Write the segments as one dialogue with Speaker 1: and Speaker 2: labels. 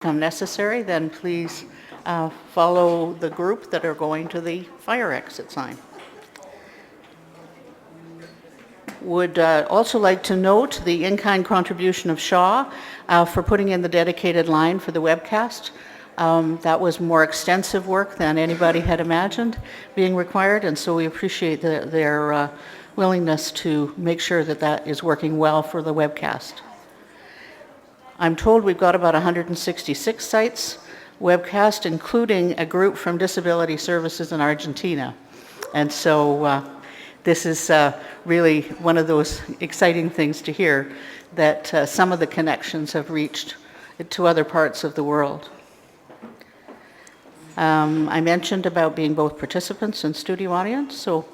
Speaker 1: become necessary, then please follow the group that are going to the fire exit sign. Would also like to note the in-kind contribution of Shaw for putting in the dedicated line for the webcast. That was more extensive work than anybody had imagined being required, and so we appreciate their willingness to make sure that that is working well for the webcast. I'm told we've got about 166 sites webcast, including a group from Disability Services in Argentina. And so this is really one of those exciting things to hear, that some of the connections have reached to other parts of the world. I mentioned about being both participants and studio audience, so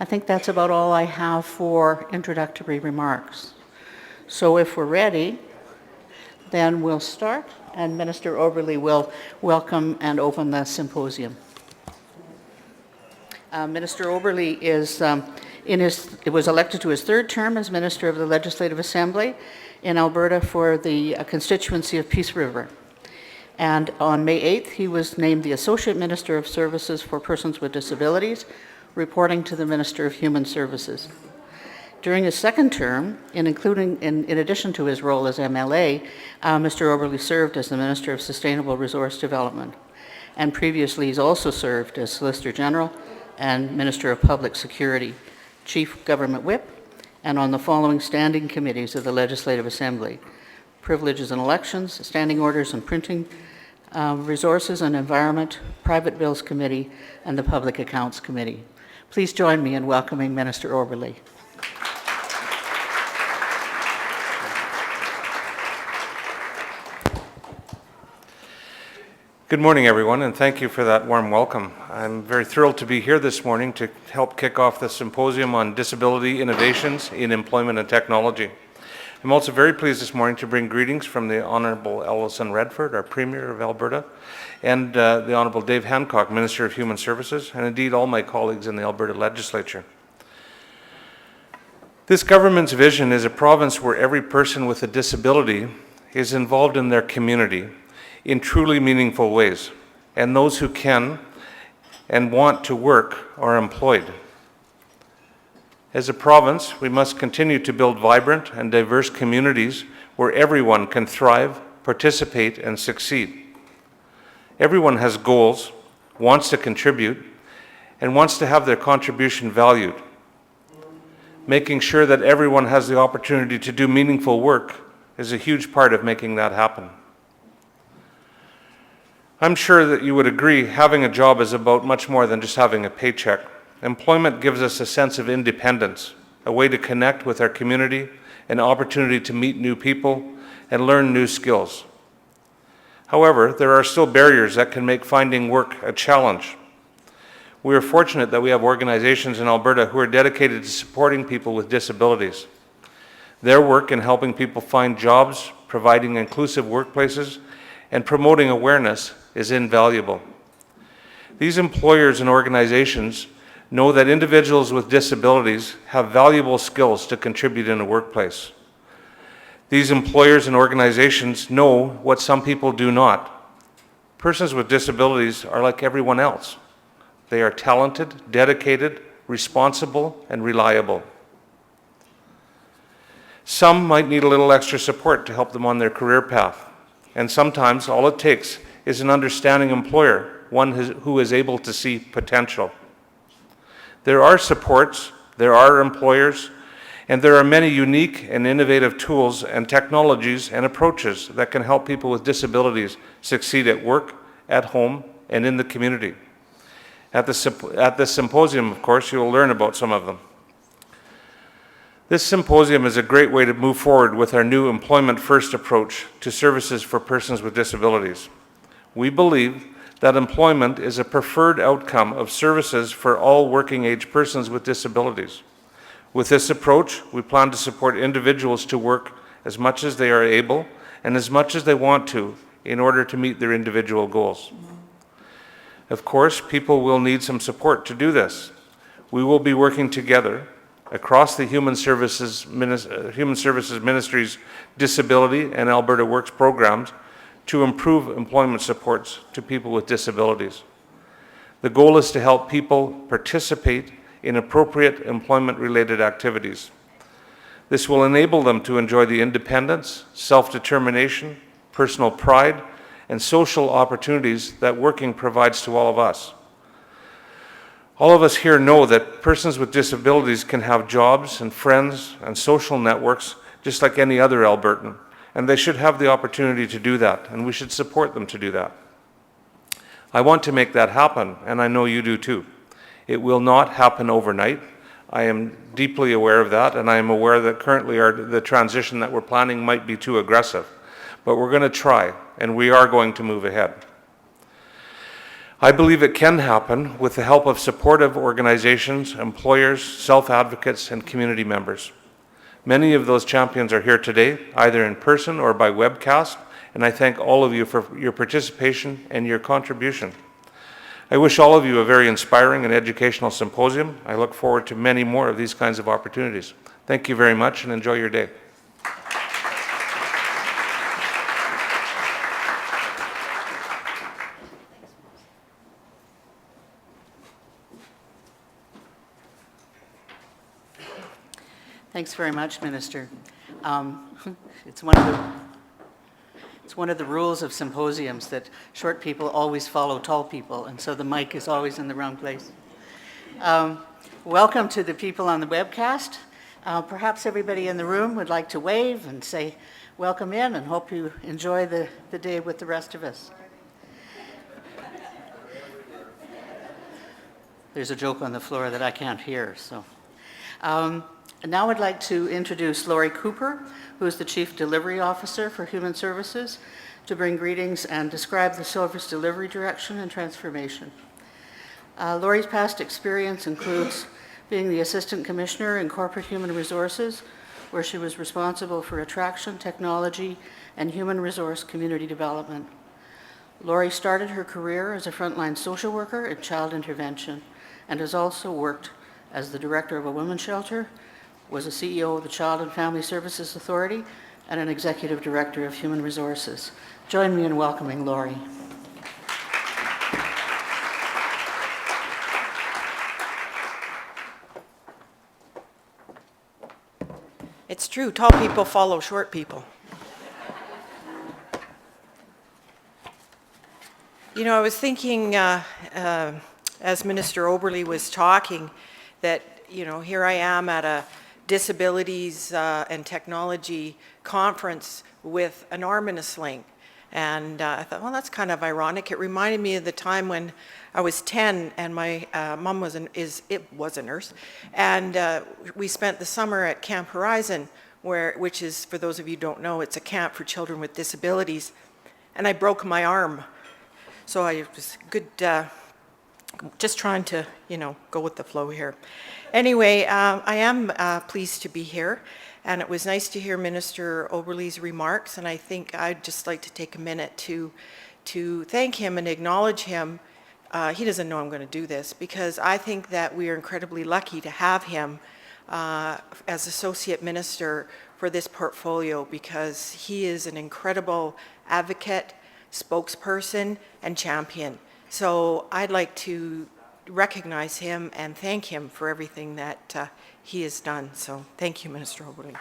Speaker 1: I think that's about all I have for introductory remarks. So if we're ready, then we'll start, and Minister Oberle will welcome and open the symposium. Minister Oberle was elected to his third term as Minister of the Legislative Assembly in Alberta for the constituency of Peace River. And on May 8th, he was named the Associate Minister of Services for Persons with Disabilities, reporting to the Minister of Human Services. During his second term, in addition to his role as MLA, Mr. Oberle served as the Minister of Sustainable Resource Development. And previously, he's also served as Solicitor General and Minister of Public Security, Chief Government Whip, and on the following standing committees of the Legislative Assembly: Privileges and Elections, Standing Orders and Printing, Resources and Environment, Private Bills Committee, and the Public Accounts Committee. Please join me in welcoming Minister Oberle.
Speaker 2: Good morning, everyone, and thank you for that warm welcome. I'm very thrilled to be here this morning to help kick off the symposium on disability innovations in employment and technology. I'm also very pleased this morning to bring greetings from the Honourable Ellison Redford, our Premier of Alberta, and the Honourable Dave Hancock, Minister of Human Services, and indeed all my colleagues in the Alberta Legislature. This government's vision is a province where every person with a disability is involved in their community in truly meaningful ways, and those who can and want to work are employed. As a province, we must continue to build vibrant and diverse communities where everyone can thrive, participate, and succeed. Everyone has goals, wants to contribute, and wants to have their contribution valued. Making sure that everyone has the opportunity to do meaningful work is a huge part of making that happen. I'm sure that you would agree having a job is about much more than just having a paycheck. Employment gives us a sense of independence, a way to connect with our community, an opportunity to meet new people and learn new skills. However, there are still barriers that can make finding work a challenge. We are fortunate that we have organizations in Alberta who are dedicated to supporting people with disabilities. Their work in helping people find jobs, providing inclusive workplaces, and promoting awareness is invaluable. These employers and organizations know that individuals with disabilities have valuable skills to contribute in a workplace. These employers and organizations know what some people do not. Persons with disabilities are like everyone else. They are talented, dedicated, responsible, and reliable. Some might need a little extra support to help them on their career path, and sometimes all it takes is an understanding employer, one who is able to see potential. There are supports, there are employers, and there are many unique and innovative tools and technologies and approaches that can help people with disabilities succeed at work, at home, and in the community. At the symposium, of course, you will learn about some of them. This symposium is a great way to move forward with our new Employment First approach to services for persons with disabilities. We believe that employment is a preferred outcome of services for all working-age persons with disabilities. With this approach, we plan to support individuals to work as much as they are able and as much as they want to in order to meet their individual goals. Of course, people will need some support to do this. We will be working together across the Human Services Ministry's Disability and Alberta Works programs to improve employment supports to people with disabilities. The goal is to help people participate in appropriate employment-related activities. This will enable them to enjoy the independence, self-determination, personal pride, and social opportunities that working provides to all of us. All of us here know that persons with disabilities can have jobs and friends and social networks just like any other Albertan, and they should have the opportunity to do that, and we should support them to do that. I want to make that happen, and I know you do too. It will not happen overnight. I am deeply aware of that, and I am aware that currently the transition that we're planning might be too aggressive. But we're going to try, and we are going to move ahead. I believe it can happen with the help of supportive organizations, employers, self-advocates, and community members. Many of those champions are here today, either in person or by webcast, and I thank all of you for your participation and your contribution. I wish all of you a very inspiring and educational symposium. I look forward to many more of these kinds of opportunities. Thank you very much and enjoy your day.
Speaker 1: Thanks very much, Minister. It's one of the rules of symposiums that short people always follow tall people, and so the mic is always in the wrong place. Welcome to the people on the webcast. Perhaps everybody in the room would like to wave and say welcome in, and hope you enjoy the day with the rest of us. There's a joke on the floor that I can't hear, so. And now I'd like to introduce Laurie Cooper, who is the Chief Delivery Officer for Human Services, to bring greetings and describe the service delivery direction and transformation. Laurie's past experience includes being the Assistant Commissioner in Corporate Human Resources, where she was responsible for attraction, technology, and human resource community development. Laurie started her career as a frontline social worker in child intervention and has also worked as the director of a women's shelter, was a CEO of the Child and Family Services Authority, and an executive director of Human Resources. Join me in welcoming Laurie.
Speaker 3: It's true, tall people follow short people. You know, I was thinking, as Minister Oberle was talking, that, you know, here I am at a disabilities and technology conference with an arm in a sling. And I thought, well, that's kind of ironic. It reminded me of the time when I was 10 and my mom was a nurse. And we spent the summer at Camp Horizon, which is, for those of you who don't know, it's a camp for children with disabilities. And I broke my arm. So I was good, just trying to, you know, go with the flow here. Anyway, I am pleased to be here, and it was nice to hear Minister Oberle's remarks, and I think I'd just like to take a minute to thank him and acknowledge him. He doesn't know I'm going to do this, because I think that we are incredibly lucky to have him as Associate Minister for this portfolio, because he is an incredible advocate, spokesperson, and champion. So I'd like to recognize him and thank him for everything that he has done. So thank you, Minister Oberle.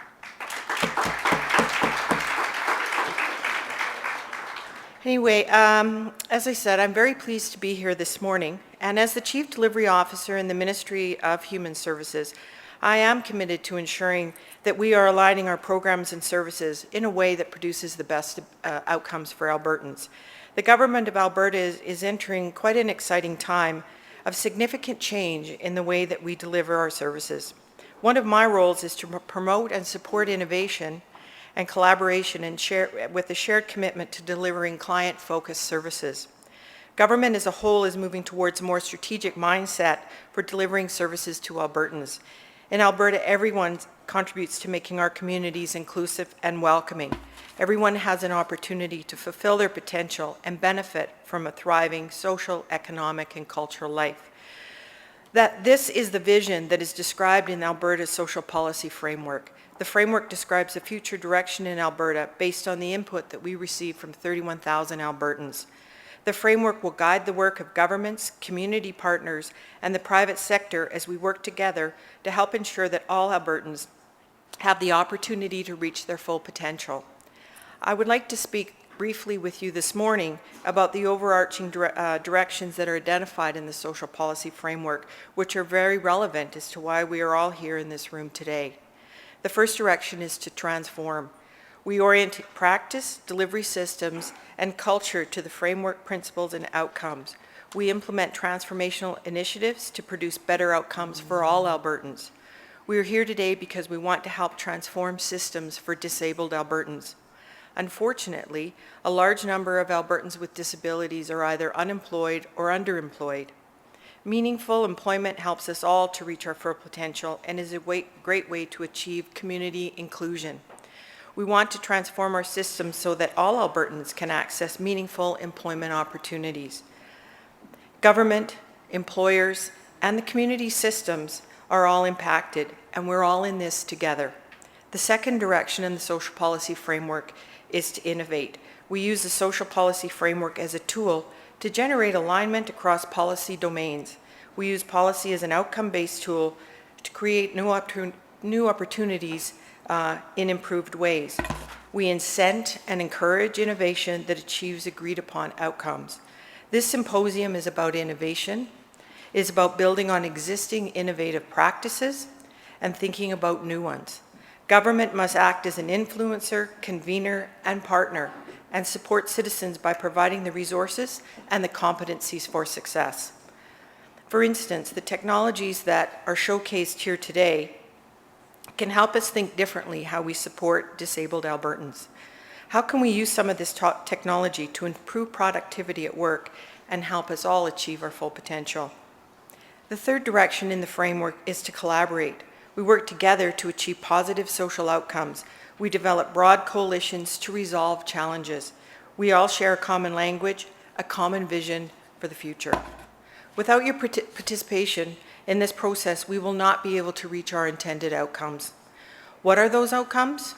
Speaker 3: Anyway, as I said, I'm very pleased to be here this morning. And as the Chief Delivery Officer in the Ministry of Human Services, I am committed to ensuring that we are aligning our programs and services in a way that produces the best outcomes for Albertans. The Government of Alberta is entering quite an exciting time of significant change in the way that we deliver our services. One of my roles is to promote and support innovation and collaboration with a shared commitment to delivering client-focused services. Government as a whole is moving towards a more strategic mindset for delivering services to Albertans. In Alberta, everyone contributes to making our communities inclusive and welcoming. Everyone has an opportunity to fulfill their potential and benefit from a thriving social, economic, and cultural life. That this is the vision that is described in Alberta's social policy framework. The framework describes the future direction in Alberta based on the input that we receive from 31,000 Albertans. The framework will guide the work of governments, community partners, and the private sector as we work together to help ensure that all Albertans have the opportunity to reach their full potential. I would like to speak briefly with you this morning about the overarching directions that are identified in the social policy framework, which are very relevant as to why we are all here in this room today. The first direction is to transform. We orient practice, delivery systems, and culture to the framework principles and outcomes. We implement transformational initiatives to produce better outcomes for all Albertans. We are here today because we want to help transform systems for disabled Albertans. Unfortunately, a large number of Albertans with disabilities are either unemployed or underemployed. Meaningful employment helps us all to reach our full potential and is a great way to achieve community inclusion. We want to transform our systems so that all Albertans can access meaningful employment opportunities. Government, employers, and the community systems are all impacted, and we're all in this together. The second direction in the social policy framework is to innovate. We use the social policy framework as a tool to generate alignment across policy domains. We use policy as an outcome-based tool to create new opportunities in improved ways. We incent and encourage innovation that achieves agreed-upon outcomes. This symposium is about innovation. It is about building on existing innovative practices and thinking about new ones. Government must act as an influencer, convener, and partner, and support citizens by providing the resources and the competencies for success. For instance, the technologies that are showcased here today can help us think differently how we support disabled Albertans. How can we use some of this technology to improve productivity at work and help us all achieve our full potential? The third direction in the framework is to collaborate. We work together to achieve positive social outcomes. We develop broad coalitions to resolve challenges. We all share a common language, a common vision for the future. Without your participation in this process, we will not be able to reach our intended outcomes. What are those outcomes?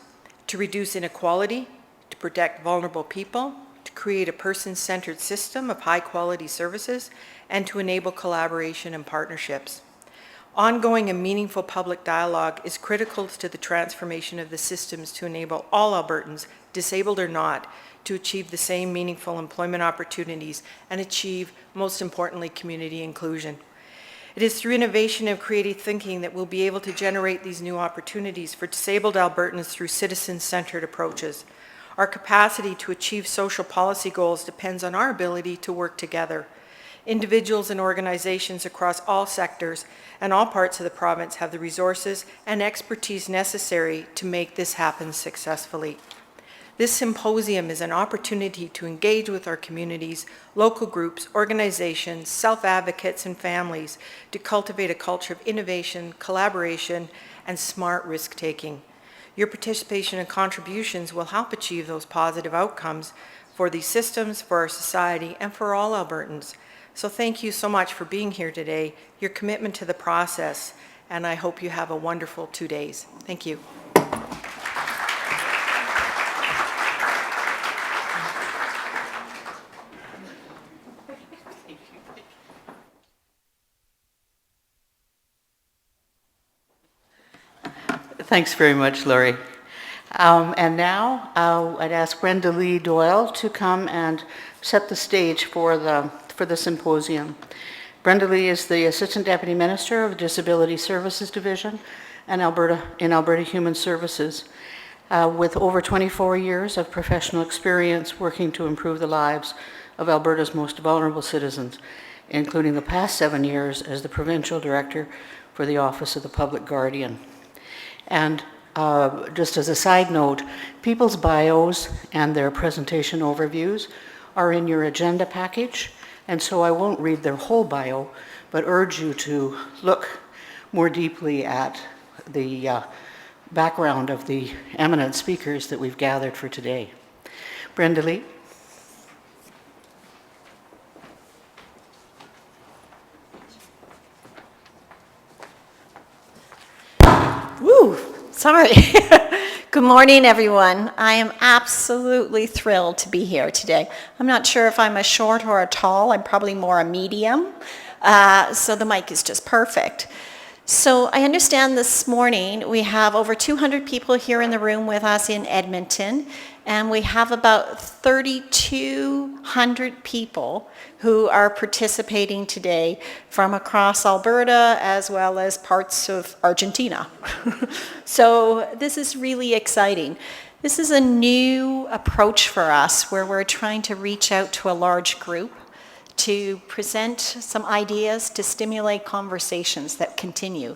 Speaker 3: To reduce inequality, to protect vulnerable people, to create a person-centered system of high-quality services, and to enable collaboration and partnerships. Ongoing and meaningful public dialogue is critical to the transformation of the systems to enable all Albertans, disabled or not, to achieve the same meaningful employment opportunities and achieve, most importantly, community inclusion. It is through innovation and creative thinking that we'll be able to generate these new opportunities for disabled Albertans through citizen-centered approaches. Our capacity to achieve social policy goals depends on our ability to work together. Individuals and organizations across all sectors and all parts of the province have the resources and expertise necessary to make this happen successfully. This symposium is an opportunity to engage with our communities, local groups, organizations, self-advocates, and families to cultivate a culture of innovation, collaboration, and smart risk-taking. Your participation and contributions will help achieve those positive outcomes for these systems, for our society, and for all Albertans. So thank you so much for being here today, your commitment to the process, and I hope you have a wonderful 2 days. Thank you.
Speaker 1: Thanks very much, Laurie. And now I'd ask Brenda Lee Doyle to come and set the stage for the symposium. Brenda Lee is the Assistant Deputy Minister of the Disability Services Division in Alberta Human Services, with over 24 years of professional experience working to improve the lives of Alberta's most vulnerable citizens, including the past 7 years as the Provincial Director for the Office of the Public Guardian. And just as a side note, people's bios and their presentation overviews are in your agenda package, and so I won't read their whole bio, but urge you to look more deeply at the background of the eminent speakers that we've gathered for today. Brenda Lee.
Speaker 4: Sorry. Good morning, everyone. I am absolutely thrilled to be here today. I'm not sure if I'm a short or a tall. I'm probably more a medium. So the mic is just perfect. So I understand this morning we have over 200 people here in the room with us in Edmonton, and we have about 3,200 people who are participating today from across Alberta as well as parts of Argentina. So this is really exciting. This is a new approach for us where we're trying to reach out to a large group to present some ideas to stimulate conversations that continue.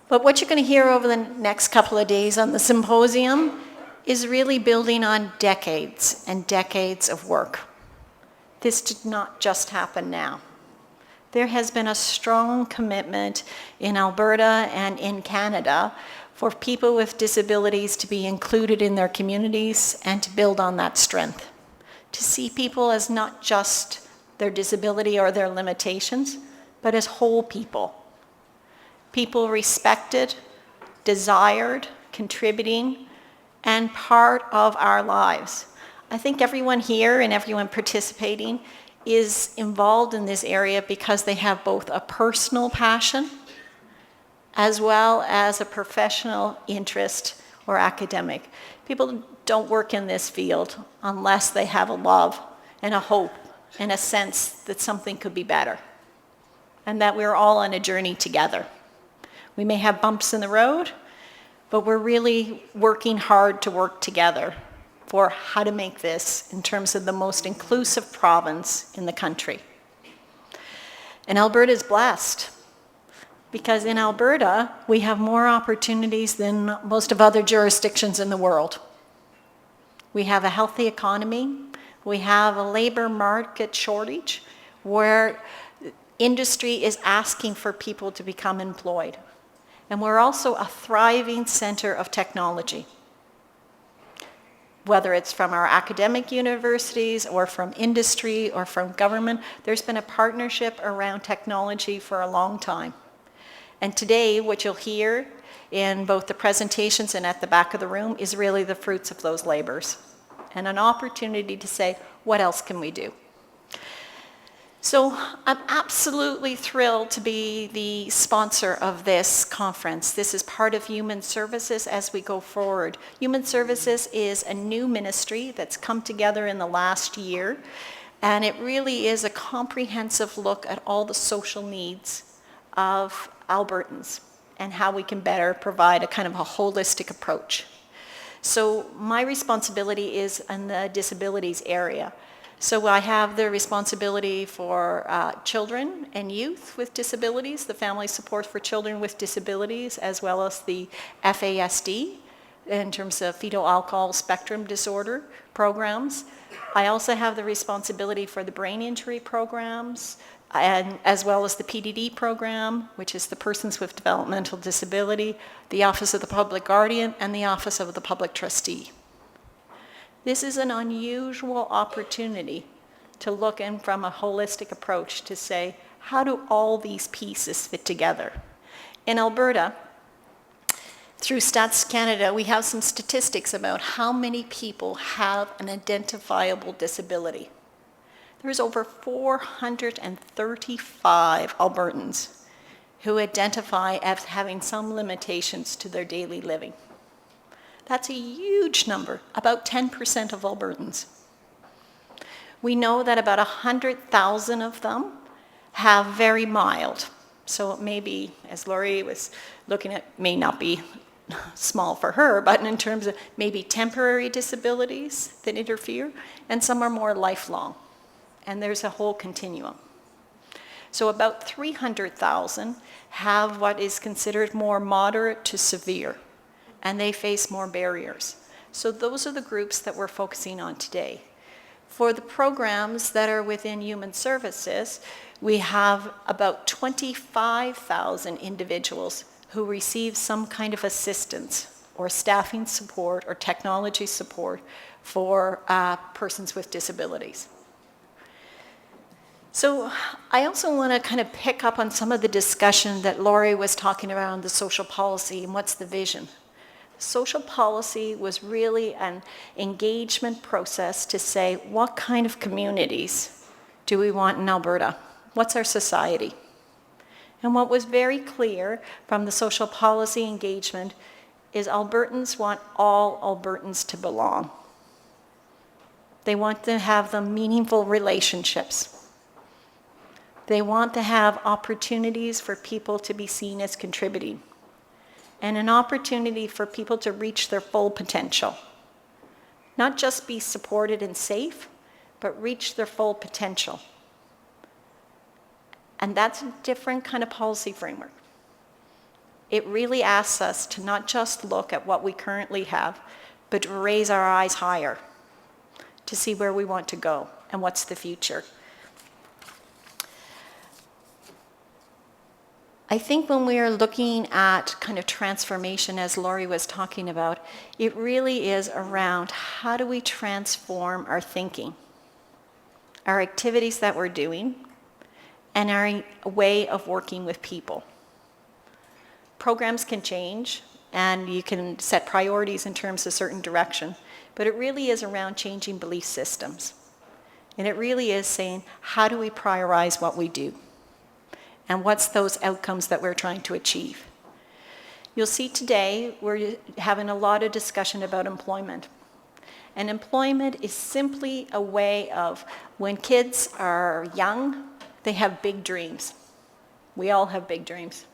Speaker 4: But what you're going to hear over the next couple of days on the symposium is really building on decades and decades of work. This did not just happen now. There has been a strong commitment in Alberta and in Canada for people with disabilities to be included in their communities and to build on that strength. To see people as not just their disability or their limitations, but as whole people. People respected, desired, contributing, and part of our lives. I think everyone here and everyone participating is involved in this area because they have both a personal passion as well as a professional interest or academic. People don't work in this field unless they have a love and a hope and a sense that something could be better and that we're all on a journey together. We may have bumps in the road, but we're really working hard to work together for how to make this in terms of the most inclusive province in the country. And Alberta is blessed because in Alberta, we have more opportunities than most of other jurisdictions in the world. We have a healthy economy. We have a labor market shortage where industry is asking for people to become employed. And we're also a thriving center of technology. Whether it's from our academic universities or from industry or from government, there's been a partnership around technology for a long time. And today, what you'll hear in both the presentations and at the back of the room is really the fruits of those labors. And an opportunity to say, what else can we do? So I'm absolutely thrilled to be the sponsor of this conference. This is part of Human Services as we go forward. Human Services is a new ministry that's come together in the last year, and it really is a comprehensive look at all the social needs of Albertans and how we can better provide a kind of a holistic approach. So my responsibility is in the disabilities area. So I have the responsibility for children and youth with disabilities, the family support for children with disabilities, as well as the FASD in terms of fetal alcohol spectrum disorder programs. I also have the responsibility for the brain injury programs, and as well as the PDD program, which is the Persons with Developmental Disability, the Office of the Public Guardian, and the Office of the Public Trustee. This is an unusual opportunity to look in from a holistic approach to say, how do all these pieces fit together? In Alberta, through Stats Canada, we have some statistics about how many people have an identifiable disability. There's over 435 Albertans who identify as having some limitations to their daily living. That's a huge number, about 10% of Albertans. We know that about 100,000 of them have very mild. So it may be, as Laurie was looking at, may not be small for her, but in terms of maybe temporary disabilities that interfere, and some are more lifelong. And there's a whole continuum. So about 300,000 have what is considered more moderate to severe, and they face more barriers. So those are the groups that we're focusing on today. For the programs that are within Human Services, we have about 25,000 individuals who receive some kind of assistance or staffing support or technology support for persons with disabilities. So I also want to kind of pick up on some of the discussion that Laurie was talking around the social policy and what's the vision. Social policy was really an engagement process to say, what kind of communities do we want in Alberta? What's our society? And what was very clear from the social policy engagement is Albertans want all Albertans to belong. They want to have the meaningful relationships. They want to have opportunities for people to be seen as contributing, and an opportunity for people to reach their full potential. Not just be supported and safe, but reach their full potential. And that's a different kind of policy framework. It really asks us to not just look at what we currently have, but to raise our eyes higher, to see where we want to go and what's the future. I think when we are looking at kind of transformation, as Laurie was talking about, it really is around how do we transform our thinking, our activities that we're doing, and our way of working with people. Programs can change, and you can set priorities in terms of certain direction, but it really is around changing belief systems. And it really is saying, how do we prioritize what we do? And what's those outcomes that we're trying to achieve? You'll see today we're having a lot of discussion about employment. And employment is simply a way of, when kids are young, they have big dreams. We all have big dreams.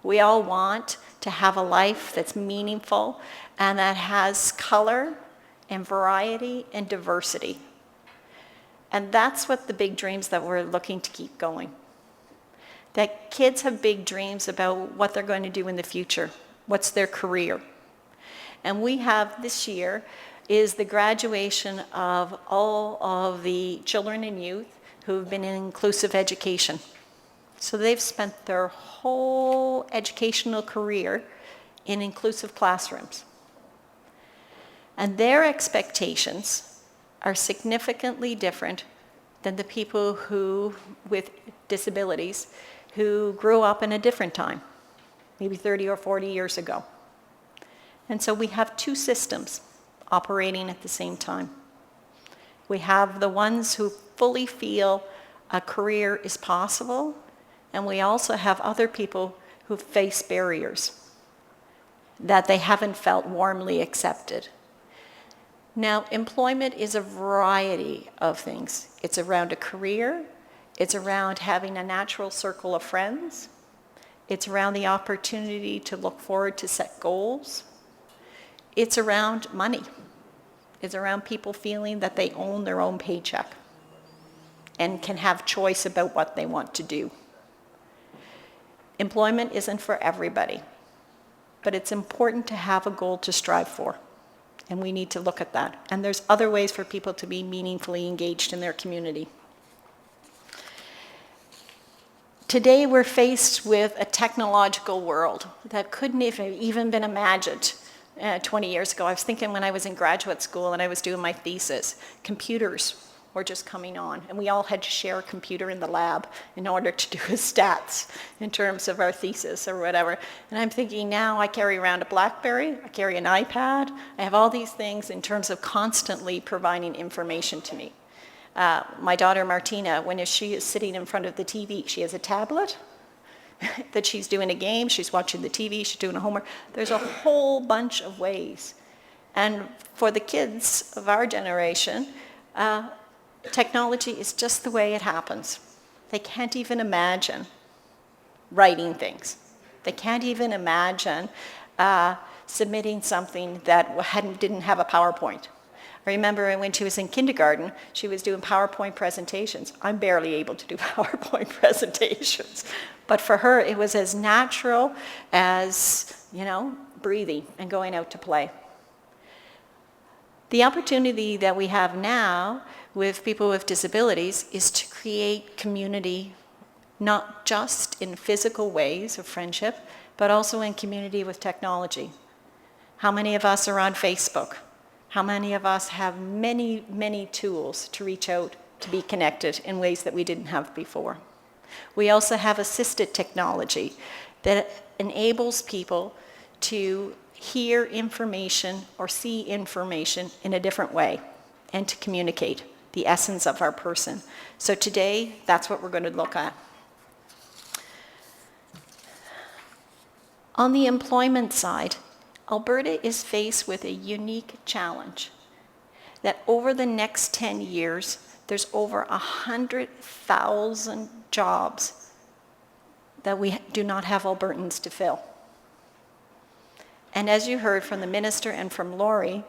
Speaker 4: We all want to have a life that's meaningful and that has color and variety and diversity. And that's what the big dreams that we're looking to keep going. That kids have big dreams about what they're going to do in the future, what's their career. And we have this year is the graduation of all of the children and youth who've been in inclusive education. So they've spent their whole educational career in inclusive classrooms. And their expectations are significantly different than the people who, with disabilities, who grew up in a different time, maybe 30 or 40 years ago. And so we have two systems operating at the same time. We have the ones who fully feel a career is possible, and we also have other people who face barriers that they haven't felt warmly accepted. Now, employment is a variety of things. It's around a career. It's around having a natural circle of friends. It's around the opportunity to look forward to set goals. It's around money. It's around people feeling that they own their own paycheck and can have choice about what they want to do. Employment isn't for everybody, but it's important to have a goal to strive for. And we need to look at that. And there's other ways for people to be meaningfully engaged in their community. Today we're faced with a technological world that couldn't have even been imagined 20 years ago. I was thinking when I was in graduate school and I was doing my thesis, computers were just coming on, and we all had to share a computer in the lab in order to do stats in terms of our thesis or whatever. And I'm thinking now I carry around a BlackBerry, I carry an iPad, I have all these things in terms of constantly providing information to me. My daughter Martina, when she is sitting in front of the TV, she has a tablet that she's doing a game, she's watching the TV, she's doing a homework. There's a whole bunch of ways. And for the kids of our generation, technology is just the way it happens. They can't even imagine writing things. They can't even imagine submitting something that didn't have a PowerPoint. I remember when she was in kindergarten, she was doing PowerPoint presentations. I'm barely able to do PowerPoint presentations. But for her, it was as natural as, breathing and going out to play. The opportunity that we have now with people with disabilities is to create community, not just in physical ways of friendship, but also in community with technology. How many of us are on Facebook? How many of us have many, many tools to reach out, to be connected in ways that we didn't have before? We also have assisted technology that enables people to hear information or see information in a different way and to communicate the essence of our person. So today, that's what we're going to look at. On the employment side, Alberta is faced with a unique challenge that over the next 10 years, there's over 100,000 jobs that we do not have Albertans to fill. And as you heard from the minister and from Lori,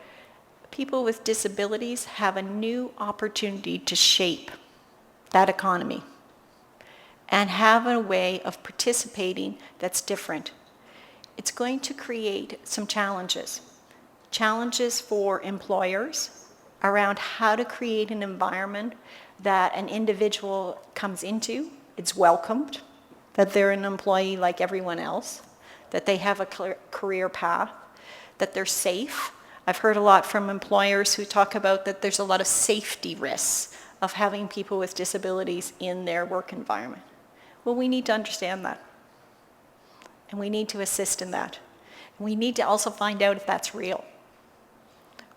Speaker 4: people with disabilities have a new opportunity to shape that economy and have a way of participating that's different. It's going to create some challenges. Challenges for employers around how to create an environment that an individual comes into, it's welcomed, that they're an employee like everyone else, that they have a career path, that they're safe. I've heard a lot from employers who talk about that there's a lot of safety risks of having people with disabilities in their work environment. Well, we need to understand that. And we need to assist in that. And we need to also find out if that's real.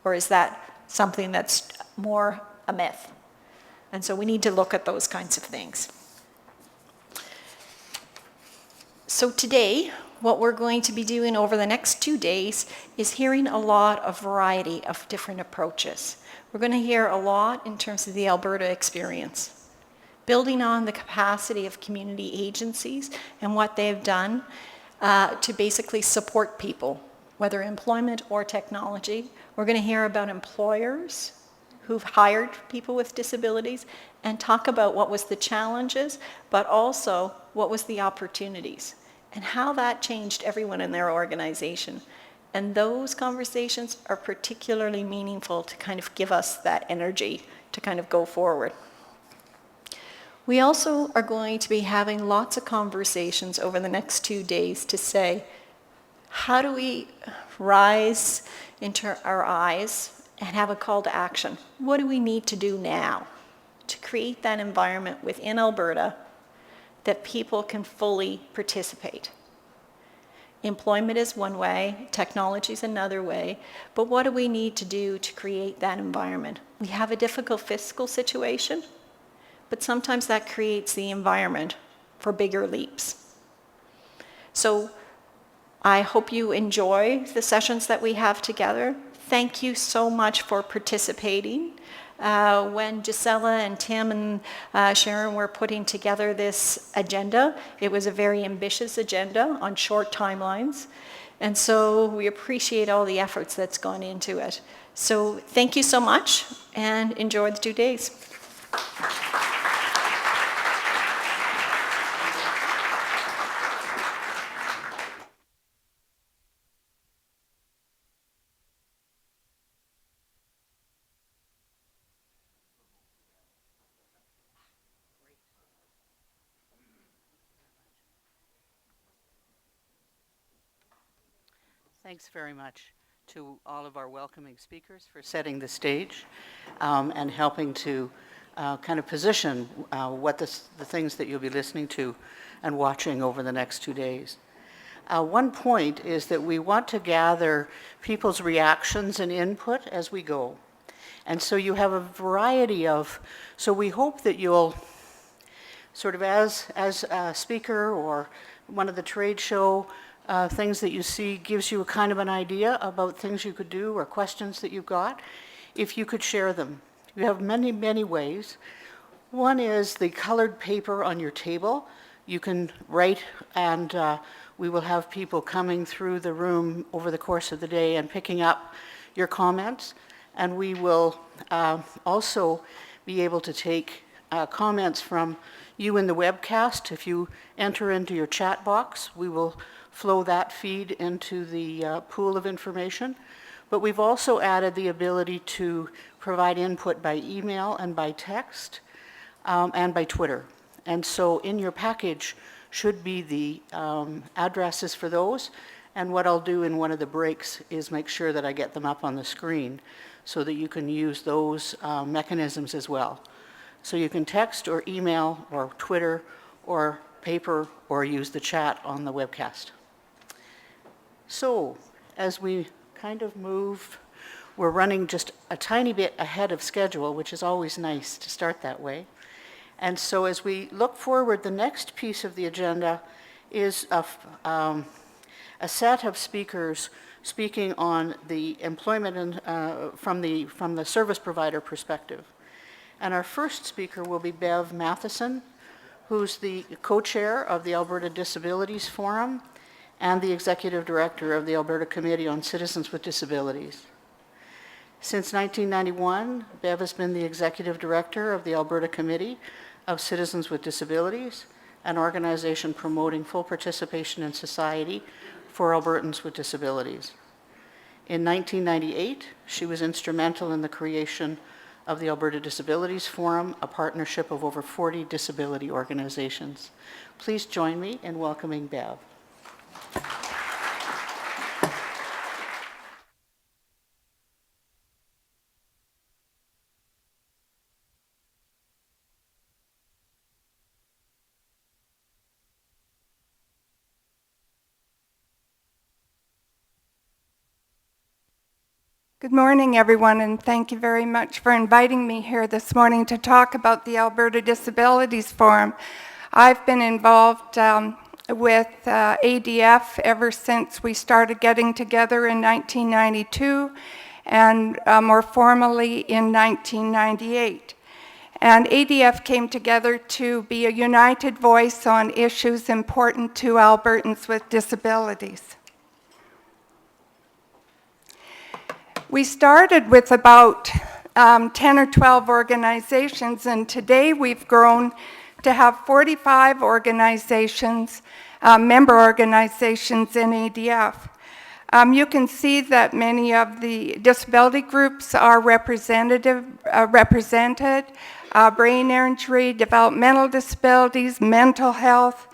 Speaker 4: Or is that something that's more a myth? And so we need to look at those kinds of things. So today, what we're going to be doing over the next 2 days is hearing a lot of variety of different approaches. We're going to hear a lot in terms of the Alberta experience, building on the capacity of community agencies and what they've done to basically support people, whether employment or technology. We're going to hear about employers who've hired people with disabilities and talk about what was the challenges, but also what was the opportunities and how that changed everyone in their organization. And those conversations are particularly meaningful to kind of give us that energy to kind of go forward. We also are going to be having lots of conversations over the next 2 days to say, how do we rise into our eyes and have a call to action? What do we need to do now to create that environment within Alberta that people can fully participate? Employment is one way, technology is another way, but what do we need to do to create that environment? We have a difficult fiscal situation, but sometimes that creates the environment for bigger leaps. So I hope you enjoy the sessions that we have together. Thank you so much for participating. When Gisela and Tim and Sharon were putting together this agenda, it was a very ambitious agenda on short timelines. And so we appreciate all the efforts that's gone into it. So thank you so much and enjoy the 2 days.
Speaker 1: Thanks very much to all of our welcoming speakers for setting the stage and helping to kind of position what the things that you'll be listening to and watching over the next 2 days. One point is that we want to gather people's reactions and input as we go. And so you have a variety of, so we hope that you'll sort of as a speaker or one of the trade show things that you see gives you a kind of an idea about things you could do or questions that you've got, if you could share them. You have many, many ways. One is the colored paper on your table. You can write, and we will have people coming through the room over the course of the day and picking up your comments. And we will also be able to take comments from you in the webcast. If you enter into your chat box, we will flow that feed into the pool of information. But we've also added the ability to provide input by email and by text and by Twitter. And so in your package should be the addresses for those. And what I'll do in one of the breaks is make sure that I get them up on the screen so that you can use those mechanisms as well. So you can text or email or Twitter or paper or use the chat on the webcast. So as we kind of move, we're running just a tiny bit ahead of schedule, which is always nice to start that way. And so as we look forward, the next piece of the agenda is a set of speakers speaking on the employment and, from the service provider perspective. And our first speaker will be Bev Matheson, who's the co-chair of the Alberta Disabilities Forum and the executive director of the Alberta Committee on Citizens with Disabilities. Since 1991, Bev has been the executive director of the Alberta Committee of Citizens with Disabilities, an organization promoting full participation in society for Albertans with disabilities. In 1998, she was instrumental in the creation of the Alberta Disabilities Forum, a partnership of over 40 disability organizations. Please join me in welcoming Bev.
Speaker 5: Good morning, everyone, and thank you very much for inviting me here this morning to talk about the Alberta Disabilities Forum. I've been involved with ADF ever since we started getting together in 1992 and more formally in 1998. And ADF came together to be a united voice on issues important to Albertans with disabilities. We started with about 10 or 12 organizations, and today we've grown to have 45 organizations, member organizations in ADF. You can see that many of the disability groups are represented, brain injury, developmental disabilities, mental health,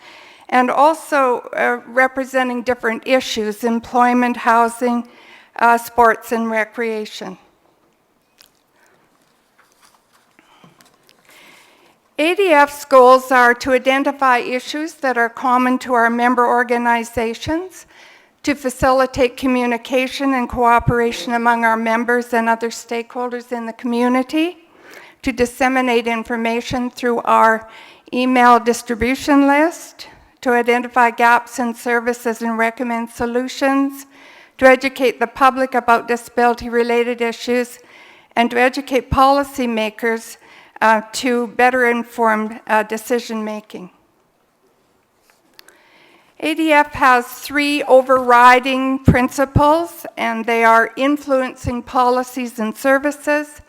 Speaker 5: and also representing different issues, employment, housing, sports and recreation. ADF's goals are to identify issues that are common to our member organizations, to facilitate communication and cooperation among our members and other stakeholders in the community, to disseminate information through our email distribution list, to identify gaps in services and recommend solutions, to educate the public about disability-related issues, and to educate policymakers to better inform decision-making. ADF has 3 overriding principles, and they are influencing policies and services,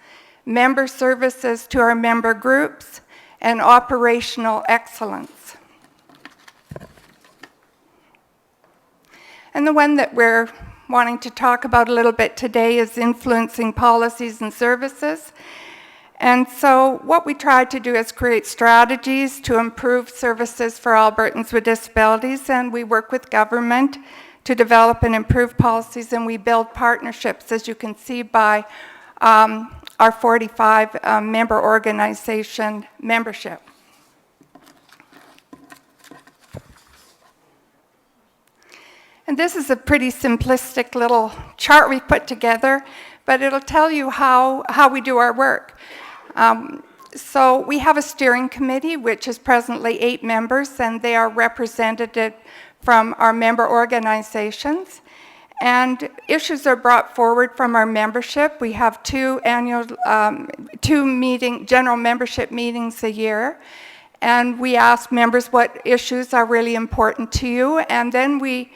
Speaker 5: member services to our member groups, and operational excellence. And the one that we're wanting to talk about a little bit today is influencing policies and services. And so what we try to do is create strategies to improve services for Albertans with disabilities, and we work with government to develop and improve policies, and we build partnerships, as you can see by our 45 member organization membership. And this is a pretty simplistic little chart we put together, but it'll tell you how we do our work. So we have a steering committee, which is presently 8 members, and they are represented from our member organizations. And issues are brought forward from our membership. We have 2 general membership meetings a year. And we ask members what issues are really important to you, and then we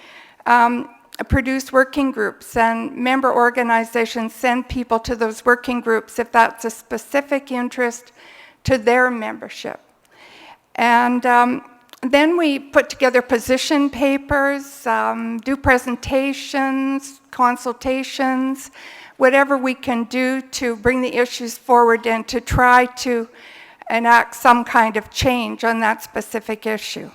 Speaker 5: produce working groups, and member organizations send people to those working groups if that's a specific interest to their membership. And then we put together position papers, do presentations, consultations, whatever we can do to bring the issues forward and to try to enact some kind of change on that specific issue.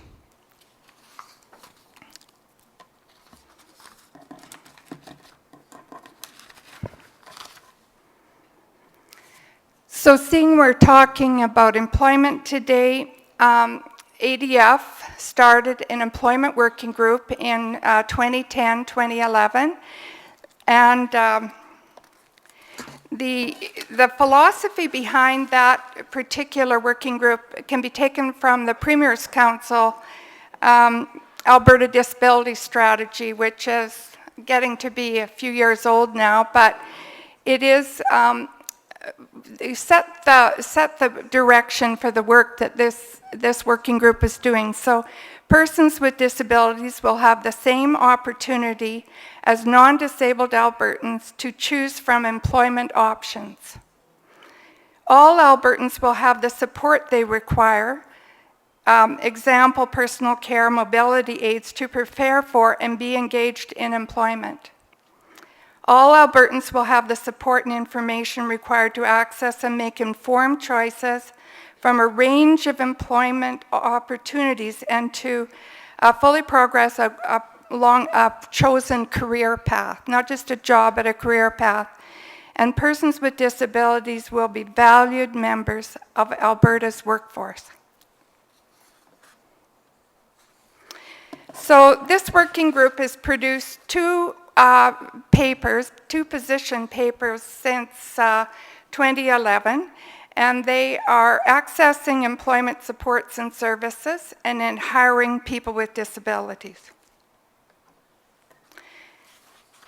Speaker 5: So seeing we're talking about employment today, ADF started an employment working group in 2010, 2011, And the philosophy behind that particular working group can be taken from the Premier's Council Alberta Disability Strategy, which is getting to be a few years old now, but it is set the direction for the work that this working group is doing. So persons with disabilities will have the same opportunity as non-disabled Albertans to choose from employment options. All Albertans will have the support they require, example, personal care, mobility aids, to prepare for and be engaged in employment. All Albertans will have the support and information required to access and make informed choices from a range of employment opportunities and to fully progress along a chosen career path, not just a job, but a career path. And persons with disabilities will be valued members of Alberta's workforce. So this working group has produced two position papers since 2011, and they are accessing employment supports and services and then hiring people with disabilities.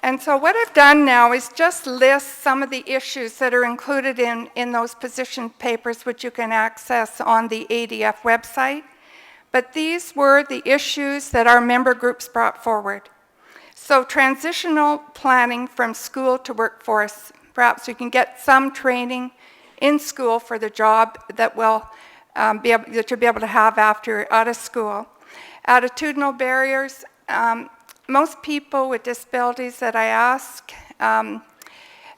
Speaker 5: And so what I've done now is just list some of the issues that are included in those position papers, which you can access on the ADF website. But these were the issues that our member groups brought forward. So transitional planning from school to workforce. Perhaps you can get some training in school for the job that that you'll be able to have after you're out of school. Attitudinal barriers. Most people with disabilities that I ask,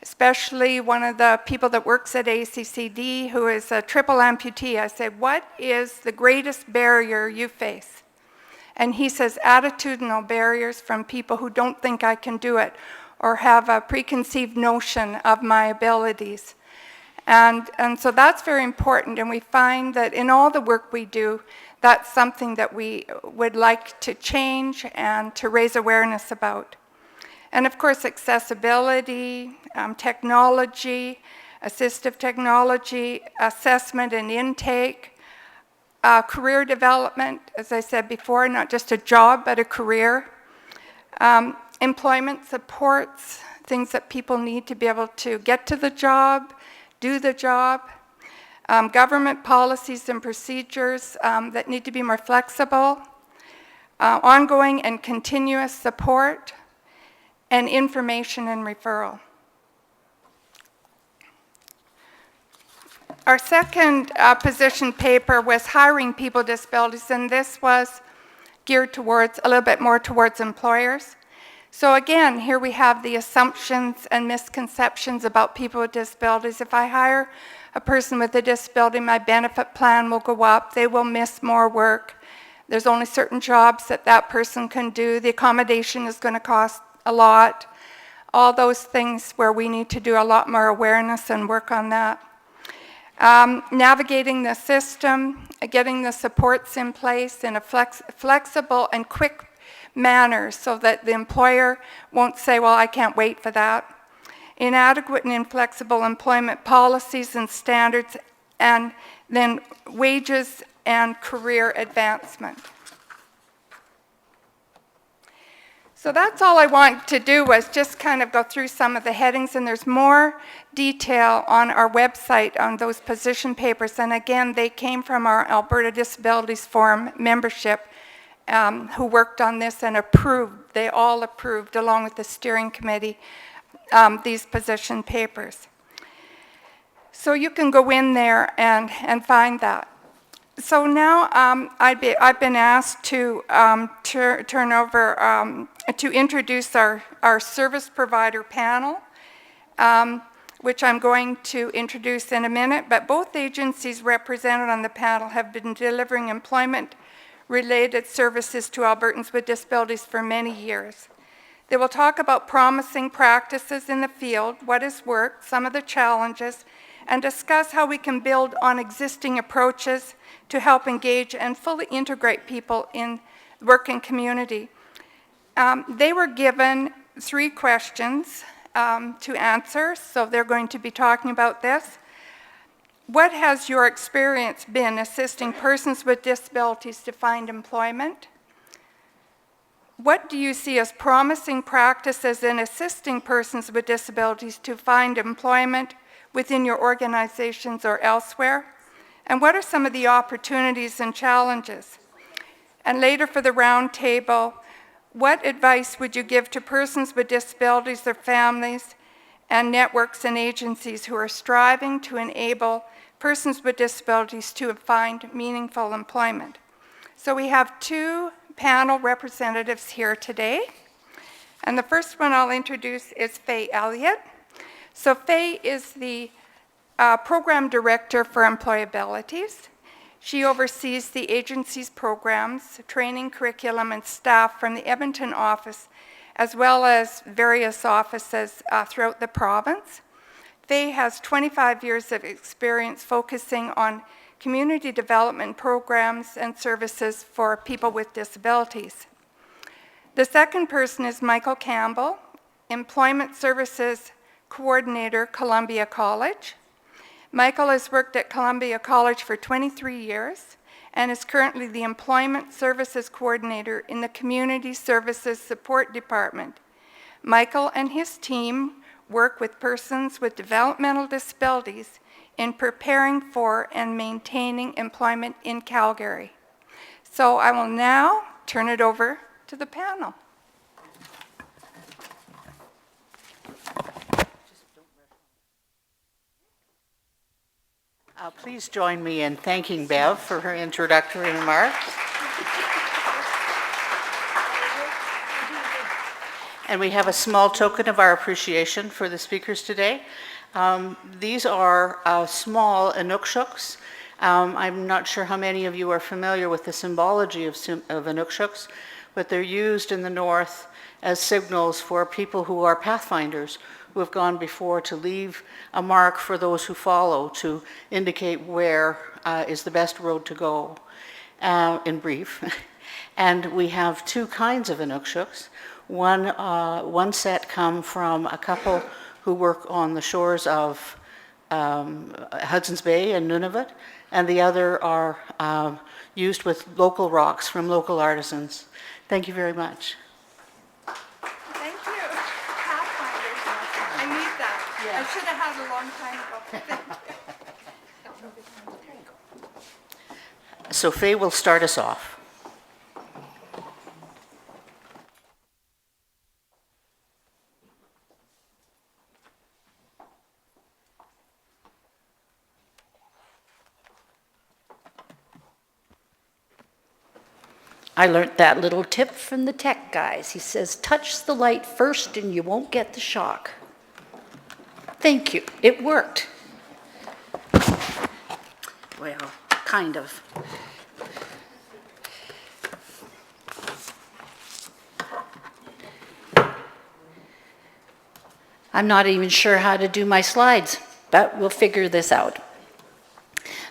Speaker 5: especially one of the people that works at ACCD who is a triple amputee, I say, what is the greatest barrier you face? And he says attitudinal barriers from people who don't think I can do it or have a preconceived notion of my abilities. And so that's very important, and we find that in all the work we do, that's something that we would like to change and to raise awareness about. And of course, accessibility, technology, assistive technology, assessment and intake, career development, as I said before, not just a job, but a career. Employment supports, things that people need to be able to get to the job, do the job. Government policies and procedures that need to be more flexible. Ongoing and continuous support, and information and referral. Our second position paper was hiring people with disabilities, and this was geared towards, a little bit more towards employers. So again, here we have the assumptions and misconceptions about people with disabilities. If I hire a person with a disability, my benefit plan will go up, they will miss more work. There's only certain jobs that that person can do. The accommodation is going to cost a lot. All those things where we need to do a lot more awareness and work on that. Navigating the system, getting the supports in place in a flexible and quick manner so that the employer won't say, well, I can't wait for that. Inadequate and inflexible employment policies and standards, and then wages and career advancement. So that's all I want to do, was just kind of go through some of the headings, and there's more detail on our website on those position papers. And again, they came from our Alberta Disabilities Forum membership who worked on this and approved. They all approved, along with the steering committee, these position papers. So you can go in there and find that. So now I've been asked to turn over, to introduce our service provider panel, which I'm going to introduce in a minute, but both agencies represented on the panel have been delivering employment-related services to Albertans with disabilities for many years. They will talk about promising practices in the field, what has worked, some of the challenges, and discuss how we can build on existing approaches to help engage and fully integrate people in the working community. They were given 3 questions to answer, so they're going to be talking about this. What has your experience been assisting persons with disabilities to find employment? What do you see as promising practices in assisting persons with disabilities to find employment within your organizations or elsewhere? And what are some of the opportunities and challenges? And later for the round table, what advice would you give to persons with disabilities, their families, and networks and agencies who are striving to enable persons with disabilities to find meaningful employment? So we have two panel representatives here today. And the first one I'll introduce is Faye Elliott. So Faye is the Program Director for Employabilities. She oversees the agency's programs, training, curriculum, and staff from the Edmonton office, as well as various offices throughout the province. Faye has 25 years of experience focusing on community development programs and services for people with disabilities. The second person is Michael Campbell, Employment Services Coordinator, Columbia College. Michael has worked at Columbia College for 23 years and is currently the Employment Services Coordinator in the Community Services Support Department. Michael and his team work with persons with developmental disabilities in preparing for and maintaining employment in Calgary. So I will now turn it over to the panel.
Speaker 1: Please join me in thanking Bev for her introductory remarks. And we have a small token of our appreciation for the speakers today. These are small inukshuks. I'm not sure how many of you are familiar with the symbology of inukshuks, but they're used in the north as signals for people who are pathfinders, who have gone before, to leave a mark for those who follow, to indicate where is the best road to go, in brief. And we have two kinds of inukshuks. One set come from a couple who work on the shores of Hudson's Bay and Nunavut, and the other are used with local rocks from local artisans. Thank you very much.
Speaker 5: Thank you. Pathfinders. I need that.
Speaker 1: Yeah.
Speaker 5: I should have had a long time ago. Thank you.
Speaker 1: So Faye will start us off.
Speaker 6: I learned that little tip from the tech guys. He says, touch the light first and you won't get the shock. Thank you. It worked. Well, kind of. I'm not even sure how to do my slides, but we'll figure this out.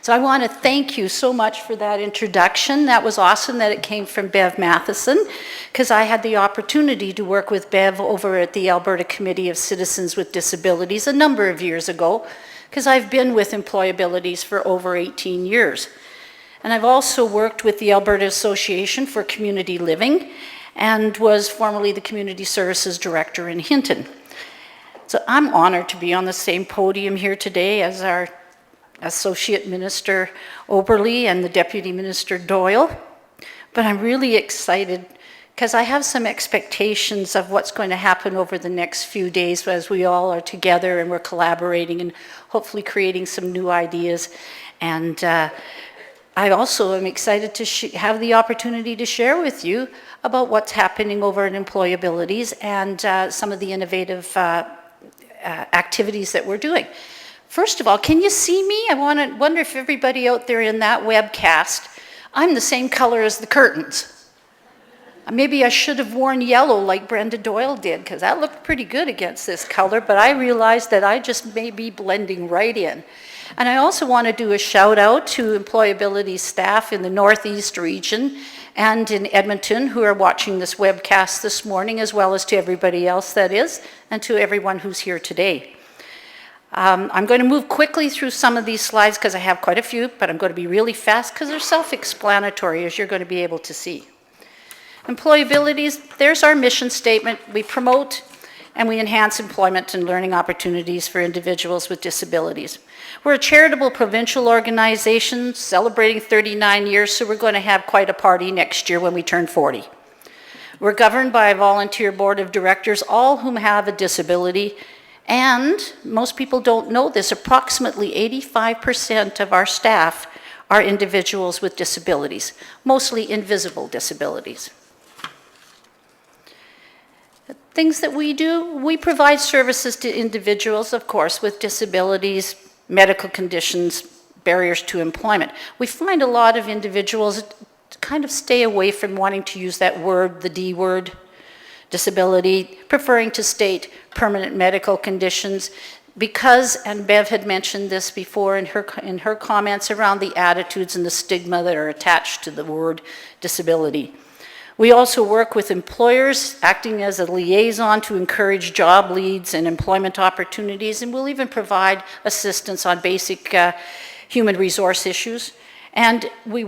Speaker 6: So I want to thank you so much for that introduction. That was awesome that it came from Bev Matheson, because I had the opportunity to work with Bev over at the Alberta Committee of Citizens with Disabilities a number of years ago, because I've been with Employabilities for over 18 years. And I've also worked with the Alberta Association for Community Living and was formerly the Community Services Director in Hinton. So I'm honored to be on the same podium here today as our Associate Minister Oberle and the Deputy Minister Doyle, but I'm really excited because I have some expectations of what's going to happen over the next few days as we all are together and we're collaborating and hopefully creating some new ideas. And I also am excited to have the opportunity to share with you about what's happening over in Employabilities and some of the innovative activities that we're doing. First of all, can you see me? I wonder if everybody out there in that webcast, I'm the same color as the curtains. Maybe I should have worn yellow like Brenda Doyle did, because that looked pretty good against this color, but I realized that I just may be blending right in. And I also want to do a shout out to employability staff in the Northeast region and in Edmonton who are watching this webcast this morning, as well as to everybody else that is, and to everyone who's here today. I'm going to move quickly through some of these slides because I have quite a few, but I'm going to be really fast because they're self-explanatory, as you're going to be able to see. Employabilities, there's our mission statement. We promote and we enhance employment and learning opportunities for individuals with disabilities. We're a charitable provincial organization celebrating 39 years, so we're going to have quite a party next year when we turn 40. We're governed by a volunteer board of directors, all whom have a disability, and most people don't know this, approximately 85% of our staff are individuals with disabilities, mostly invisible disabilities. Things that we do, we provide services to individuals, of course, with disabilities, medical conditions, barriers to employment. We find a lot of individuals kind of stay away from wanting to use that word, the D word, disability, preferring to state permanent medical conditions because, and Bev had mentioned this before in her comments around the attitudes and the stigma that are attached to the word disability. We also work with employers, acting as a liaison to encourage job leads and employment opportunities, and we'll even provide assistance on basic human resource issues. And we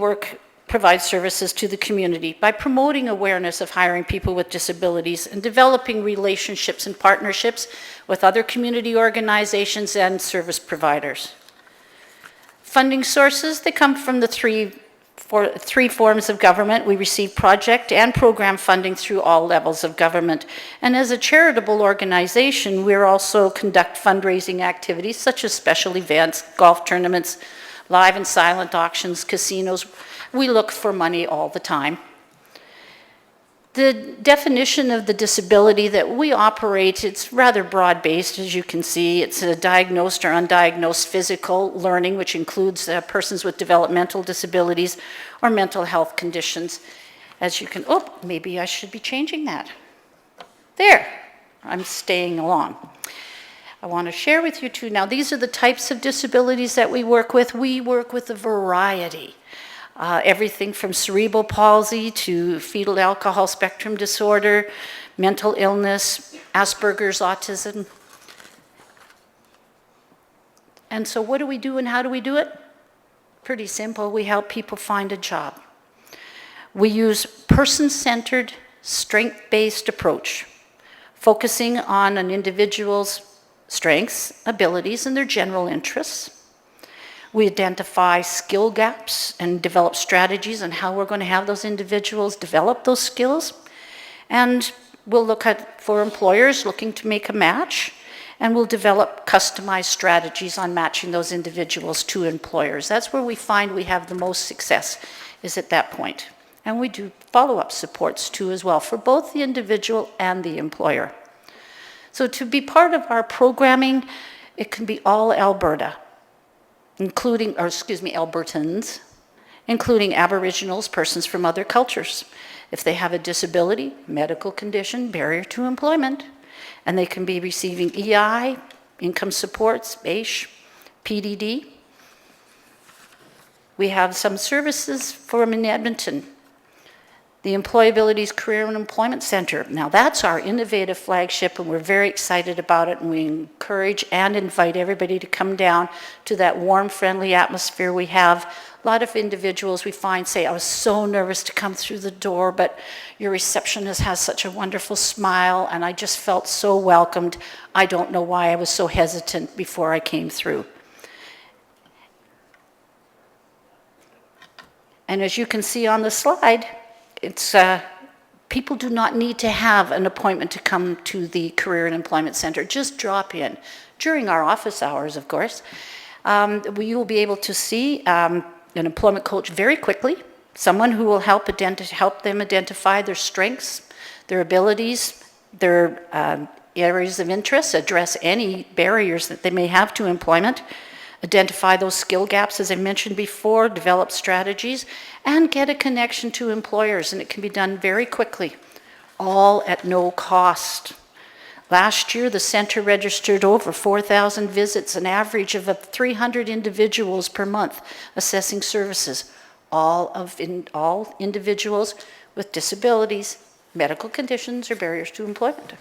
Speaker 6: provide services to the community by promoting awareness of hiring people with disabilities and developing relationships and partnerships with other community organizations and service providers. Funding sources, they come from the three forms of government. We receive project and program funding through all levels of government. And as a charitable organization, we also conduct fundraising activities such as special events, golf tournaments, live and silent auctions, casinos. We look for money all the time. The definition of the disability that we operate, it's rather broad-based, as you can see. It's a diagnosed or undiagnosed physical learning, which includes persons with developmental disabilities or mental health conditions. As you can, oh, maybe I should be changing that. There, I'm staying along. I want to share with you too, now these are the types of disabilities that we work with. We work with a variety. Everything from cerebral palsy to fetal alcohol spectrum disorder, mental illness, Asperger's, autism. And so what do we do and how do we do it? Pretty simple. We help people find a job. We use person-centered, strength-based approach, focusing on an individual's strengths, abilities, and their general interests. We identify skill gaps and develop strategies on how we're going to have those individuals develop those skills. And we'll look for employers looking to make a match, and we'll develop customized strategies on matching those individuals to employers. That's where we find we have the most success, is at that point. And we do follow-up supports too as well for both the individual and the employer. So to be part of our programming, it can be all Alberta. Albertans, including Aboriginals, persons from other cultures. If they have a disability, medical condition, barrier to employment, and they can be receiving EI, income supports, BASH, PDD. We have some services for them in Edmonton. The Employability's Career and Employment Center. Now that's our innovative flagship and we're very excited about it, and we encourage and invite everybody to come down to that warm, friendly atmosphere we have. A lot of individuals we find say, I was so nervous to come through the door, but your receptionist has such a wonderful smile and I just felt so welcomed. I don't know why I was so hesitant before I came through. And as you can see on the slide, people do not need to have an appointment to come to the Career and Employment Center. Just drop in during our office hours, of course. You will be able to see an employment coach very quickly, someone who will help them identify their strengths, their abilities, their areas of interest, address any barriers that they may have to employment, identify those skill gaps, as I mentioned before, develop strategies, and get a connection to employers. And it can be done very quickly, all at no cost. Last year, the center registered over 4,000 visits, an average of 300 individuals per month assessing services, all individuals with disabilities, medical conditions, or barriers to employment.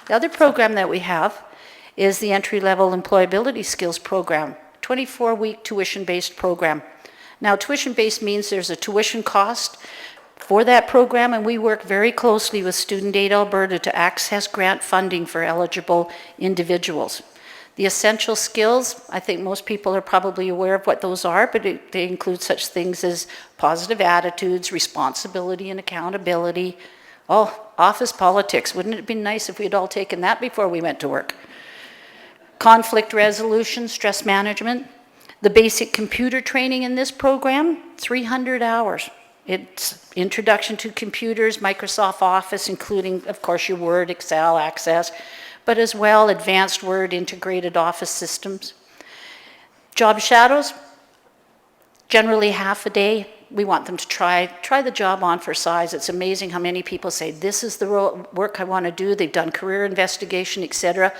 Speaker 6: The other program that we have is the entry-level employability skills program, 24-week tuition-based program. Now, tuition-based means there's a tuition cost for that program, and we work very closely with Student Aid Alberta to access grant funding for eligible individuals. The essential skills, I think most people are probably aware of what those are, but they include such things as positive attitudes, responsibility and accountability. Oh, office politics. Wouldn't it be nice if we'd all taken that before we went to work? Conflict resolution, stress management. The basic computer training in this program, 300 hours. It's introduction to computers, Microsoft Office, including, of course, your Word, Excel, Access, but as well advanced Word integrated office systems. Job shadows, generally half a day. We want them to try the job on for size. It's amazing how many people say, this is the work I want to do. They've done career investigation, etc.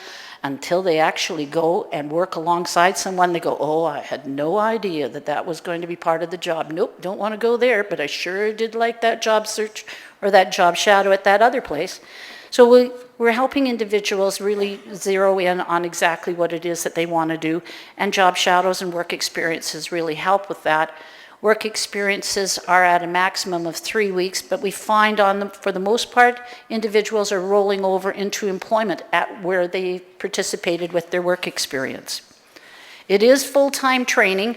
Speaker 6: Until they actually go and work alongside someone, they go, oh, I had no idea that that was going to be part of the job. Nope, don't want to go there, but I sure did like that job search or that job shadow at that other place. So we're helping individuals really zero in on exactly what it is that they want to do, and job shadows and work experiences really help with that. Work experiences are at a maximum of 3 weeks, but we find for the most part, individuals are rolling over into employment at where they participated with their work experience. It is full-time training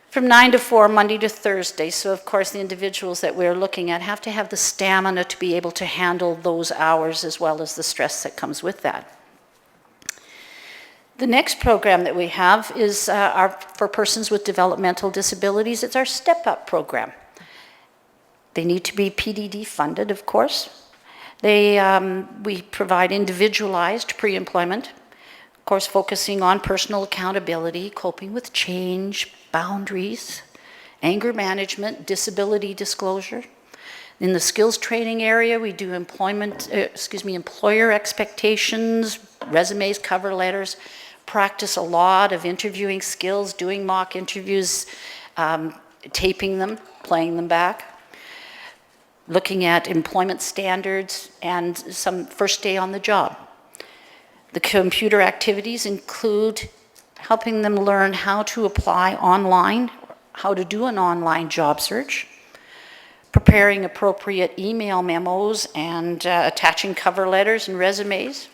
Speaker 6: from 9 to 4, Monday to Thursday, so of course the individuals that we're looking at have to have the stamina to be able to handle those hours as well as the stress that comes with that. The next program that we have is for persons with developmental disabilities. It's our Step Up program. They need to be PDD funded, of course. We provide individualized pre-employment, of course focusing on personal accountability, coping with change, boundaries, anger management, disability disclosure. In the skills training area, we do employer expectations, resumes, cover letters, practice a lot of interviewing skills, doing mock interviews, taping them, playing them back, looking at employment standards and some first day on the job. The computer activities include helping them learn how to apply online, how to do an online job search, preparing appropriate email memos and attaching cover letters and resumes,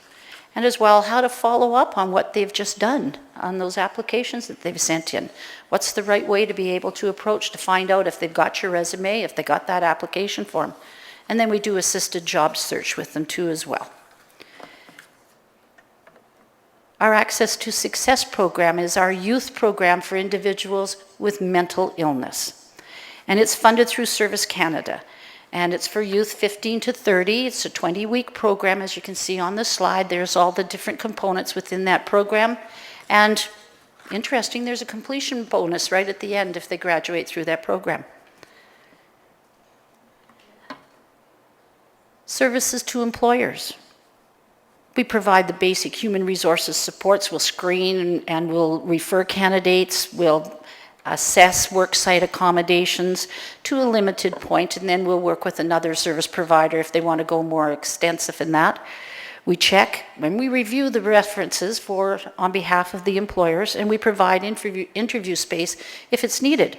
Speaker 6: and as well how to follow up on what they've just done on those applications that they've sent in. What's the right way to be able to approach to find out if they've got your resume, if they got that application form. And then we do assisted job search with them too as well. Our Access to Success program is our youth program for individuals with mental illness. And it's funded through Service Canada. And it's for youth 15 to 30. It's a 20-week program, as you can see on the slide. There's all the different components within that program. And interesting, there's a completion bonus right at the end if they graduate through that program. Services to employers. We provide the basic human resources supports. We'll screen and we'll refer candidates. We'll assess worksite accommodations to a limited point, and then we'll work with another service provider if they want to go more extensive in that. We check when we review the references on behalf of the employers, and we provide interview space if it's needed.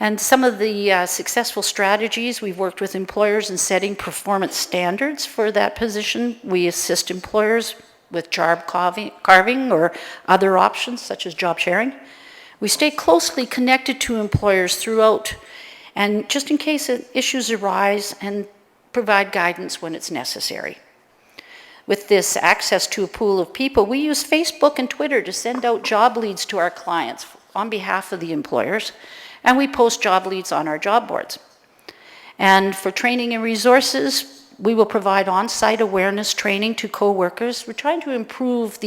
Speaker 6: And some of the successful strategies, we've worked with employers in setting performance standards for that position. We assist employers with job carving or other options such as job sharing. We stay closely connected to employers throughout, and just in case issues arise, and provide guidance when it's necessary. With this access to a pool of people, we use Facebook and Twitter to send out job leads to our clients on behalf of the employers, and we post job leads on our job boards. And for training and resources, we will provide on-site awareness training to co-workers. We're trying to improve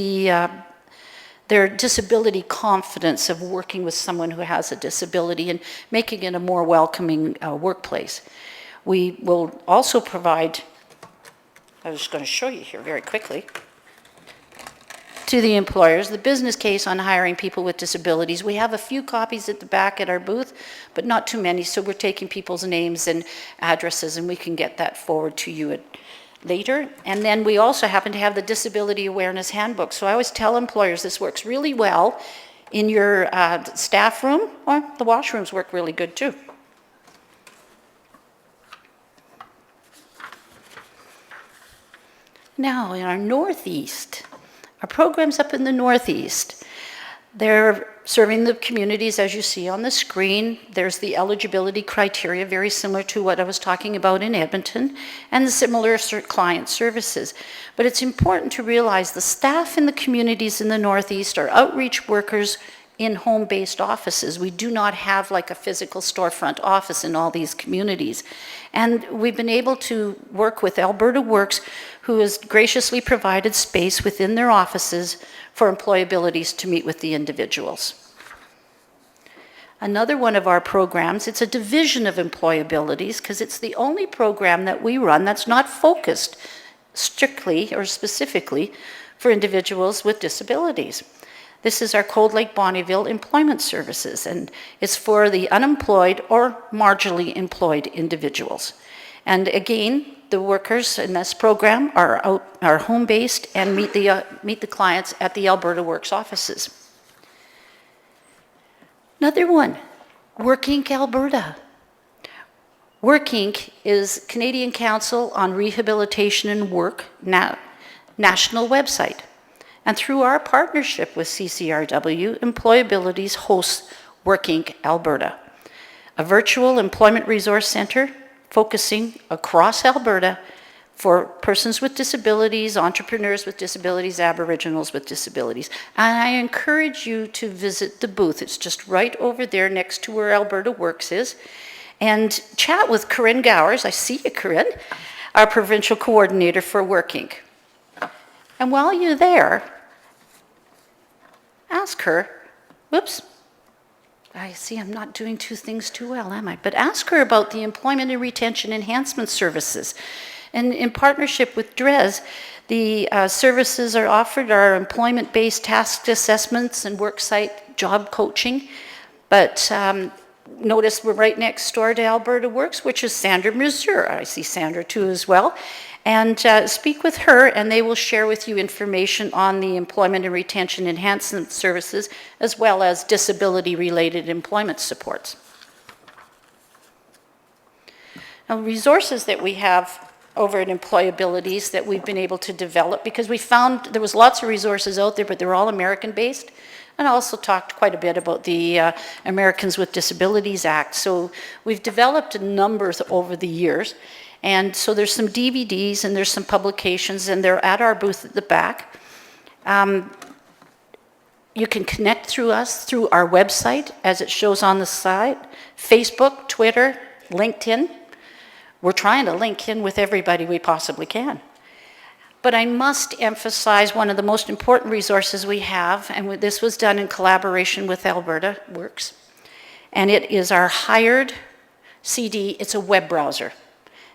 Speaker 6: their disability confidence of working with someone who has a disability and making it a more welcoming workplace. We will also provide I was just going to show you here very quickly. To the employers, the business case on hiring people with disabilities. We have a few copies at the back at our booth, but not too many, so we're taking people's names and addresses, and we can get that forward to you later. And then we also happen to have the Disability Awareness Handbook. So I always tell employers this works really well in your staff room, or the washrooms work really good too. Now, in our Northeast, our programs up in the Northeast, they're serving the communities as you see on the screen. There's the eligibility criteria, very similar to what I was talking about in Edmonton, and the similar client services. But it's important to realize the staff in the communities in the Northeast are outreach workers in home-based offices. We do not have like a physical storefront office in all these communities. And we've been able to work with Alberta Works, who has graciously provided space within their offices for employabilities to meet with the individuals. Another one of our programs, it's a division of employabilities because it's the only program that we run that's not focused strictly or specifically for individuals with disabilities. This is our Cold Lake Bonnyville Employment Services, and it's for the unemployed or marginally employed individuals. And again, the workers in this program are home-based and meet the clients at the Alberta Works offices. Another one, WorkInc Alberta. WorkInc is Canadian Council on Rehabilitation and Work national website. And through our partnership with CCRW, Employabilities hosts WorkInc Alberta, a virtual employment resource center focusing across Alberta for persons with disabilities, entrepreneurs with disabilities, Aboriginals with disabilities. And I encourage you to visit the booth. It's just right over there next to where Alberta Works is, and chat with Corinne Gowers. I see you, Corinne, our provincial coordinator for WorkInc. And while you're there, ask her, whoops, I see I'm not doing two things too well, am I? But ask her about the Employment and Retention Enhancement Services. And in partnership with DRES, the services are offered are employment-based task assessments and worksite job coaching. But notice we're right next door to Alberta Works, which is Sandra Mazur. I see Sandra too as well. And speak with her, and they will share with you information on the Employment and Retention Enhancement Services, as well as disability-related employment supports. Now, resources that we have over at Employabilities that we've been able to develop, because we found there was lots of resources out there, but they were all American-based, and I also talked quite a bit about the Americans with Disabilities Act. So we've developed a number over the years. And so there's some DVDs and there's some publications, and they're at our booth at the back. You can connect through us through our website, as it shows on the side, Facebook, Twitter, LinkedIn. We're trying to link in with everybody we possibly can. But I must emphasize one of the most important resources we have, and this was done in collaboration with Alberta Works, and it is our Hired CD. It's a web browser.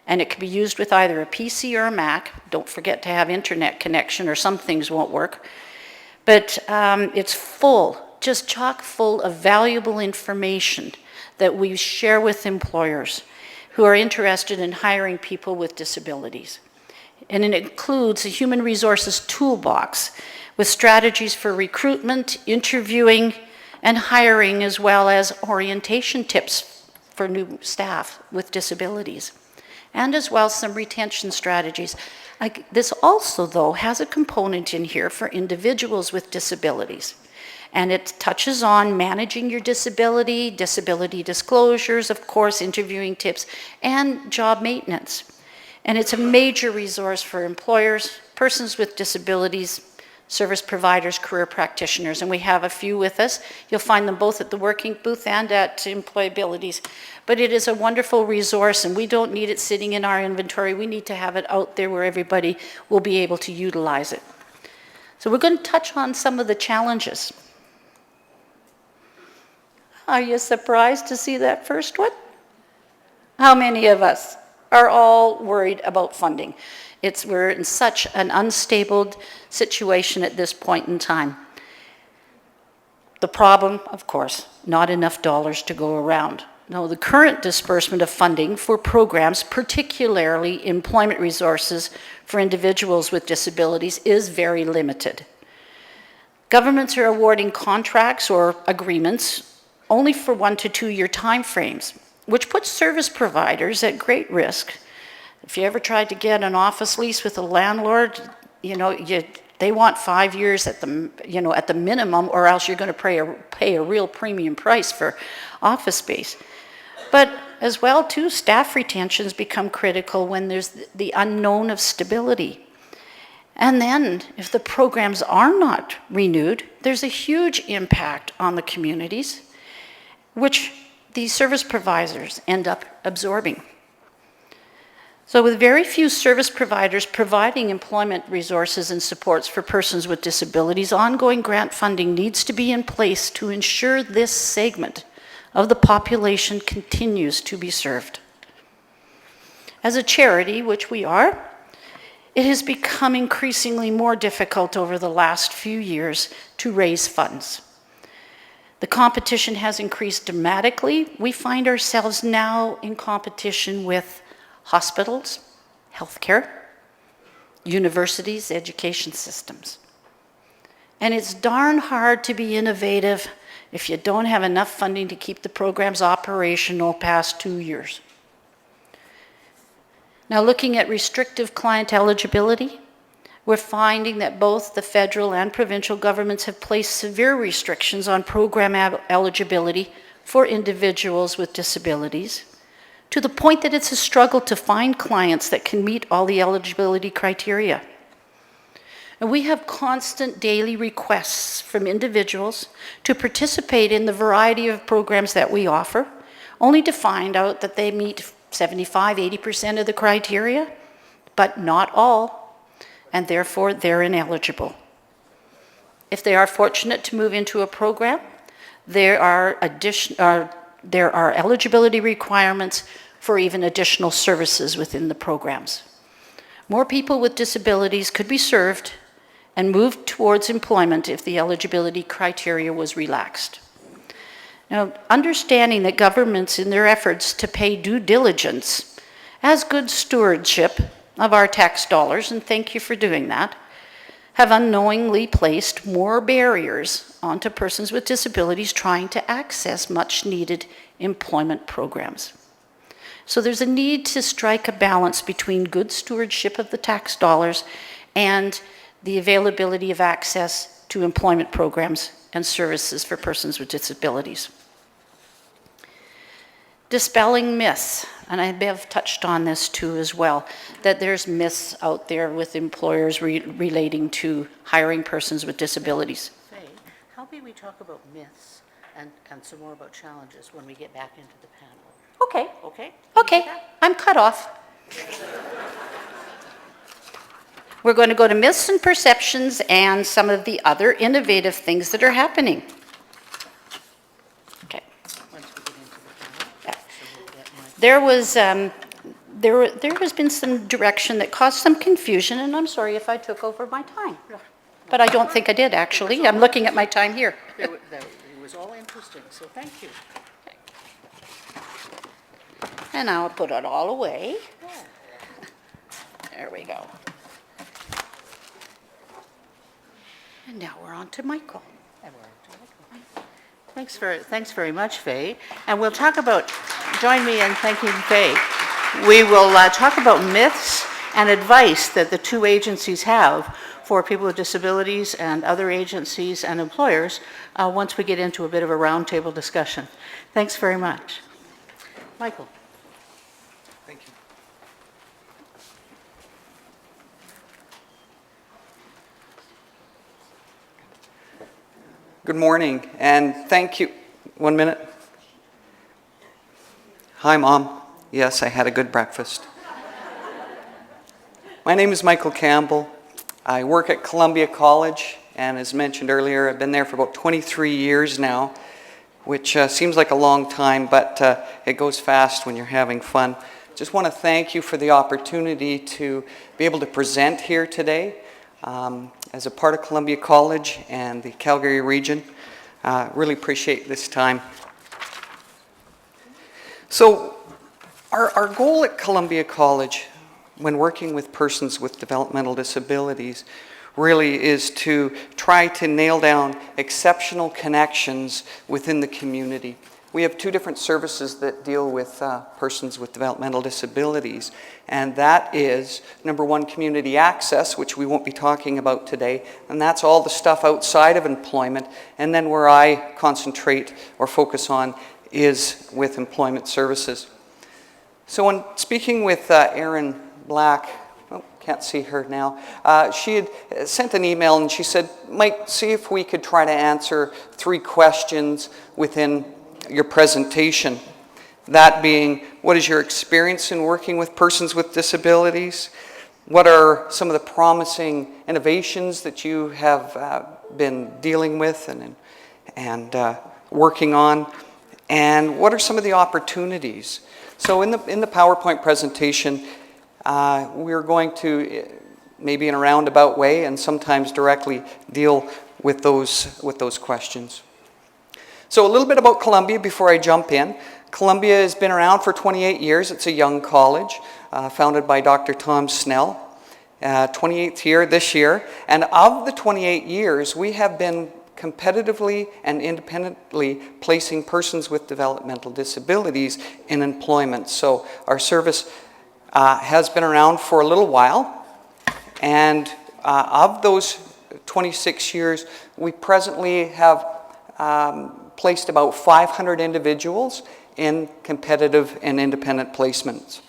Speaker 6: And it can be used with either a PC or a Mac. Don't forget to have internet connection, or some things won't work. But it's full, just chock full of valuable information that we share with employers who are interested in hiring people with disabilities. And it includes a human resources toolbox with strategies for recruitment, interviewing, and hiring, as well as orientation tips for new staff with disabilities, and as well as some retention strategies. This also, though, has a component in here for individuals with disabilities. And it touches on managing your disability, disability disclosures, of course, interviewing tips, and job maintenance. And it's a major resource for employers, persons with disabilities, service providers, career practitioners, and we have a few with us. You'll find them both at the WorkInc booth and at Employabilities. But it is a wonderful resource, and we don't need it sitting in our inventory. We need to have it out there where everybody will be able to utilize it. So we're going to touch on some of the challenges. Are you surprised to see that first one? How many of us? are all worried about funding. We're in such an unstable situation at this point in time. The problem, of course, not enough dollars to go around. Now, the current disbursement of funding for programs, particularly employment resources for individuals with disabilities, is very limited. Governments are awarding contracts or agreements only for 1 to 2 year timeframes, which puts service providers at great risk. If you ever tried to get an office lease with a landlord, they want 5 years at the minimum, or else you're going to pay a real premium price for office space. But as well, too, staff retentions become critical when there's the unknown of stability. And then, if the programs are not renewed, there's a huge impact on the communities, which these service providers end up absorbing. So with very few service providers providing employment resources and supports for persons with disabilities, ongoing grant funding needs to be in place to ensure this segment of the population continues to be served. As a charity, which we are, it has become increasingly more difficult over the last few years to raise funds. The competition has increased dramatically. We find ourselves now in competition with hospitals, healthcare, universities, education systems. And it's darn hard to be innovative if you don't have enough funding to keep the programs operational past 2 years. Now, looking at restrictive client eligibility, we're finding that both the federal and provincial governments have placed severe restrictions on program eligibility for individuals with disabilities, to the point that it's a struggle to find clients that can meet all the eligibility criteria. And we have constant daily requests from individuals to participate in the variety of programs that we offer, only to find out that they meet 75–80% of the criteria, but not all, and therefore they're ineligible. If they are fortunate to move into a program, there are eligibility requirements for even additional services within the programs. More people with disabilities could be served and moved towards employment if the eligibility criteria was relaxed. Now, understanding that governments in their efforts to pay due diligence as good stewardship of our tax dollars, and thank you for doing that, have unknowingly placed more barriers onto persons with disabilities trying to access much needed employment programs. So there's a need to strike a balance between good stewardship of the tax dollars and the availability of access to employment programs and services for persons with disabilities. Dispelling myths, and I have touched on this too as well, that there's myths out there with employers relating to hiring persons with disabilities.
Speaker 1: Faye, how about we talk about myths and some more about challenges when we get back into the panel?
Speaker 6: Okay.
Speaker 1: Okay?
Speaker 6: Okay, I'm cut off. We're going to go to myths and perceptions and some of the other innovative things that are happening. Okay.
Speaker 1: Once we get into the panel.
Speaker 6: Yeah.
Speaker 1: So we'll get Mike.
Speaker 6: There has been some direction that caused some confusion, and I'm sorry if I took over my time. But I don't think I did, actually. I'm looking at my time here.
Speaker 1: It was all interesting, so thank you.
Speaker 6: And now I'll put it all away. There we go. And now we're on to Michael.
Speaker 1: And we're on to Michael. Thanks very much, Faye. And we'll talk about, join me in thanking Faye. We will talk about myths and advice that the two agencies have for people with disabilities and other agencies and employers once we get into a bit of a roundtable discussion. Thanks very much. Michael.
Speaker 7: Thank you. Good morning, and thank you. 1 minute. Hi, Mom. Yes, I had a good breakfast. My name is Michael Campbell. I work at Columbia College, and as mentioned earlier, I've been there for about 23 years now, which seems like a long time, but it goes fast when you're having fun. just want to thank you for the opportunity to be able to present here today as a part of Columbia College and the Calgary region. Really appreciate this time. So our goal at Columbia College when working with persons with developmental disabilities really is to try to nail down exceptional connections within the community. We have two different services that deal with persons with developmental disabilities, and that is, number one, community access, which we won't be talking about today, and that's all the stuff outside of employment, and then where I concentrate or focus on is with employment services. So when speaking with Erin Black, can't see her now. She had sent an email and she said, Mike, see if we could try to answer 3 questions within your presentation. That being, what is your experience in working with persons with disabilities? What are some of the promising innovations that you have been dealing with and working on? And what are some of the opportunities? So in the PowerPoint presentation, we're going to, maybe in a roundabout way and sometimes directly, deal with those questions. So a little bit about Columbia before I jump in. Columbia has been around for 28 years. It's a young college, founded by Dr. Tom Snell. 28th year this year. And of the 28 years, we have been competitively and independently placing persons with developmental disabilities in employment. So our service has been around for a little while, and of those 26 years, we presently have placed about 500 individuals in competitive and independent placements.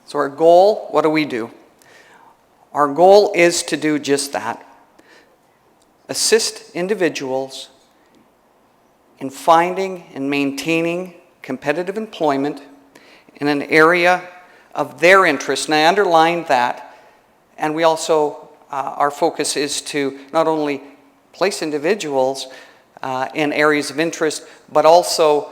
Speaker 7: So our goal, what do? Our goal is to do just that. Assist individuals in finding and maintaining competitive employment in an area of their interest. And I underlined that. And we also, our focus is to not only place individuals in areas of interest, but also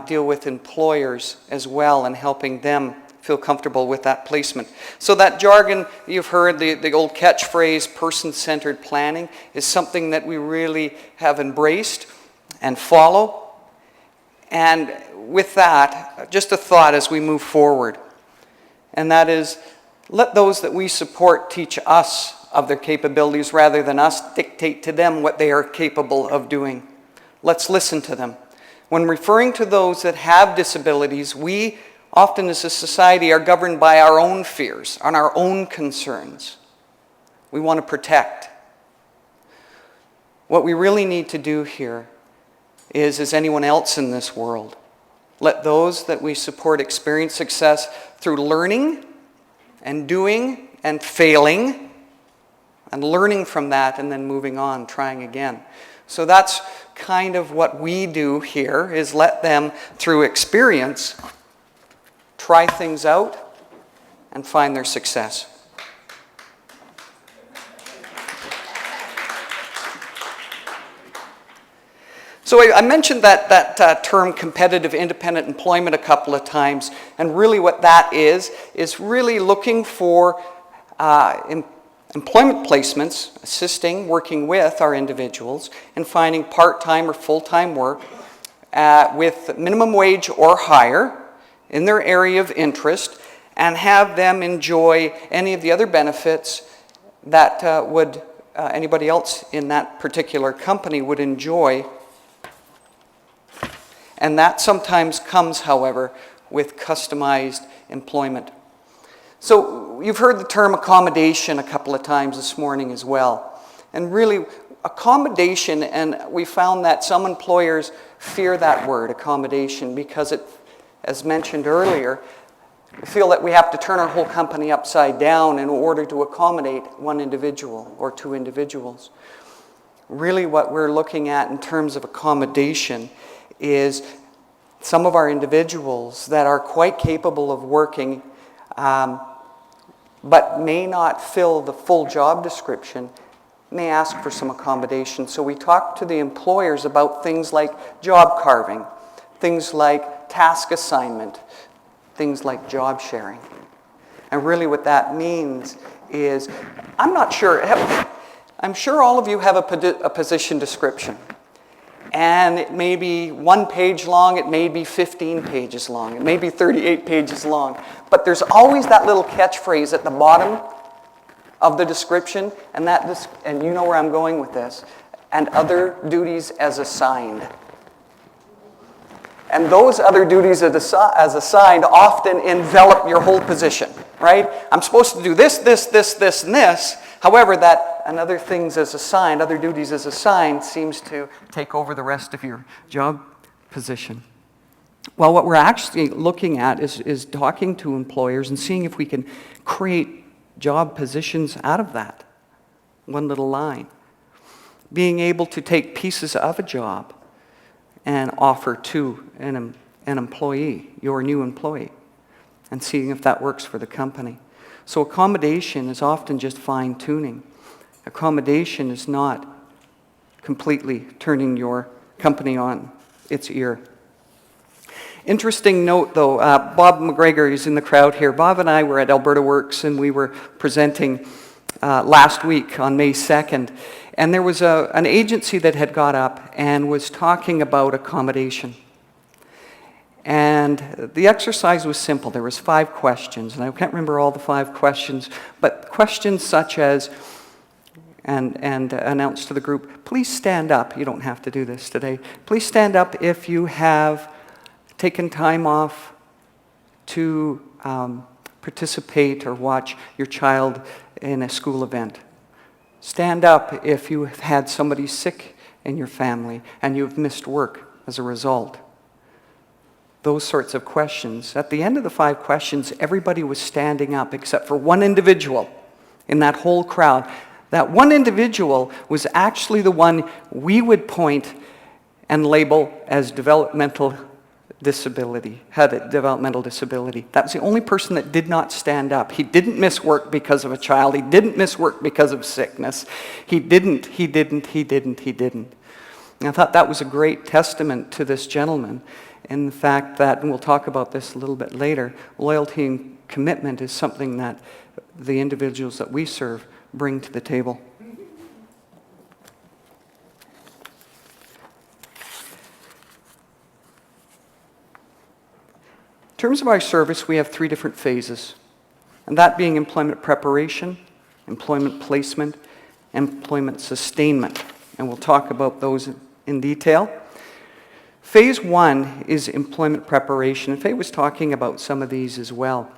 Speaker 7: deal with employers as well and helping them feel comfortable with that placement. So that jargon you've heard, the old catchphrase, person-centered planning, is something that we really have embraced and follow. And with that, just a thought as we move forward, and that is, let those that we support teach us of their capabilities rather than us dictate to them what they are capable of doing. Let's listen to them. When referring to those that have disabilities, we often as a society are governed by our own fears and our own concerns. We want to protect. What we really need to do here is, as anyone else in this world, let those that we support experience success through learning and doing and failing and learning from that and then moving on, trying again. So that's kind of what we do here, is let them, through experience, try things out and find their success. So I mentioned that term competitive independent employment a couple of times, and really what that is really looking for employment placements, assisting, working with our individuals in finding part-time or full-time work with minimum wage or higher in their area of interest, and have them enjoy any of the other benefits that would anybody else in that particular company would enjoy. And that sometimes comes, however, with customized employment. So you've heard the term accommodation a couple of times this morning as well. And really, accommodation, and we found that some employers fear that word, accommodation, because it, as mentioned earlier, feel that we have to turn our whole company upside down in order to accommodate one individual or two individuals. Really what we're looking at in terms of accommodation is some of our individuals that are quite capable of working but may not fill the full job description, may ask for some accommodation. So we talk to the employers about things like job carving, things like task assignment, things like job sharing. And really what that means is, I'm not sure, I'm sure all of you have a position description. And it may be 1 page long, it may be 15 pages long, it may be 38 pages long. But there's always that little catchphrase at the bottom of the description, and you know where I'm going with this, and other duties as assigned. And those other duties as assigned often envelop your whole position, right? I'm supposed to do this, this, this, this, and this. However, that and other things as assigned, other duties as assigned, seems to take over the rest of your job position. Well, what we're actually looking at is talking to employers and seeing if we can create job positions out of that one little line. Being able to take pieces of a job and offer to an employee, your new employee, and seeing if that works for the company. So accommodation is often just fine-tuning. Accommodation is not completely turning your company on its ear. Interesting note, though, Bob McGregor is in the crowd here. Bob and I were at Alberta Works, and we were presenting last week on May 2nd. And there was an agency that had got up and was talking about accommodation. And the exercise was simple. There was 5 questions, and I can't remember all the 5 questions, but questions such as, and announced to the group, please stand up. You don't have to do this today. Please stand up if you have taken time off to participate or watch your child in a school event. Stand up if you have had somebody sick in your family and you've missed work as a result. Those sorts of questions. At the end of the 5 questions, everybody was standing up except for one individual in that whole crowd. That one individual was actually the one we would point and label as developmental disability, had a developmental disability. That was the only person that did not stand up. He didn't miss work because of a child. He didn't miss work because of sickness. He didn't. And I thought that was a great testament to this gentleman in the fact that, and we'll talk about this a little bit later, loyalty and commitment is something that the individuals that we serve bring to the table. In terms of our service, we have 3 different phases, and that being employment preparation, employment placement, employment sustainment. And we'll talk about those in detail. Phase 1 is employment preparation, and Faye was talking about some of these as well.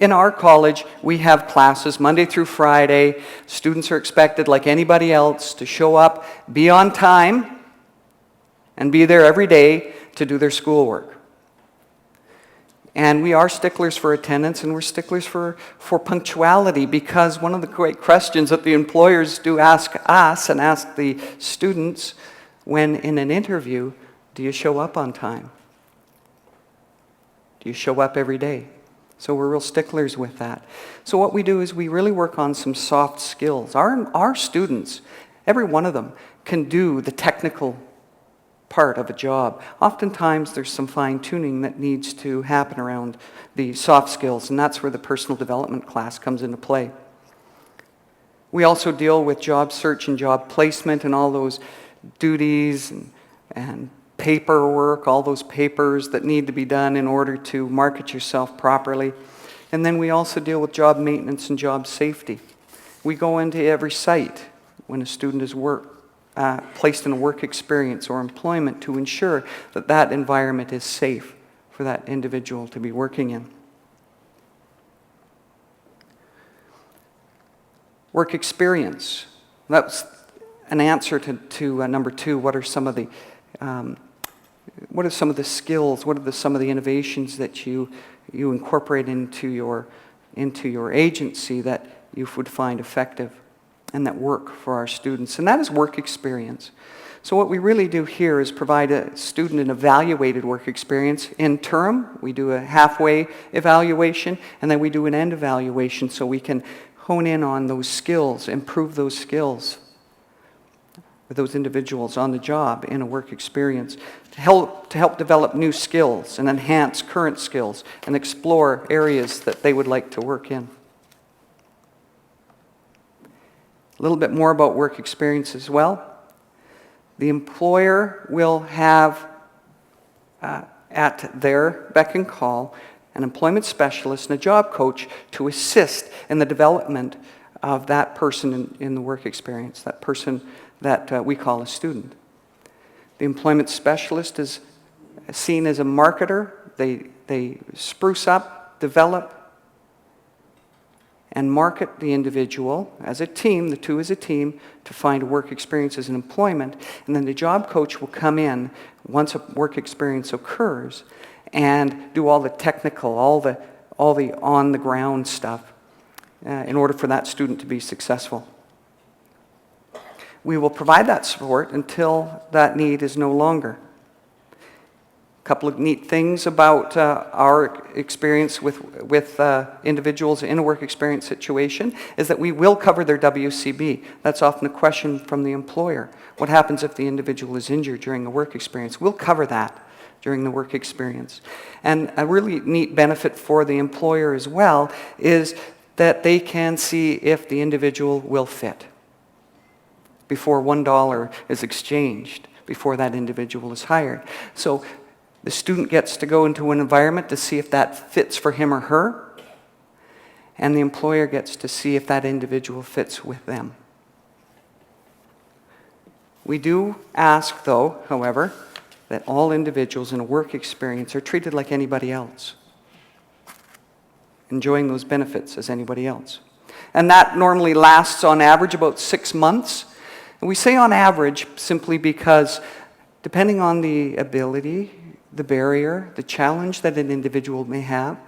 Speaker 7: In our college, we have classes Monday through Friday. Students are expected, like anybody else, to show up, be on time, and be there every day to do their schoolwork. And we are sticklers for attendance, and we're sticklers for punctuality, because one of the great questions that the employers do ask us and ask the students when in an interview, do you show up on time? Do you show up every day? So we're real sticklers with that. So what we do is we really work on some soft skills. Our students, every one of them, can do the technical part of a job. Oftentimes there's some fine-tuning that needs to happen around the soft skills, and that's where the personal development class comes into play. We also deal with job search and job placement and all those duties and paperwork, all those papers that need to be done in order to market yourself properly. And then we also deal with job maintenance and job safety. We go into every site when a student is placed in a work experience or employment to ensure that that environment is safe for that individual to be working in. Work experience. That's an answer to number 2. What are some of the skills? What are some of the innovations that you incorporate into your agency that you would find effective and that work for our students? And that is work experience. So what we really do here is provide a student an evaluated work experience. In term, we do a halfway evaluation, and then we do an end evaluation so we can hone in on those skills, improve those skills with those individuals on the job in a work experience, to help develop new skills and enhance current skills and explore areas that they would like to work in. A little bit more about work experience as well. The employer will have at their beck and call an employment specialist and a job coach to assist in the development of that person in the work experience, that person that we call a student. The employment specialist is seen as a marketer. They spruce up, develop, and market the individual as a team, the two as a team, to find work experiences and employment. And then the job coach will come in once a work experience occurs and do all the technical, all the on-the-ground stuff in order for that student to be successful. We will provide that support until that need is no longer. A couple of neat things about our experience with individuals in a work experience situation is that we will cover their WCB. That's often a question from the employer. What happens if the individual is injured during a work experience? We'll cover that during the work experience. And a really neat benefit for the employer as well is that they can see if the individual will fit before $1 is exchanged, before that individual is hired. So the student gets to go into an environment to see if that fits for him or her, and the employer gets to see if that individual fits with them. We do ask, though, however, that all individuals in a work experience are treated like anybody else, enjoying those benefits as anybody else. And that normally lasts on average about 6 months. And we say on average simply because depending on the ability, the barrier, the challenge that an individual may have,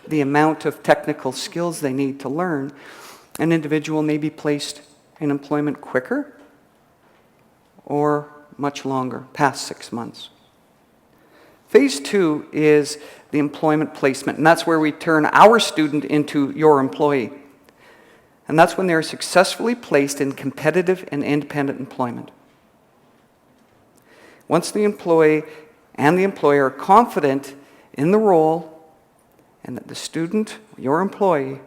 Speaker 7: the amount of technical skills they need to learn, an individual may be placed in employment quicker or much longer, past 6 months. Phase 2 is the employment placement, and that's where we turn our student into your employee. And that's when they're successfully placed in competitive and independent employment. Once the employee and the employer are confident in the role and that the student, your employee,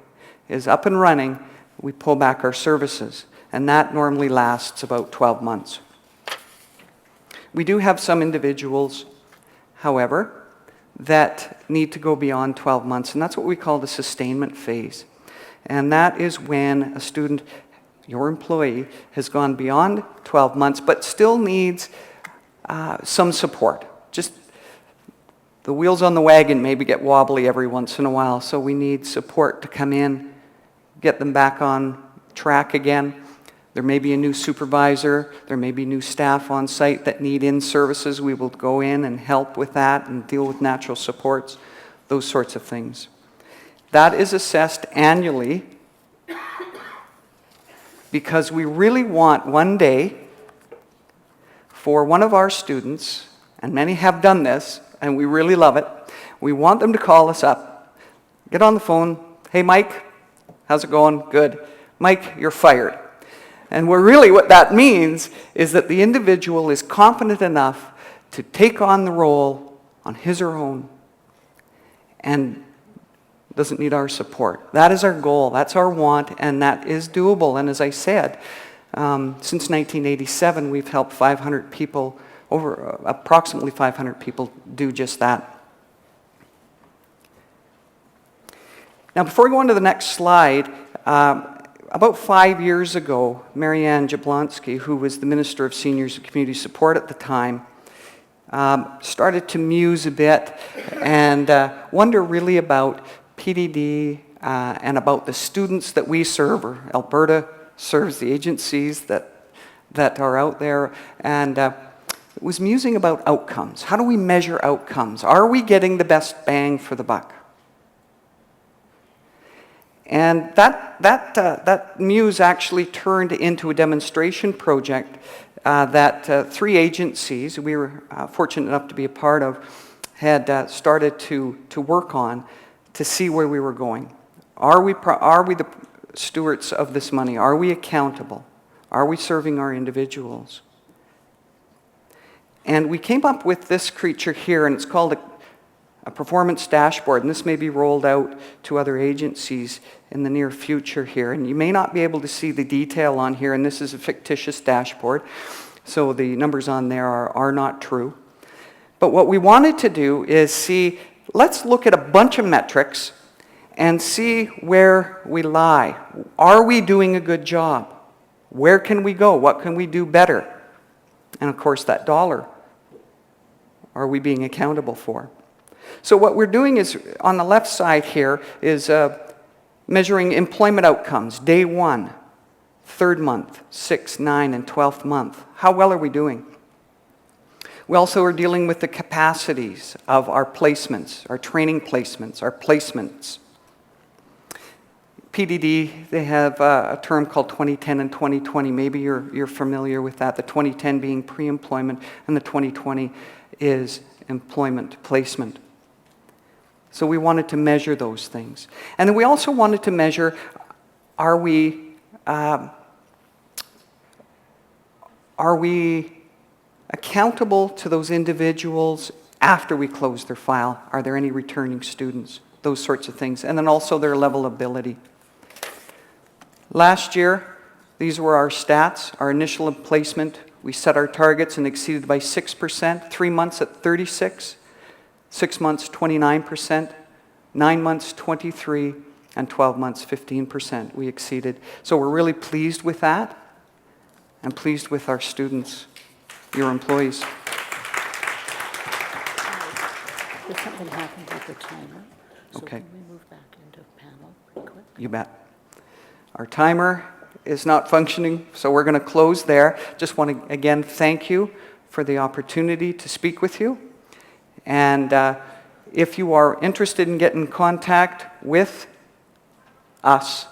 Speaker 7: is up and running, we pull back our services. And that normally lasts about 12 months. We do have some individuals, however, that need to go beyond 12 months, and that's what we call the sustainment phase. And that is when a student, your employee, has gone beyond 12 months but still needs some support. Just the wheels on the wagon maybe get wobbly every once in a while, so we need support to come in, get them back on track again. There may be a new supervisor, there may be new staff on site that need in-services. We will go in and help with that and deal with natural supports, those sorts of things. That is assessed annually because we really want one day for one of our students, and many have done this, and we really love it, we want them to call us up, get on the phone, "Hey Mike, how's it going? Good. Mike, you're fired." And what that means is that the individual is confident enough to take on the role on his or her own and doesn't need our support. That is our goal, that's our want, and that is doable. And as I said, since 1987, we've helped 500 people, approximately 500 people do just that. Now, before we go on to the next slide, about 5 years ago, Marianne Jablonski, who was the Minister of Seniors and Community Support at the time, started to muse a bit and wonder really about PDD and about the students that we serve, or Alberta serves the agencies that are out there, and was musing about outcomes. How do we measure outcomes? Are we getting the best bang for the buck? And that muse actually turned into a demonstration project that 3 agencies we were fortunate enough to be a part of had started to work on to see where we were going. Are we the stewards of this money? Are we accountable? Are we serving our individuals? And we came up with this creature here, and it's called a performance dashboard, and this may be rolled out to other agencies in the near future here. And you may not be able to see the detail on here, and this is a fictitious dashboard, so the numbers on there are not true. But what we wanted to do is see, let's look at a bunch of metrics and see where we lie. Are we doing a good job? Where can we go? What can we do better? And of course, that dollar, are we being accountable for? So what we're doing is, on the left side here, is measuring employment outcomes, day 1, 3rd month, 6th, 9th, and 12th month. How well are we doing? We also are dealing with the capacities of our placements, our training placements, our placements. PDD, they have a term called 2010 and 2020. Maybe you're familiar with that. The 2010 being pre-employment, and the 2020 is employment placement. So we wanted to measure those things. And then we also wanted to measure, are we accountable to those individuals after we close their file? Are there any returning students? Those sorts of things. And then also their level of ability. Last year, these were our stats, our initial placement. We set our targets and exceeded by 6%, 3 months at 36%, 6 months 29%, 9 months 23%, and 12 months 15% we exceeded. So we're really pleased with that, and pleased with our students, your employees.
Speaker 1: Did something happen with the timer? So
Speaker 7: Okay.
Speaker 1: can we move back into panel pretty quick?
Speaker 7: You bet. Our timer is not functioning, so we're going to close there. Just want to, again, thank you for the opportunity to speak with you. And if you are interested in getting in contact with us,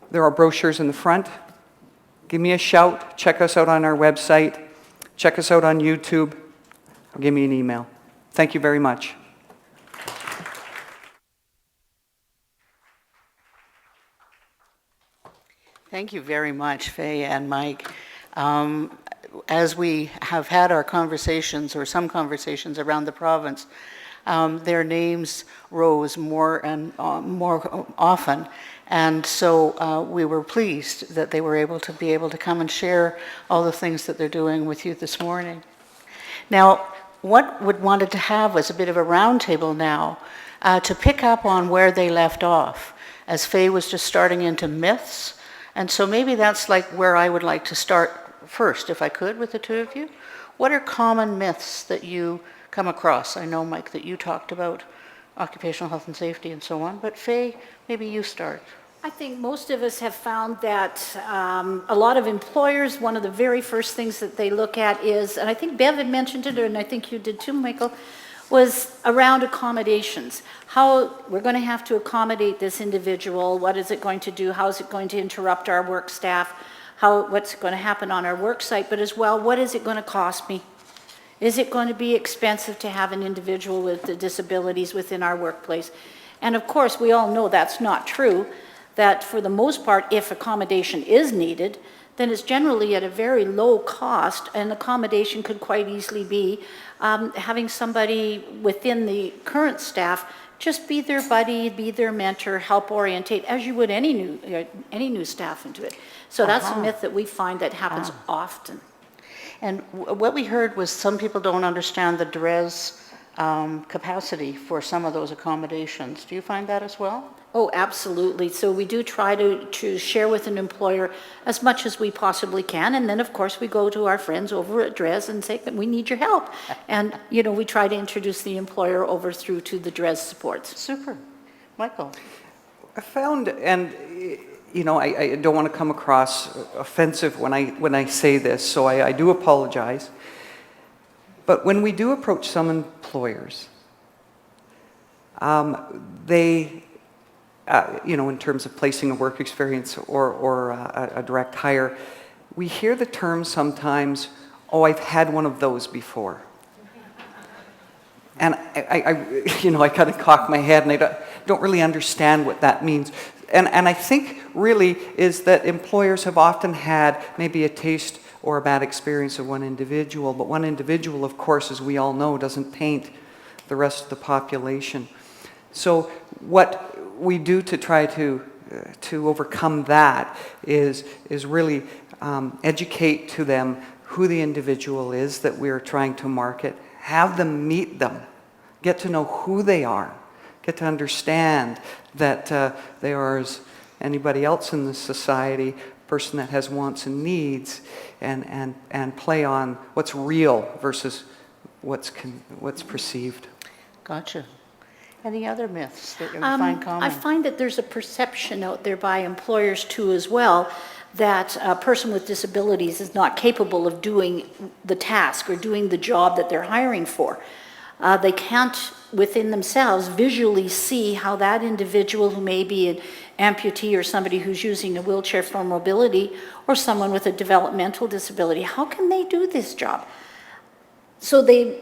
Speaker 7: there are brochures in the front. Give me a shout. Check us out on our website. Check us out on YouTube. Or give me an email. Thank you very much.
Speaker 1: Thank you very much, Faye and Mike. As we have had our conversations, or some conversations around the province, their names rose more and more often. And so we were pleased that they were able to come and share all the things that they're doing with you this morning. Now, what we wanted to have was a bit of a roundtable now to pick up on where they left off, as Faye was just starting into myths. And so maybe that's like where I would like to start first, if I could, with the two of you. What are common myths that you come across? I know, Mike, that you talked about occupational health and safety and so on, but Faye, maybe you start.
Speaker 6: I think most of us have found that a lot of employers, one of the very first things that they look at is, and I think Bev had mentioned it, and I think you did too, Michael, was around accommodations. How we're going to have to accommodate this individual, what is it going to do, how is it going to interrupt our work staff, what's going to happen on our work site, but as well, what is it going to cost me? Is it going to be expensive to have an individual with the disabilities within our workplace? And of course, we all know that's not true, that for the most part, if accommodation is needed, then it's generally at a very low cost, and accommodation could quite easily be having somebody within the current staff just be their buddy, be their mentor, help orientate, as you would any new staff into it. So that's a myth that we find that happens often.
Speaker 1: And what we heard was some people don't understand the DRES capacity for some of those accommodations. Do you find that as well?
Speaker 6: Oh, absolutely. So we do try to share with an employer as much as we possibly can. And then, of course, we go to our friends over at DRES and say that we need your help. And, you know, we try to introduce the employer over through to the DRES supports.
Speaker 1: Super. Michael?
Speaker 7: I found, and you know, I don't want to come across offensive when I say this, so I do apologize. But when we do approach some employers, they, you know, in terms of placing a work experience or a direct hire, we hear the term sometimes, oh, I've had one of those before. And I you know, I kind of cock my head and I don't really understand what that means. and I think really is that employers have often had maybe a taste or a bad experience of one individual, but one individual, of course, as we all know, doesn't paint the rest of the population. So what we do to try to overcome that is really educate to them who the individual is that we're trying to market, have them meet them, get to know who they are, get to understand that they are as anybody else in the society, person that has wants and needs, and play on what's real versus what's perceived.
Speaker 1: Gotcha. Any other myths that you find common?
Speaker 6: I find that there's a perception out there by employers too as well that a person with disabilities is not capable of doing the task or doing the job that they're hiring for. They can't within themselves visually see how that individual who may be an amputee or somebody who's using a wheelchair for mobility or someone with a developmental disability, how can they do this job? So they,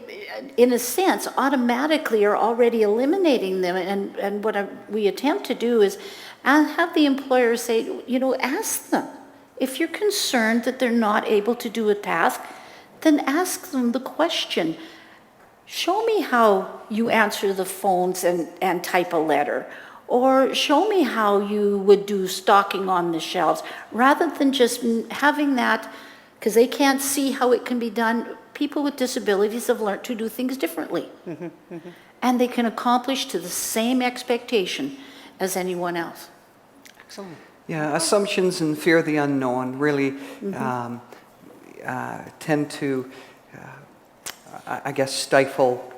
Speaker 6: in a sense, automatically are already eliminating them. And what we attempt to do is have the employer say, ask them. If you're concerned that they're not able to do a task, then ask them the question. Show me how you answer the phones and type a letter. Or show me how you would do stocking on the shelves. Rather than just having that, because they can't see how it can be done, people with disabilities have learned to do things differently. Mm-hmm, mm-hmm. And they can accomplish to the same expectation as anyone else.
Speaker 1: Excellent.
Speaker 7: Yeah, assumptions and fear of the unknown really tend to, I guess, stifle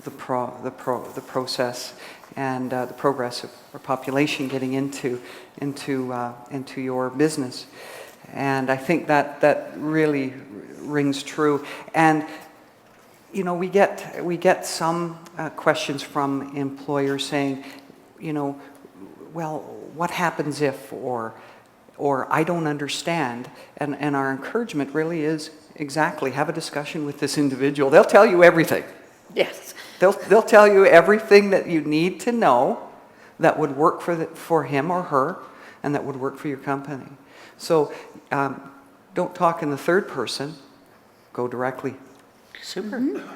Speaker 7: the process and the progress of our population getting into your business. And I think that really rings true. And we get some questions from employers saying, well, what happens if, or I don't understand. And our encouragement really is exactly have a discussion with this individual. They'll tell you everything.
Speaker 6: Yes.
Speaker 7: They'll tell you everything that you need to know that would work for him or her, and that would work for your company. So don't talk in the third person. Go directly.
Speaker 1: Super. Mm-hmm.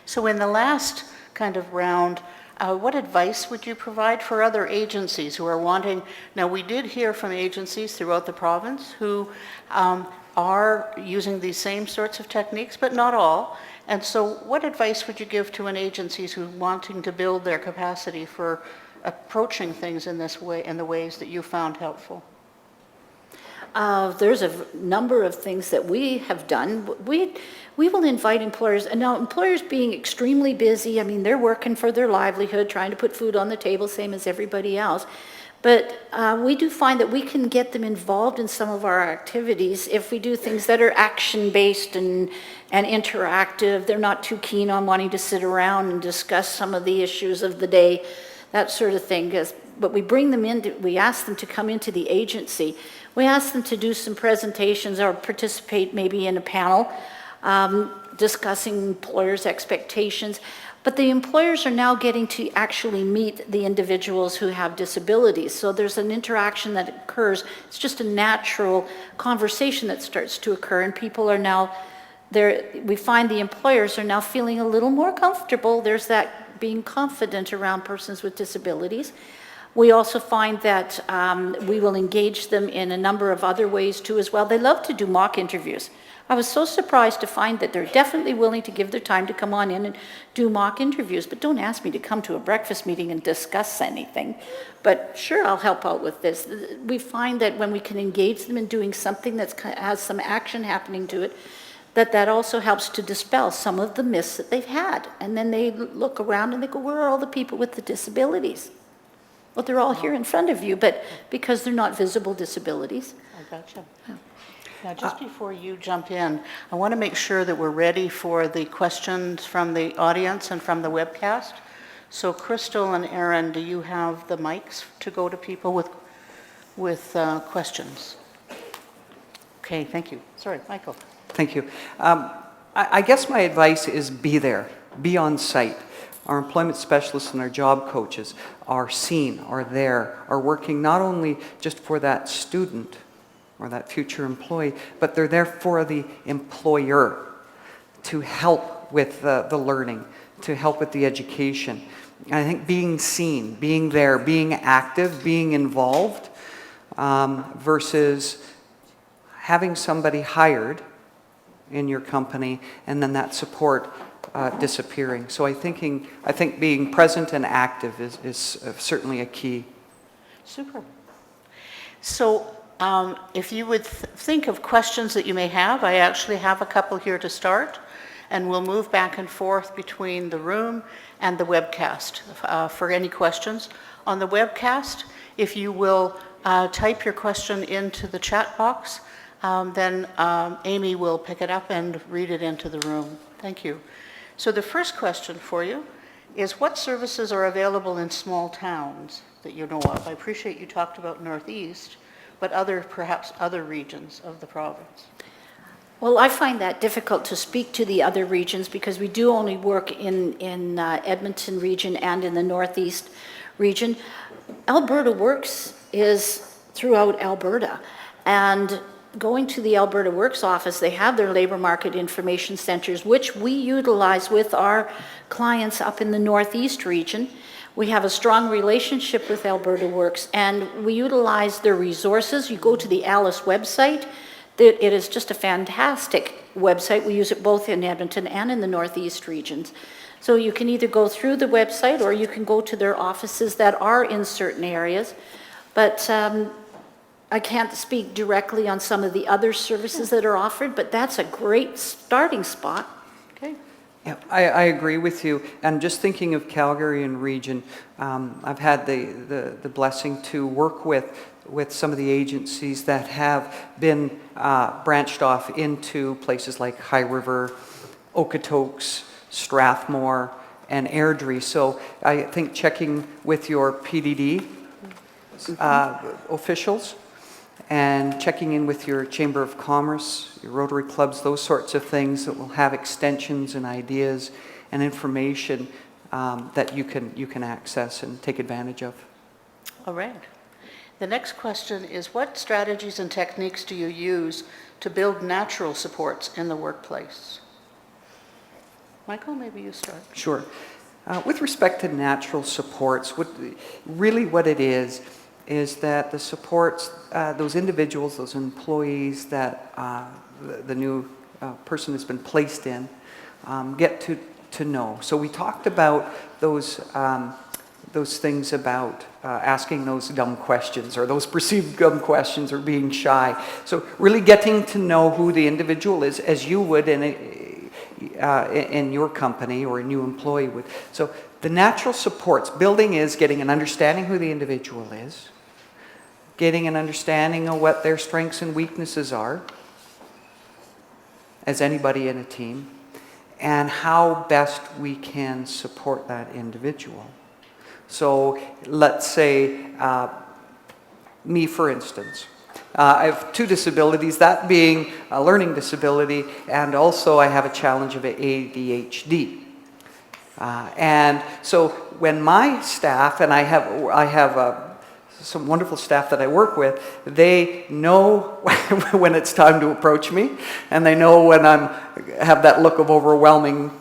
Speaker 1: So in the last kind of round, what advice would you provide for other agencies who are wanting? Now, we did hear from agencies throughout the province who are using these same sorts of techniques, but not all. And so what advice would you give to an agencies who are wanting to build their capacity for approaching things in this way, in the ways that you found helpful?
Speaker 6: There's a number of things that we have done. We will invite employers, and now employers being extremely busy, they're working for their livelihood, trying to put food on the table, same as everybody else. But we do find that we can get them involved in some of our activities if we do things that are action-based and interactive. They're not too keen on wanting to sit around and discuss some of the issues of the day, that sort of thing. But we bring them in, we ask them to come into the agency. We ask them to do some presentations or participate maybe in a panel discussing employers' expectations. But the employers are now getting to actually meet the individuals who have disabilities. So there's an interaction that occurs. It's just a natural conversation that starts to occur, and people are now we find the employers are now feeling a little more comfortable. There's that being confident around persons with disabilities. We also find that we will engage them in a number of other ways too as well. They love to do mock interviews. I was so surprised to find that they're definitely willing to give their time to come on in and do mock interviews, but don't ask me to come to a breakfast meeting and discuss anything. But sure, I'll help out with this. We find that when we can engage them in doing something that has some action happening to it, that also helps to dispel some of the myths that they've had. And then they look around and they go, where are all the people with the disabilities? Well, they're all here in front of you, but because they're not visible disabilities.
Speaker 1: I gotcha. Now, just before you jump in, I want to make sure that we're ready for the questions from the audience and from the webcast. So Crystal and Aaron, do you have the mics to go to people with questions? Okay, thank you. Sorry, Michael.
Speaker 7: Thank you. I guess my advice is be there, be on site. Our employment specialists and our job coaches are seen, are there, are working not only just for that student or that future employee, but they're there for the employer to help with the learning, to help with the education. And I think being seen, being there, being active, being involved, versus having somebody hired in your company and then that support disappearing. So I think being present and active is certainly a key.
Speaker 1: Super. So if you would think of questions that you may have, I actually have a couple here to start, and we'll move back and forth between the room and the webcast for any questions. On the webcast, if you will type your question into the chat box, then Amy will pick it up and read it into the room. Thank you. So the first question for you is, what services are available in small towns that you know of? I appreciate you talked about Northeast, but perhaps other regions of the province.
Speaker 6: Well, I find that difficult to speak to the other regions because we do only work in Edmonton region and in the Northeast region. Alberta Works is throughout Alberta, and going to the Alberta Works office, they have their labor market information centers, which we utilize with our clients up in the Northeast region. We have a strong relationship with Alberta Works, and we utilize their resources. You go to the Alice website. It is just a fantastic website. We use it both in Edmonton and in the Northeast regions. So you can either go through the website or you can go to their offices that are in certain areas. But I can't speak directly on some of the other services that are offered, but that's a great starting spot.
Speaker 1: Okay.
Speaker 7: Yeah, I agree with you. And just thinking of Calgary and region, I've had the blessing to work with some of the agencies that have been branched off into places like High River, Okotoks, Strathmore, and Airdrie. So I think checking with your PDD officials and checking in with your Chamber of Commerce, your Rotary clubs, those sorts of things that will have extensions and ideas and information that you can access and take advantage of.
Speaker 1: All right. The next question is, what strategies and techniques do you use to build natural supports in the workplace? Michael, maybe you start.
Speaker 7: Sure. With respect to natural supports, what it is that the supports, those individuals, those employees that the new person has been placed in, get to know. So we talked about those things about asking those dumb questions or those perceived dumb questions or being shy. So really getting to know who the individual is, as you would in your company or a new employee would. So the natural supports, building is getting an understanding who the individual is, getting an understanding of what their strengths and weaknesses are, as anybody in a team, and how best we can support that individual. So let's say, me for instance, I have two disabilities, that being a learning disability, and also I have a challenge of ADHD. And so when my staff, and I have some wonderful staff that I work with, they know when it's time to approach me, and they know when I have that look of overwhelming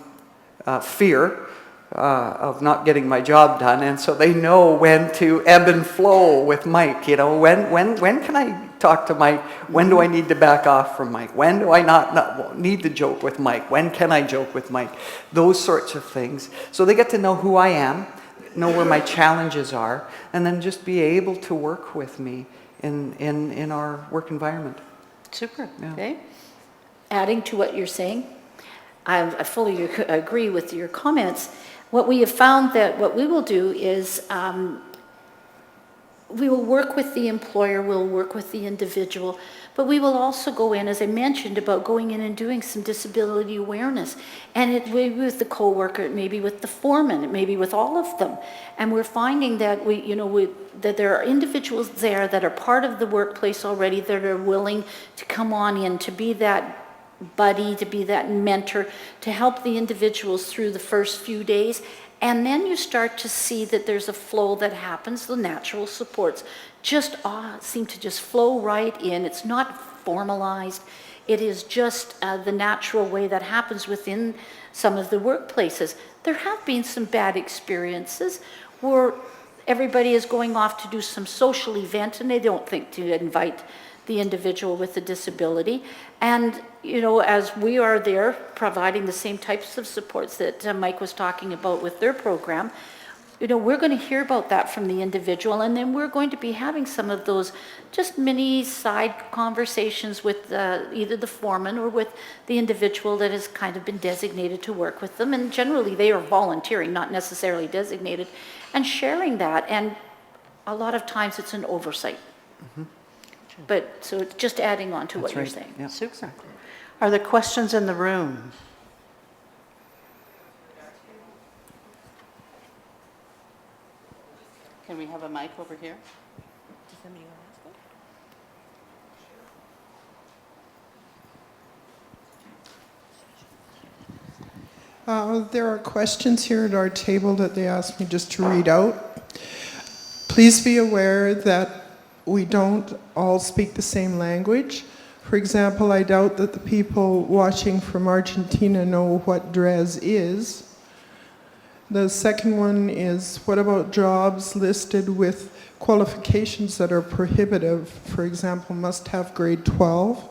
Speaker 7: fear of not getting my job done, and so they know when to ebb and flow with Mike. You know, when can I talk to Mike? When do I need to back off from Mike? When do I not need to joke with Mike? When can I joke with Mike? Those sorts of things. So they get to know who I am, know where my challenges are, and then just be able to work with me in our work environment.
Speaker 1: Super.
Speaker 7: Yeah.
Speaker 1: Okay.
Speaker 6: Adding to what you're saying, I fully agree with your comments. What we have found that what we will do is we will work with the employer, we'll work with the individual, but we will also go in, as I mentioned, about going in and doing some disability awareness. And it may be with the coworker, it may be with the foreman, it may be with all of them. And we're finding that that there are individuals there that are part of the workplace already that are willing to come on in, to be that buddy, to be that mentor, to help the individuals through the first few days. And then you start to see that there's a flow that happens. The natural supports just seem to just flow right in. It's not formalized. It is just the natural way that happens within some of the workplaces. There have been some bad experiences where everybody is going off to do some social event and they don't think to invite the individual with the disability. And, you know, as we are there providing the same types of supports that Mike was talking about with their program, you know, we're going to hear about that from the individual, and then we're going to be having some of those just mini side conversations with either the foreman or with the individual that has kind of been designated to work with them. And generally they are volunteering, not necessarily designated, and sharing that. And a lot of times it's an oversight. Mm-hmm. But so it's just adding on to what you're saying.
Speaker 7: Yeah.
Speaker 1: Super. Are there questions in the room? Can we have a mic over here?
Speaker 8: There are questions here at our table that they asked me just to read out. Please be aware that we don't all speak the same language. For example, I doubt that the people watching from Argentina know what DRES is. The second one is, what about jobs listed with qualifications that are prohibitive? For example, must have grade 12.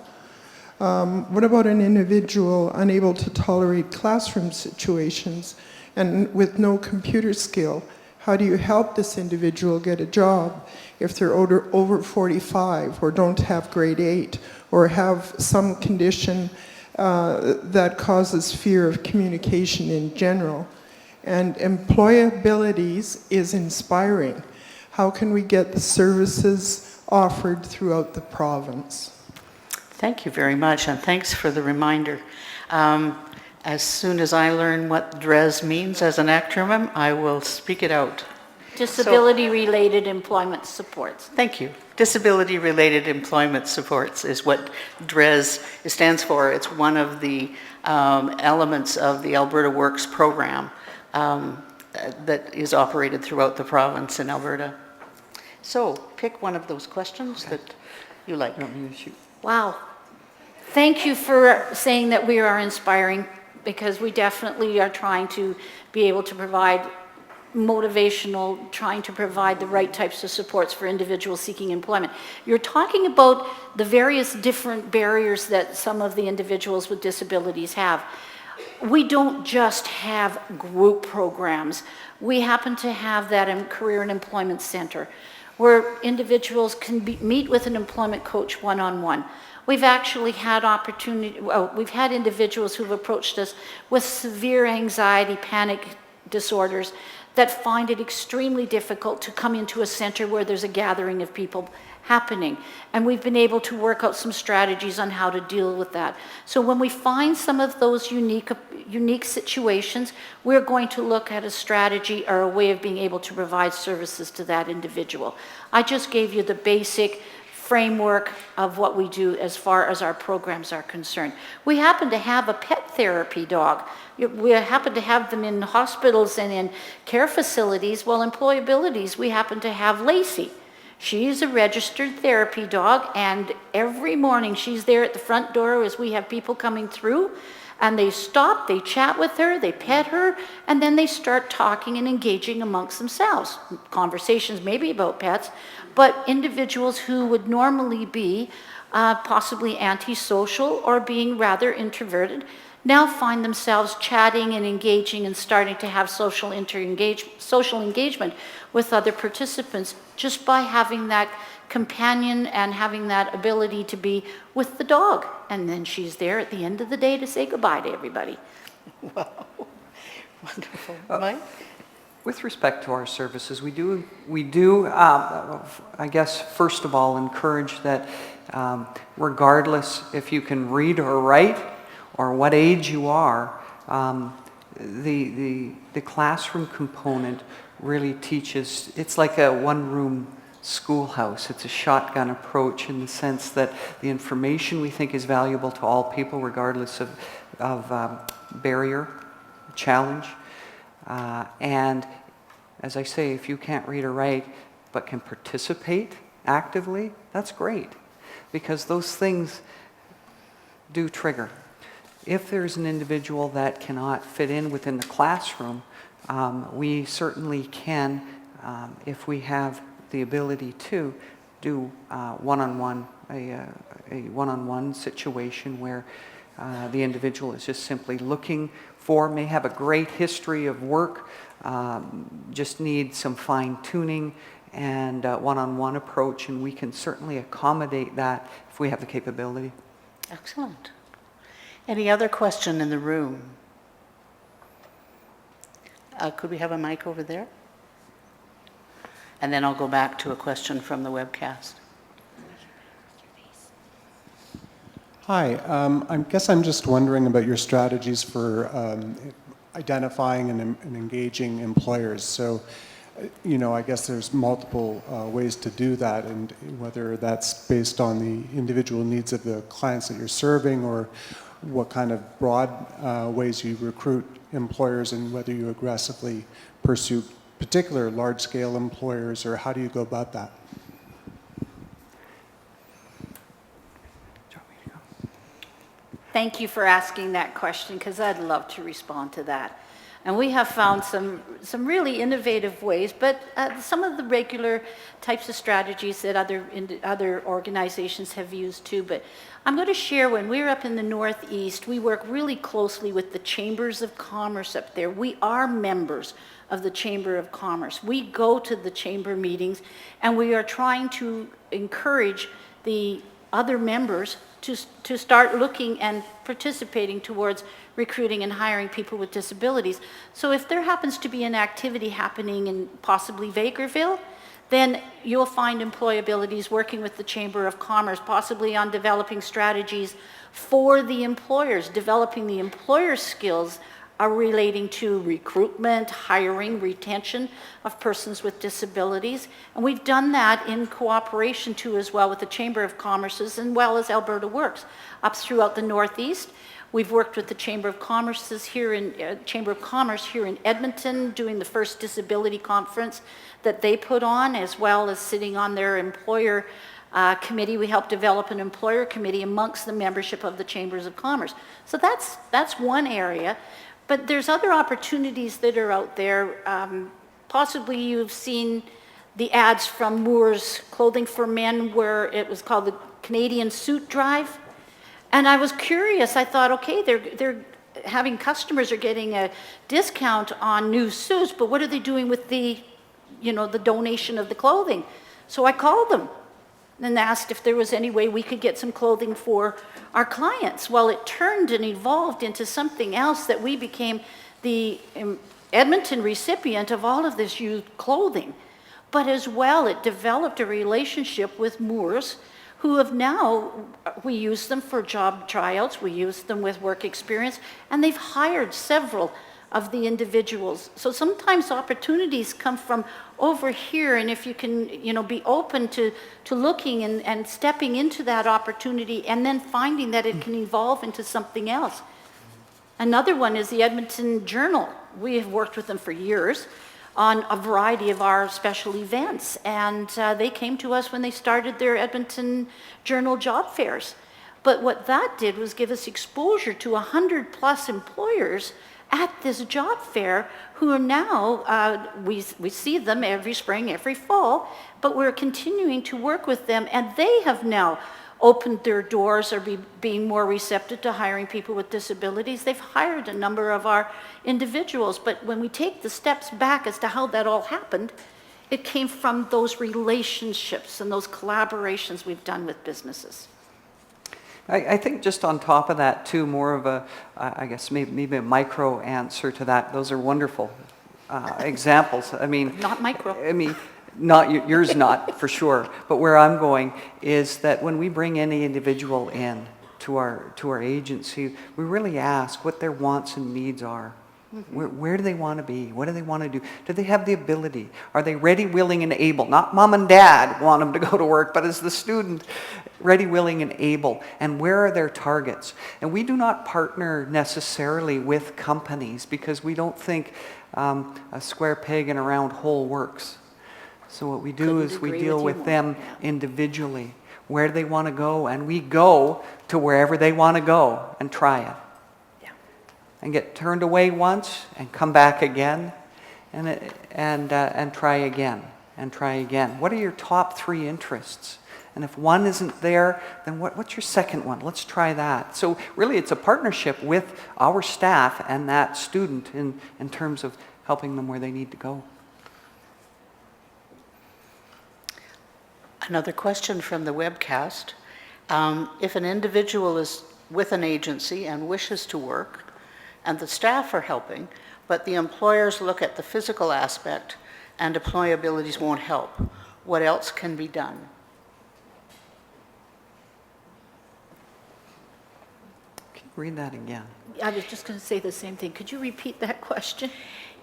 Speaker 8: What about an individual unable to tolerate classroom situations and with no computer skill? How do you help this individual get a job if they're over 45 or don't have grade 8 or have some condition that causes fear of communication in general? And employability is inspiring. How can we get the services offered throughout the province?
Speaker 1: Thank you very much, and thanks for the reminder. As soon as I learn what DRES means as an acronym, I will speak it out.
Speaker 6: Disability-related employment supports.
Speaker 1: Thank you. Disability-related employment supports is what DRES stands for. It's one of the elements of the Alberta Works program that is operated throughout the province in Alberta. So pick one of those questions that you like.
Speaker 6: Wow. Thank you for saying that we are inspiring, because we definitely are trying to be able to provide motivational, trying to provide the right types of supports for individuals seeking employment. You're talking about the various different barriers that some of the individuals with disabilities have. We don't just have group programs. We happen to have that in Career and Employment Center, where individuals can meet with an employment coach one-on-one. We've actually had we've had individuals who've approached us with severe anxiety, panic disorders that find it extremely difficult to come into a center where there's a gathering of people happening. And we've been able to work out some strategies on how to deal with that. So when we find some of those unique situations, we're going to look at a strategy or a way of being able to provide services to that individual. I just gave you the basic framework of what we do as far as our programs are concerned. We happen to have a pet therapy dog. We happen to have them in hospitals and in care facilities. Well, employabilities, we happen to have Lacey. She's a registered therapy dog, and every morning she's there at the front door as we have people coming through, and they stop, they chat with her, they pet her, and then they start talking and engaging amongst themselves. Conversations maybe about pets, but individuals who would normally be possibly antisocial or being rather introverted now find themselves chatting and engaging and starting to have social engagement with other participants just by having that companion and having that ability to be with the dog. And then she's there at the end of the day to say goodbye to everybody.
Speaker 1: Wow. Wonderful. Mike?
Speaker 7: With respect to our services, we do, I guess, first of all, encourage that regardless if you can read or write or what age you are, the classroom component really teaches. It's like a one-room schoolhouse. It's a shotgun approach in the sense that the information we think is valuable to all people, regardless of barrier, challenge. And as I say, if you can't read or write but can participate actively, that's great, because those things do trigger. If there's an individual that cannot fit in within the classroom, we certainly can, if we have the ability to, do one-on-one, a one-on-one situation where the individual is just simply looking for, may have a great history of work, just need some fine-tuning and one-on-one approach, and we can certainly accommodate that if we have the capability.
Speaker 1: Excellent. Any other question in the room? Could we have a mic over there? And then I'll go back to a question from the webcast.
Speaker 9: Hi, I guess I'm just wondering about your strategies for identifying and engaging employers. So, you know, I guess there's multiple ways to do that, and whether that's based on the individual needs of the clients that you're serving, or what kind of broad ways you recruit employers, and whether you aggressively pursue particular large-scale employers, or how do you go about that?
Speaker 6: Thank you for asking that question, because I'd love to respond to that. And we have found some really innovative ways, but some of the regular types of strategies that other organizations have used too. But I'm going to share, when we're up in the Northeast, we work really closely with the Chambers of Commerce up there. We are members of the Chamber of Commerce. We go to the chamber meetings, and we are trying to encourage the other members to start looking and participating towards recruiting and hiring people with disabilities. So if there happens to be an activity happening in possibly Vegreville, then you'll find employabilities working with the Chamber of Commerce, possibly on developing strategies for the employers, developing the employer skills relating to recruitment, hiring, retention of persons with disabilities. And we've done that in cooperation too as well with the Chamber of Commerce, as well as Alberta Works up throughout the Northeast. We've worked with the Chamber of Commerce here in Edmonton, doing the first disability conference that they put on, as well as sitting on their employer committee. We helped develop an employer committee amongst the membership of the Chambers of Commerce. So that's one area. But there's other opportunities that are out there. Possibly you've seen the ads from Moore's Clothing for Men, where it was called the Canadian Suit Drive. And I was curious. I thought, okay, they're having customers are getting a discount on new suits, but what are they doing with the donation of the clothing? So I called them and asked if there was any way we could get some clothing for our clients. Well, it turned and evolved into something else, that we became the Edmonton recipient of all of this used clothing. But as well, it developed a relationship with Moores, who have now, we use them for job tryouts, we use them with work experience, and they've hired several of the individuals. So sometimes opportunities come from over here, and if you can, be open to looking and stepping into that opportunity, and then finding that it can evolve into something else. Another one is the Edmonton Journal. We have worked with them for years on a variety of our special events, and they came to us when they started their Edmonton Journal job fairs. But what that did was give us exposure to 100+ employers at this job fair, who are now, we see them every spring, every fall, but we're continuing to work with them, and they have now opened their doors, or being more receptive to hiring people with disabilities. They've hired a number of our individuals, but when we take the steps back as to how that all happened, it came from those relationships and those collaborations we've done with businesses.
Speaker 7: I think just on top of that too, more of a, I guess maybe a micro answer to that. Those are wonderful examples. I mean,
Speaker 6: Not micro.
Speaker 7: I mean, not yours, not for sure. But where I'm going is that when we bring any individual in to our agency, we really ask what their wants and needs are. Where do they want to be? What do they want to do? Do they have the ability? Are they ready, willing, and able? Not mom and dad want them to go to work, but as the student, ready, willing, and able. And where are their targets? And we do not partner necessarily with companies because we don't think a square peg in a round hole works. So what we do is we deal with them individually. Where do they want to go? And we go to wherever they want to go and try it. And get turned away once and come back again and try again and try again. What are your top 3 interests? And if one isn't there, then what's your second one? Let's try that. So really it's a partnership with our staff and that student in terms of helping them where they need to go.
Speaker 1: Another question from the webcast. If an individual is with an agency and wishes to work, and the staff are helping, but the employers look at the physical aspect and employabilities won't help, what else can be done?
Speaker 7: Can you read that again?
Speaker 6: I was just going to say the same thing. Could you repeat that question?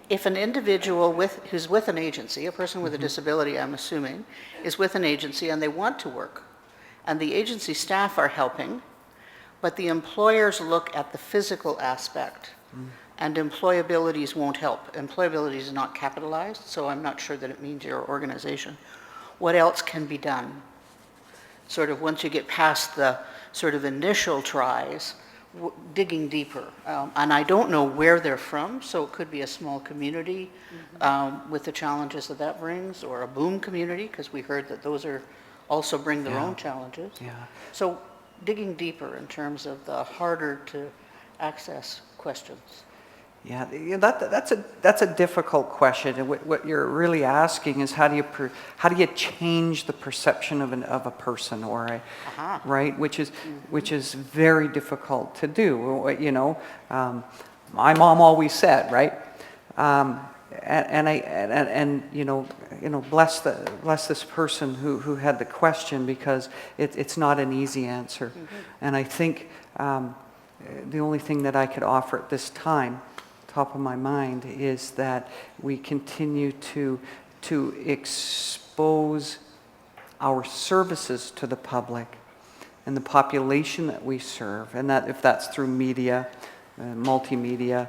Speaker 1: If an individual who's with an agency, a person with a disability, I'm assuming, is with an agency and they want to work, and the agency staff are helping, but the employers look at the physical aspect, and employabilities won't help. Employability is not capitalized, so I'm not sure that it means your organization. What else can be done? Sort of once you get past the sort of initial tries, digging deeper. And I don't know where they're from, so it could be a small community with the challenges that brings, or a boom community, because we heard that those also bring their own challenges.
Speaker 7: Yeah.
Speaker 1: So digging deeper in terms of the harder to access questions.
Speaker 7: Yeah, that's a difficult question, and what you're really asking is how do you change the perception of a person right, which is very difficult to do. You know, my mom always said, right, and you know bless this person who had the question, because it's not an easy answer, and I think the only thing that I could offer at this time, top of my mind, is that we continue to expose our services to the public and the population that we serve, and that if that's through media, multimedia,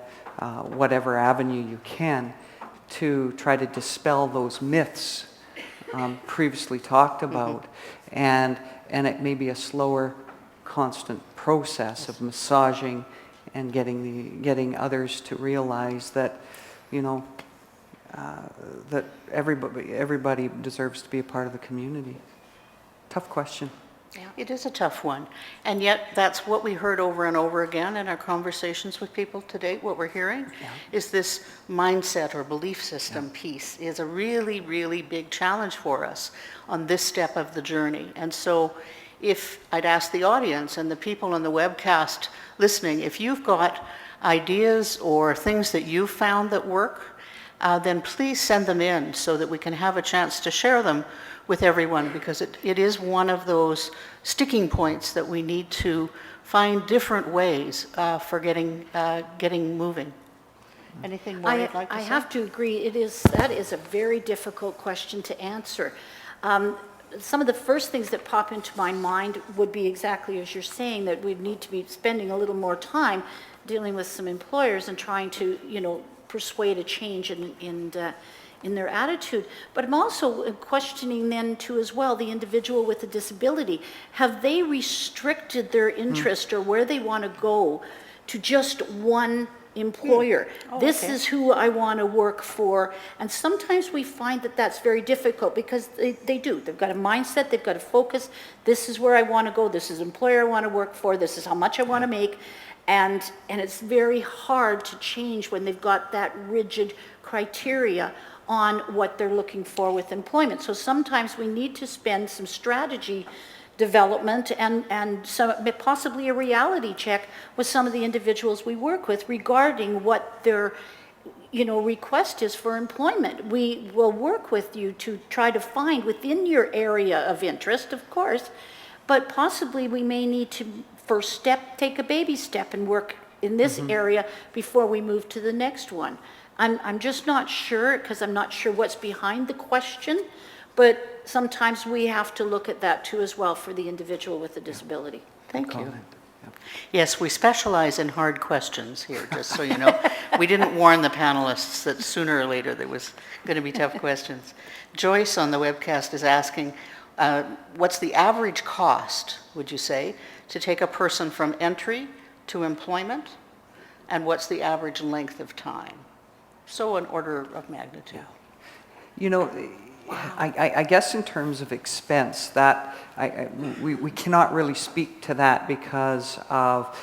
Speaker 7: whatever avenue you can, to try to dispel those myths previously talked about, and it may be a slower, constant process of massaging and getting others to realize that, you know, that everybody deserves to be a part of the community. Tough question.
Speaker 1: Yeah, it is a tough one. And yet that's what we heard over and over again in our conversations with people to date. What we're hearing is this mindset or belief system piece is a really, really big challenge for us on this step of the journey. And so if I'd ask the audience and the people on the webcast listening, if you've got ideas or things that you've found that work, then please send them in so that we can have a chance to share them with everyone, because it is one of those sticking points that we need to find different ways for getting moving. Anything more you'd like to say?
Speaker 6: I have to agree. That is a very difficult question to answer. Some of the first things that pop into my mind would be exactly as you're saying, that we'd need to be spending a little more time dealing with some employers and trying to, you know, persuade a change in their attitude. But I'm also questioning then too as well the individual with a disability. Have they restricted their interest or where they want to go to just one employer? This is who I want to work for. And sometimes we find that that's very difficult, because they do. They've got a mindset, they've got a focus. This is where I want to go. This is the employer I want to work for. This is how much I want to make. And it's very hard to change when they've got that rigid criteria on what they're looking for with employment. So sometimes we need to spend some strategy development and some, possibly a reality check with some of the individuals we work with regarding what their, you know, request is for employment. We will work with you to try to find within your area of interest, of course, but possibly we may need to first step, take a baby step and work in this area before we move to the next one? I'm just not sure, because I'm not sure what's behind the question, but sometimes we have to look at that too as well for the individual with a disability.
Speaker 1: Thank you. Yes, we specialize in hard questions here, just so you know. We didn't warn the panelists that sooner or later there was going to be tough questions. Joyce on the webcast is asking, what's the average cost, would you say, to take a person from entry to employment? And what's the average length of time? So an order of magnitude.
Speaker 7: You know, I guess in terms of expense, that we cannot really speak to that because of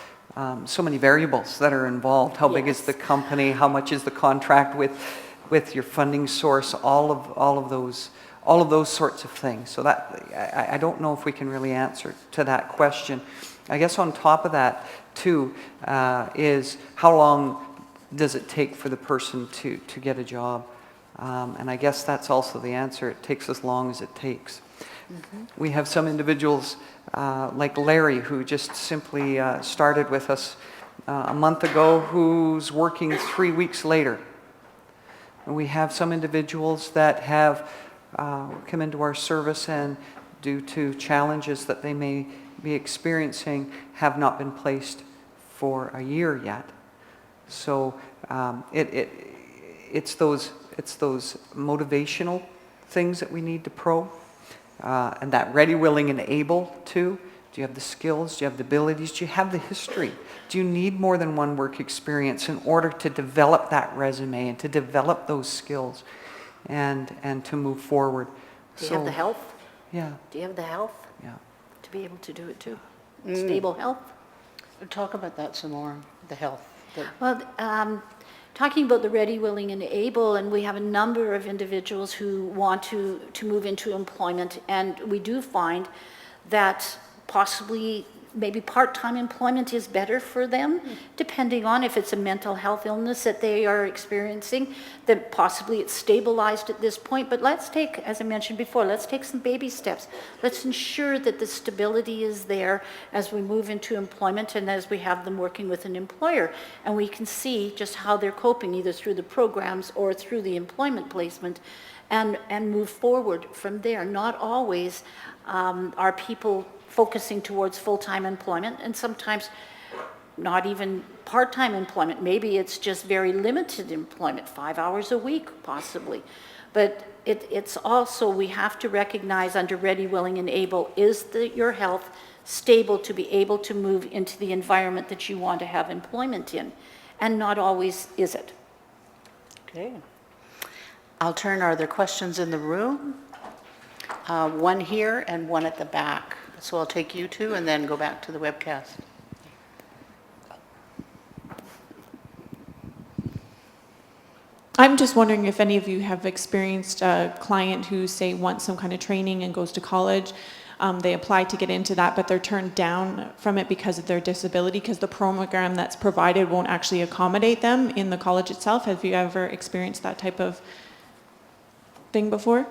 Speaker 7: so many variables that are involved. How big is the company? How much is the contract with your funding source? All of those sorts of things. So that I don't know if we can really answer to that question. I guess on top of that too is how long does it take for the person to get a job? And I guess that's also the answer. It takes as long as it takes. We have some individuals like Larry, who just simply started with us a month ago, who's working 3 weeks later. And we have some individuals that have come into our service and due to challenges that they may be experiencing have not been placed for a year yet. So it's those motivational things that we need to probe, and that ready, willing, and able to. Do you have the skills? Do you have the abilities? Do you have the history? Do you need more than one work experience in order to develop that resume and to develop those skills and to move forward?
Speaker 6: Do you have the health?
Speaker 7: Yeah.
Speaker 6: Do you have the health?
Speaker 7: Yeah.
Speaker 6: To be able to do it too? Stable health?
Speaker 1: Talk about that some more, the health.
Speaker 6: Well, talking about the ready, willing, and able, and we have a number of individuals who want to move into employment, and we do find that possibly maybe part-time employment is better for them, depending on if it's a mental health illness that they are experiencing, that possibly it's stabilized at this point. But let's take, as I mentioned before, let's take some baby steps. Let's ensure that the stability is there as we move into employment and as we have them working with an employer. And we can see just how they're coping, either through the programs or through the employment placement, and move forward from there. Not always are people focusing towards full-time employment, and sometimes not even part-time employment. Maybe it's just very limited employment, 5 hours a week possibly. But it's also, we have to recognize under ready, willing, and able, is your health stable to be able to move into the environment that you want to have employment in? And not always is it.
Speaker 1: Okay. Are there questions in the room? One here and one at the back. So I'll take you two and then go back to the webcast.
Speaker 10: I'm just wondering if any of you have experienced a client who, say, wants some kind of training and goes to college. They apply to get into that, but they're turned down from it because of their disability, because the program that's provided won't actually accommodate them in the college itself. Have you ever experienced that type of thing before?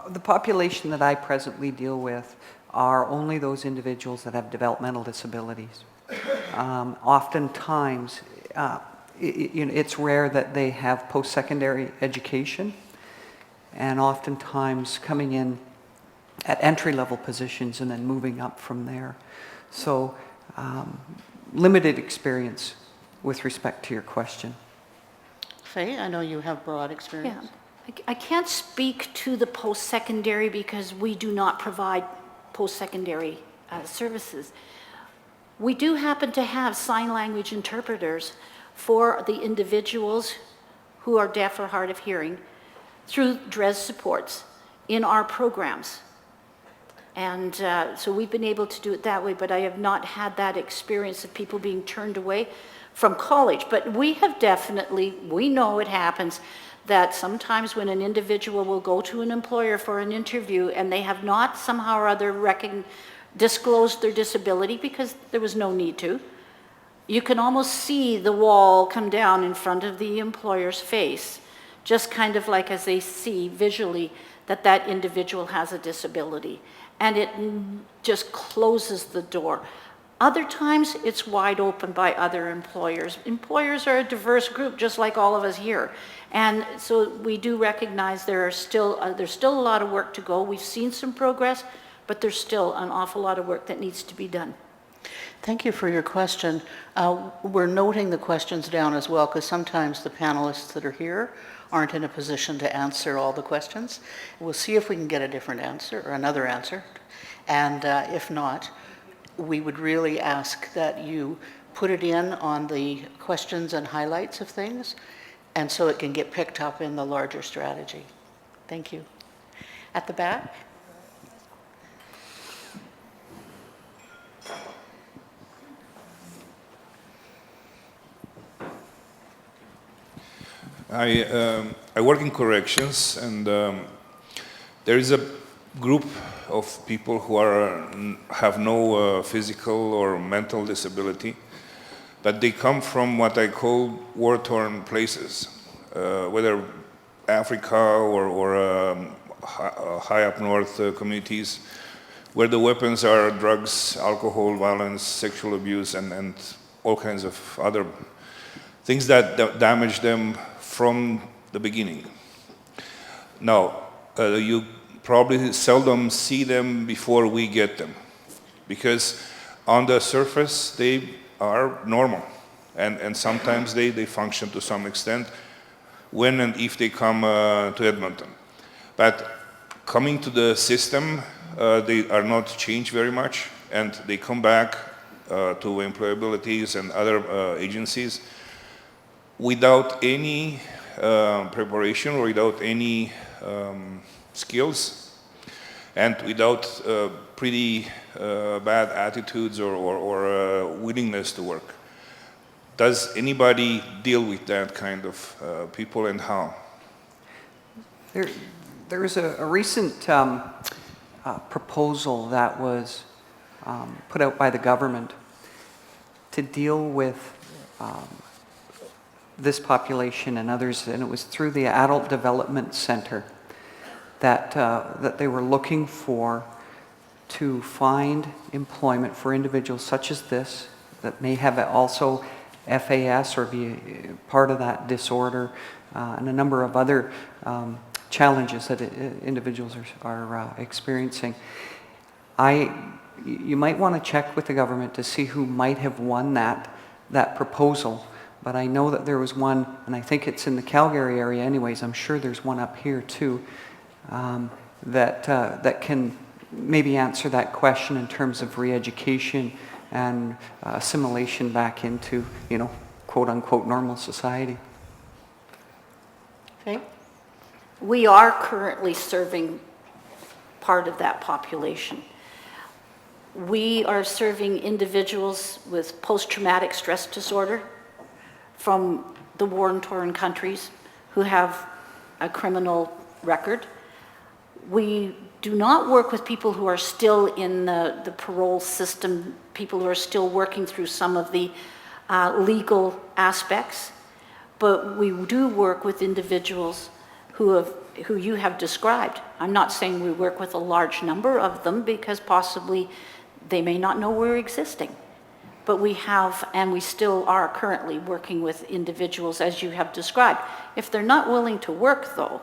Speaker 7: The population that I presently deal with are only those individuals that have developmental disabilities. Oftentimes, it's rare that they have post-secondary education, and oftentimes coming in at entry-level positions and then moving up from there. So, limited experience with respect to your question.
Speaker 1: Faye, I know you have broad experience.
Speaker 6: Yeah. I can't speak to the post-secondary because we do not provide post-secondary services. We do happen to have sign language interpreters for the individuals who are deaf or hard of hearing through DRES supports in our programs. And so we've been able to do it that way, but I have not had that experience of people being turned away from college. But we have we know it happens, that sometimes when an individual will go to an employer for an interview and they have not somehow or other disclosed their disability because there was no need to, you can almost see the wall come down in front of the employer's face, just kind of like as they see visually that that individual has a disability. And it just closes the door. Other times, it's wide open by other employers. Employers are a diverse group, just like all of us here. And so we do recognize there's still a lot of work to go. We've seen some progress, but there's still an awful lot of work that needs to be done.
Speaker 1: Thank you for your question. We're noting the questions down as well, because sometimes the panelists that are here aren't in a position to answer all the questions. We'll see if we can get a different answer or another answer. And if not, we would really ask that you put it in on the questions and highlights of things, and so it can get picked up in the larger strategy. Thank you. At the back?
Speaker 11: I work in corrections, and there is a group of people who have no physical or mental disability, but they come from what I call war-torn places, whether Africa or high up north communities, where the weapons are drugs, alcohol, violence, sexual abuse, and all kinds of other things that damage them from the beginning. Now, you probably seldom see them before we get them, because on the surface they are normal, and sometimes they function to some extent when and if they come to Edmonton. But coming to the system, they are not changed very much, and they come back to employabilities and other agencies without any preparation or without any skills, and without pretty bad attitudes or willingness to work. Does anybody deal with that kind of people, and how?
Speaker 7: There is a recent proposal that was put out by the government to deal with this population and others, and it was through the Adult Development Center that they were looking for to find employment for individuals such as this that may have also FAS or be part of that disorder, and a number of other challenges that individuals are experiencing. You might want to check with the government to see who might have won that proposal. But I know that there was one, and I think it's in the Calgary area anyways, I'm sure there's one up here too, that can maybe answer that question in terms of re-education and assimilation back into, quote unquote, normal society.
Speaker 1: Okay.
Speaker 6: We are currently serving part of that population. We are serving individuals with post-traumatic stress disorder from the war-torn countries who have a criminal record. We do not work with people who are still in the parole system, people who are still working through some of the legal aspects, but we do work with individuals who you have described. I'm not saying we work with a large number of them, because possibly they may not know we're existing. But we have, and we still are currently working with individuals as you have described. If they're not willing to work, though,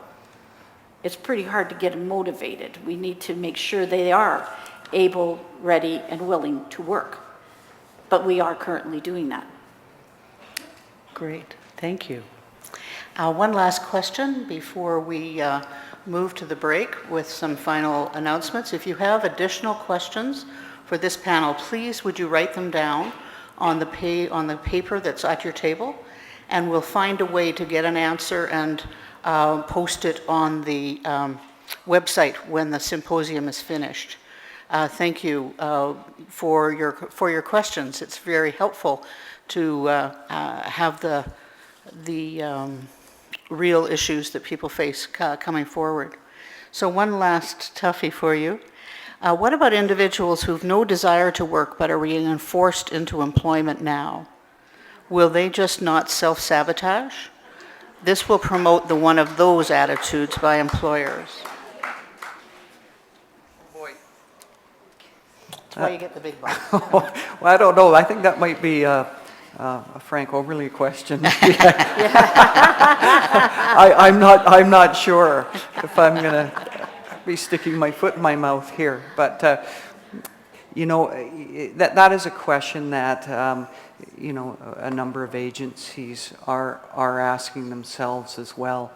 Speaker 6: it's pretty hard to get them motivated. We need to make sure they are able, ready, and willing to work. But we are currently doing that.
Speaker 1: Great, thank you. One last question before we move to the break with some final announcements. If you have additional questions for this panel, please would you write them down on the paper that's at your table, and we'll find a way to get an answer and post it on the website when the symposium is finished. Thank you for your questions. It's very helpful to have the real issues that people face coming forward. So one last toughie for you. What about individuals who've no desire to work but are being forced into employment now? Will they just not self-sabotage? This will promote one of those attitudes by employers. That's why you get the big bucks.
Speaker 7: Well, I don't know. I think that might be a Frank Oberle question. I'm not sure if I'm going to be sticking my foot in my mouth here. But, you know, that is a question that, you know, a number of agencies are asking themselves as well.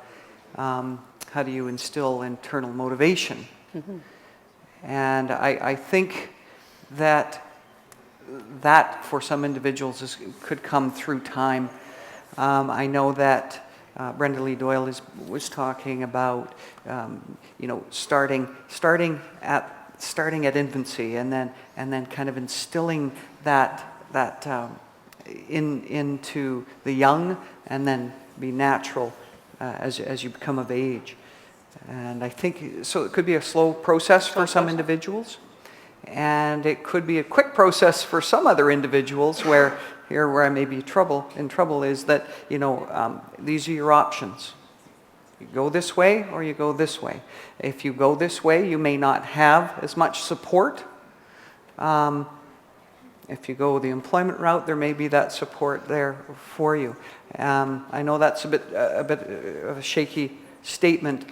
Speaker 7: How do you instill internal motivation? Mm-hmm. And I think that for some individuals could come through time. I know that Brenda Lee Doyle was talking about you know, starting at infancy and then kind of instilling that into the young, and then be natural as you become of age. And I think so. It could be a slow process for some individuals. And it could be a quick process for some other individuals where I may be in trouble is that, you know, these are your options. You go this way or you go this way. If you go this way, you may not have as much support. If you go the employment route, there may be that support there for you. I know that's a bit of a shaky statement,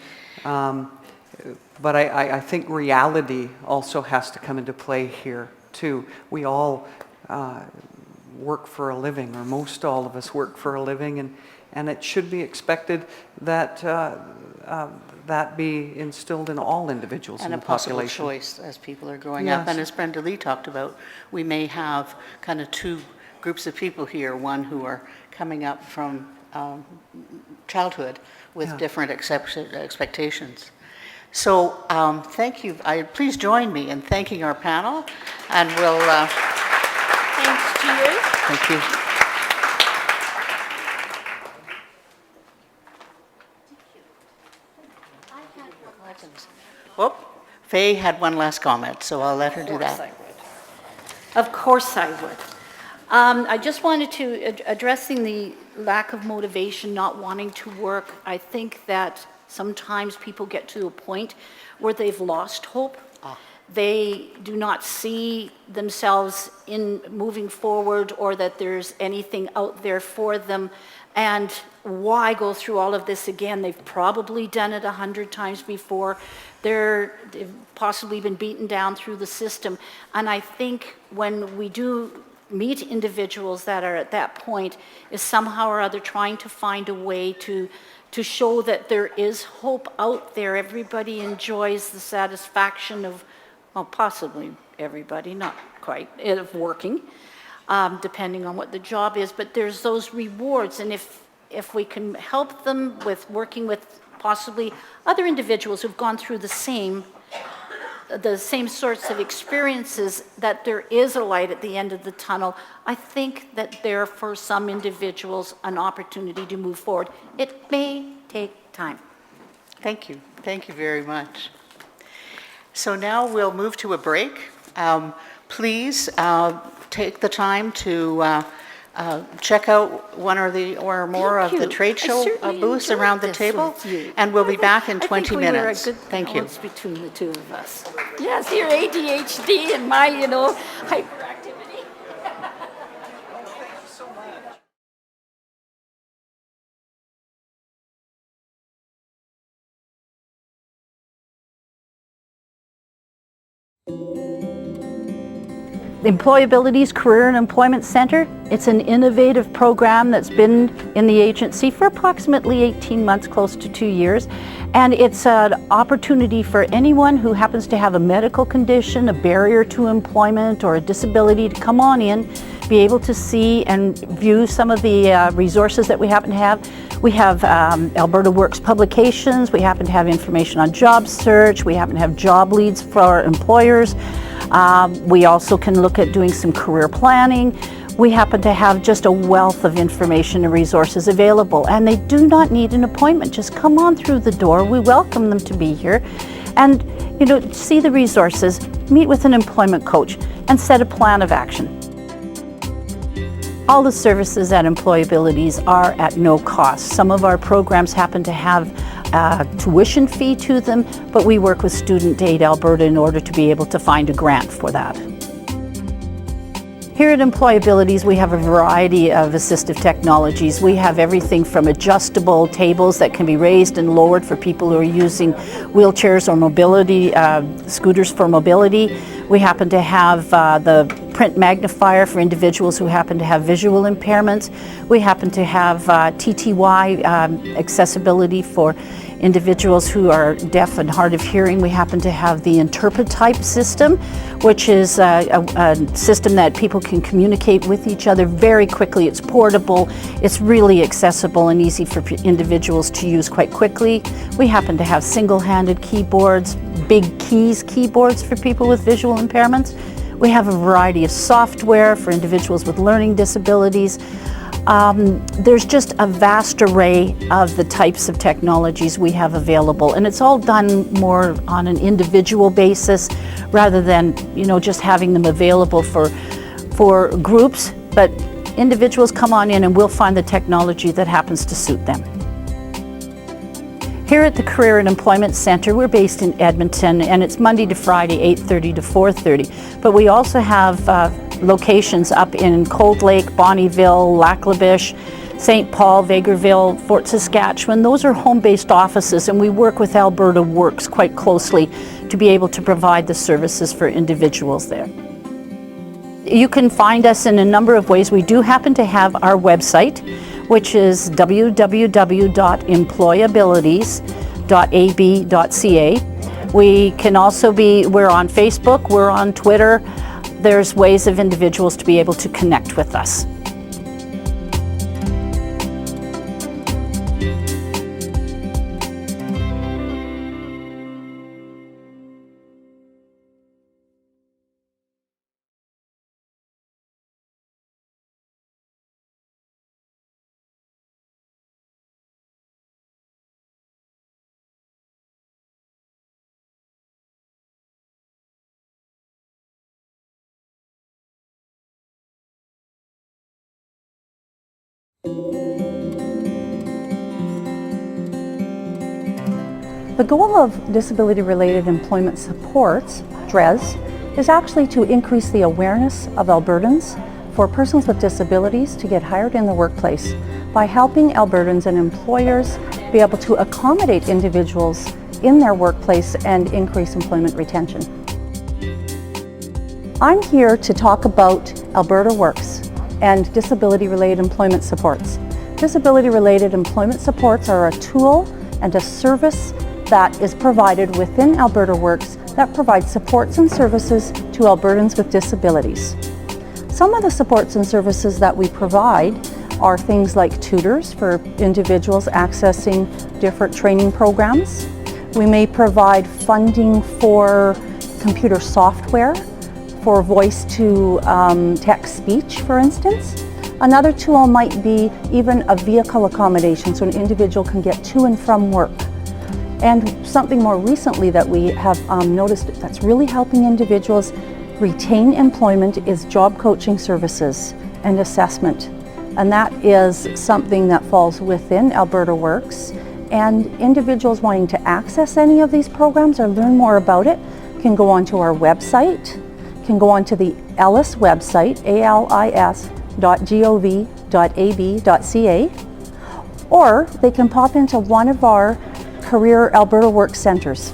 Speaker 7: but I think reality also has to come into play here too. We all work for a living, or most all of us work for a living, and it should be expected that that be instilled in all individuals in the population.
Speaker 1: And a possible choice as people are growing up. And as Brenda Lee talked about, we may have kind of two groups of people here, one who are coming up from childhood with different expectations. So thank you. Please join me in thanking our panel, and we'll... Thanks to you.
Speaker 7: Thank you.
Speaker 1: Whoop. Faye had one last comment, so I'll let her do that.
Speaker 6: Of course I would. I just wanted to, addressing the lack of motivation, not wanting to work, I think that sometimes people get to a point where they've lost hope. They do not see themselves in moving forward, or that there's anything out there for them. And why go through all of this again? They've probably done it 100 times before. They've possibly been beaten down through the system. And I think when we do meet individuals that are at that point, is somehow or other trying to find a way to show that there is hope out there. Everybody enjoys the satisfaction of, well, possibly everybody, not quite, of working, depending on what the job is, but there's those rewards. And if we can help them with working with possibly other individuals who've gone through the same sorts of experiences, that there is a light at the end of the tunnel, I think that there, for some individuals, an opportunity to move forward. It may take time.
Speaker 1: Thank you. Thank you very much. So now we'll move to a break. Please take the time to check out one or more of the trade show booths around the table, and we'll be back in 20 minutes. Thank you.
Speaker 6: Between the two of us. Yes, your ADHD and my, hyperactivity. The Employability's Career and Employment Center, it's an innovative program that's been in the agency for approximately 18 months, close to 2 years. And it's an opportunity for anyone who happens to have a medical condition, a barrier to employment, or a disability to come on in, be able to see and view some of the resources that we happen to have. We have Alberta Works publications, we happen to have information on job search, we happen to have job leads for our employers. We also can look at doing some career planning. We happen to have just a wealth of information and resources available, and they do not need an appointment. Just come on through the door. We welcome them to be here and, see the resources, meet with an employment coach, and set a plan of action. All the services at Employabilities are at no cost. Some of our programs happen to have a tuition fee to them, but we work with Student Aid Alberta in order to be able to find a grant for that. Here at Employabilities, we have a variety of assistive technologies. We have everything from adjustable tables that can be raised and lowered for people who are using wheelchairs or mobility, scooters for mobility. We happen to have the print magnifier for individuals who happen to have visual impairments. We happen to have TTY accessibility for individuals who are deaf and hard of hearing. We happen to have the Interpret-type system, which is a system that people can communicate with each other very quickly. It's portable, it's really accessible and easy for individuals to use quite quickly. We happen to have single-handed keyboards, big keys keyboards for people with visual impairments. We have a variety of software for individuals with learning disabilities. There's just a vast array of the types of technologies we have available, and it's all done more on an individual basis rather than, just having them available for groups. But individuals come on in and we'll find the technology that happens to suit them. Here at the Career and Employment Centre, we're based in Edmonton, and it's Monday to Friday, 8:30 to 4:30. But we also have locations up in Cold Lake, Bonnyville, Laclabish, St. Paul, Vegreville, Fort Saskatchewan. Those are home-based offices, and we work with Alberta Works quite closely to be able to provide the services for individuals there. You can find us in a number of ways. We do happen to have our website, which is www.employabilities.ab.ca. We're on Facebook, we're on Twitter. There's ways of individuals to be able to connect with us.
Speaker 12: The goal of disability-related employment supports, DRES, is actually to increase the awareness of Albertans for persons with disabilities to get hired in the workplace by helping Albertans and employers be able to accommodate individuals in their workplace and increase employment retention. I'm here to talk about Alberta Works and disability-related employment supports. Disability-related employment supports are a tool and a service that is provided within Alberta Works that provides supports and services to Albertans with disabilities. Some of the supports and services that we provide are things like tutors for individuals accessing different training programs. We may provide funding for computer software, for voice to text speech, for instance. Another tool might be even a vehicle accommodation so an individual can get to and from work. And something more recently that we have noticed that's really helping individuals retain employment is job coaching services and assessment. And that is something that falls within Alberta Works. And individuals wanting to access any of these programs or learn more about it can go onto our website, can go onto the ALIS website, alis.gov.ab.ca, or they can pop into one of our Career Alberta Works Centres.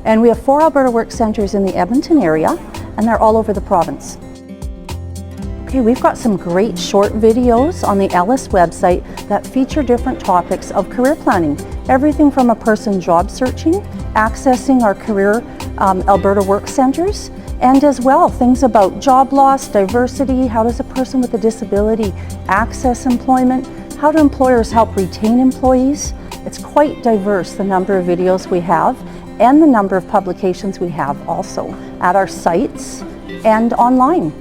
Speaker 12: And we have 4 Alberta Works Centres in the Edmonton area, and they're all over the province. Okay, we've got some great short videos on the ALIS website that feature different topics of career planning. Everything from a person job searching, accessing our Career Alberta Works Centres, and as well things about job loss, diversity, how does a person with a disability access employment, how do employers help retain employees. It's quite diverse, the number of videos we have and the number of publications we have also at our sites and online.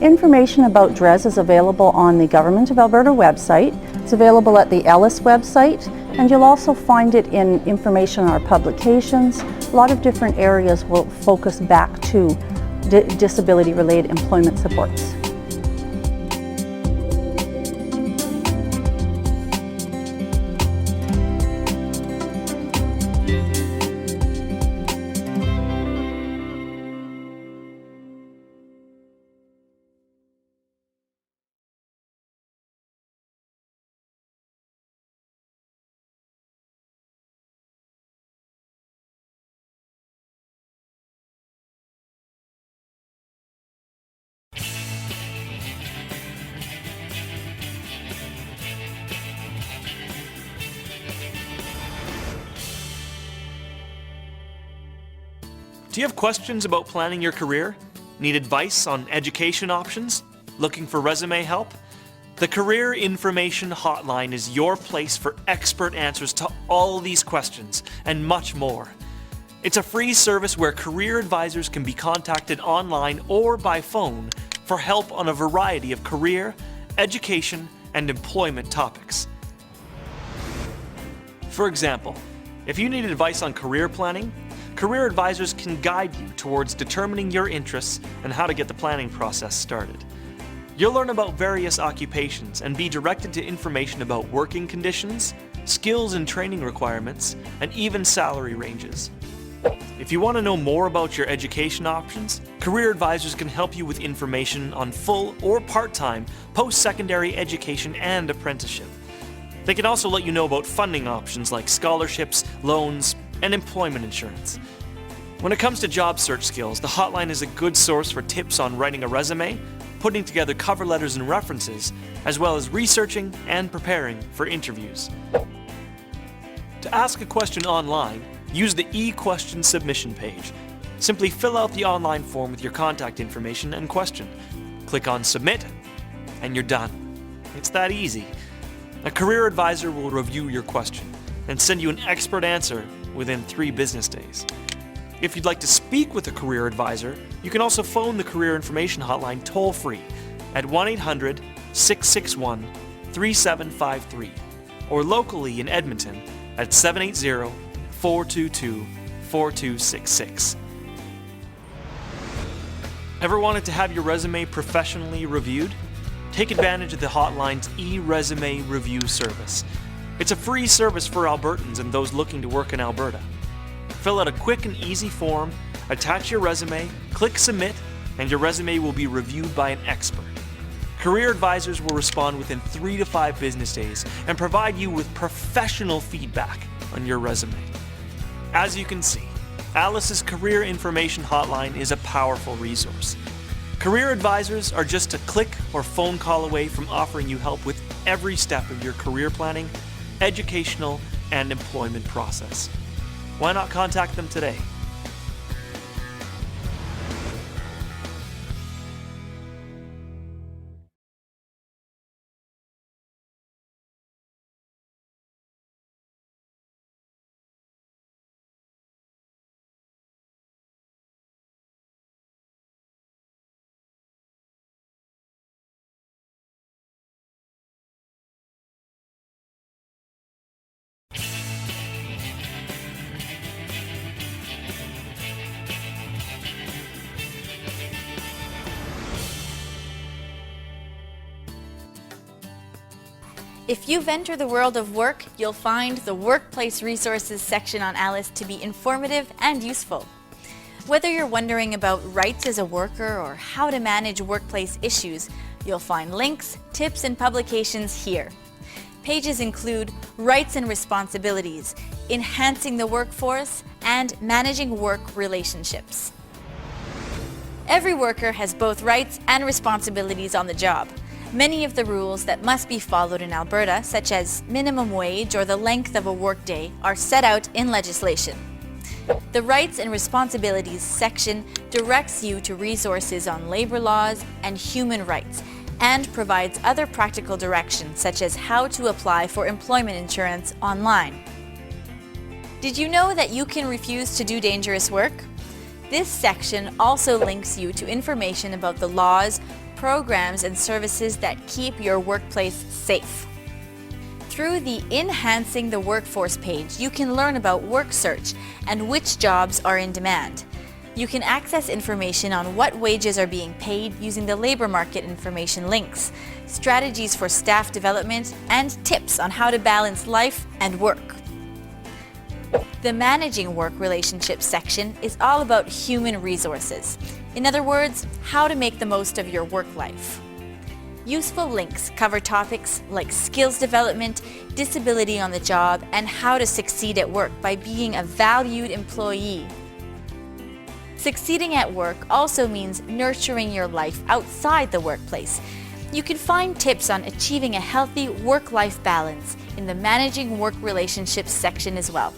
Speaker 12: Information about DRES is available on the Government of Alberta website. It's available at the ALIS website, and you'll also find it in information on our publications. A lot of different areas will focus back to disability-related employment supports.
Speaker 13: Do you have questions about planning your career? Need advice on education options? Looking for resume help? The Career Information Hotline is your place for expert answers to all these questions and much more. It's a free service where career advisors can be contacted online or by phone for help on a variety of career, education, and employment topics. For example, if you need advice on career planning, career advisors can guide you towards determining your interests and how to get the planning process started. You'll learn about various occupations and be directed to information about working conditions, skills and training requirements, and even salary ranges. If you want to know more about your education options, career advisors can help you with information on full or part-time post-secondary education and apprenticeship. They can also let you know about funding options like scholarships, loans, and employment insurance. When it comes to job search skills, the hotline is a good source for tips on writing a resume, putting together cover letters and references, as well as researching and preparing for interviews. To ask a question online, use the e-question submission page. Simply fill out the online form with your contact information and question. Click on Submit, and you're done. It's that easy. A career advisor will review your question and send you an expert answer within 3 business days. If you'd like to speak with a career advisor, you can also phone the Career Information Hotline toll-free at 1-800-661-3753 or locally in Edmonton at 780-422-4266. Ever wanted to have your resume professionally reviewed? Take advantage of the hotline's e-resume review service. It's a free service for Albertans and those looking to work in Alberta. Fill out a quick and easy form, attach your resume, click Submit, and your resume will be reviewed by an expert. Career advisors will respond within 3 to 5 business days and provide you with professional feedback on your resume. As you can see, Alice's Career Information Hotline is a powerful resource. Career advisors are just a click or phone call away from offering you help with every step of your career planning, educational, and employment process. Why not contact them today?
Speaker 14: If you've entered the world of work, you'll find the Workplace Resources section on Alice to be informative and useful. Whether you're wondering about rights as a worker or how to manage workplace issues, you'll find links, tips, and publications here. Pages include Rights and Responsibilities, Enhancing the Workforce, and Managing Work Relationships. Every worker has both rights and responsibilities on the job. Many of the rules that must be followed in Alberta, such as minimum wage or the length of a workday, are set out in legislation. The Rights and Responsibilities section directs you to resources on labor laws and human rights, and provides other practical directions such as how to apply for employment insurance online. Did you know that you can refuse to do dangerous work? This section also links you to information about the laws, programs, and services that keep your workplace safe. Through the Enhancing the Workforce page, you can learn about work search and which jobs are in demand. You can access information on what wages are being paid using the labor market information links, strategies for staff development, and tips on how to balance life and work. The Managing Work Relationships section is all about human resources. In other words, how to make the most of your work life. Useful links cover topics like skills development, disability on the job, and how to succeed at work by being a valued employee. Succeeding at work also means nurturing your life outside the workplace. You can find tips on achieving a healthy work-life balance in the Managing Work Relationships section as well.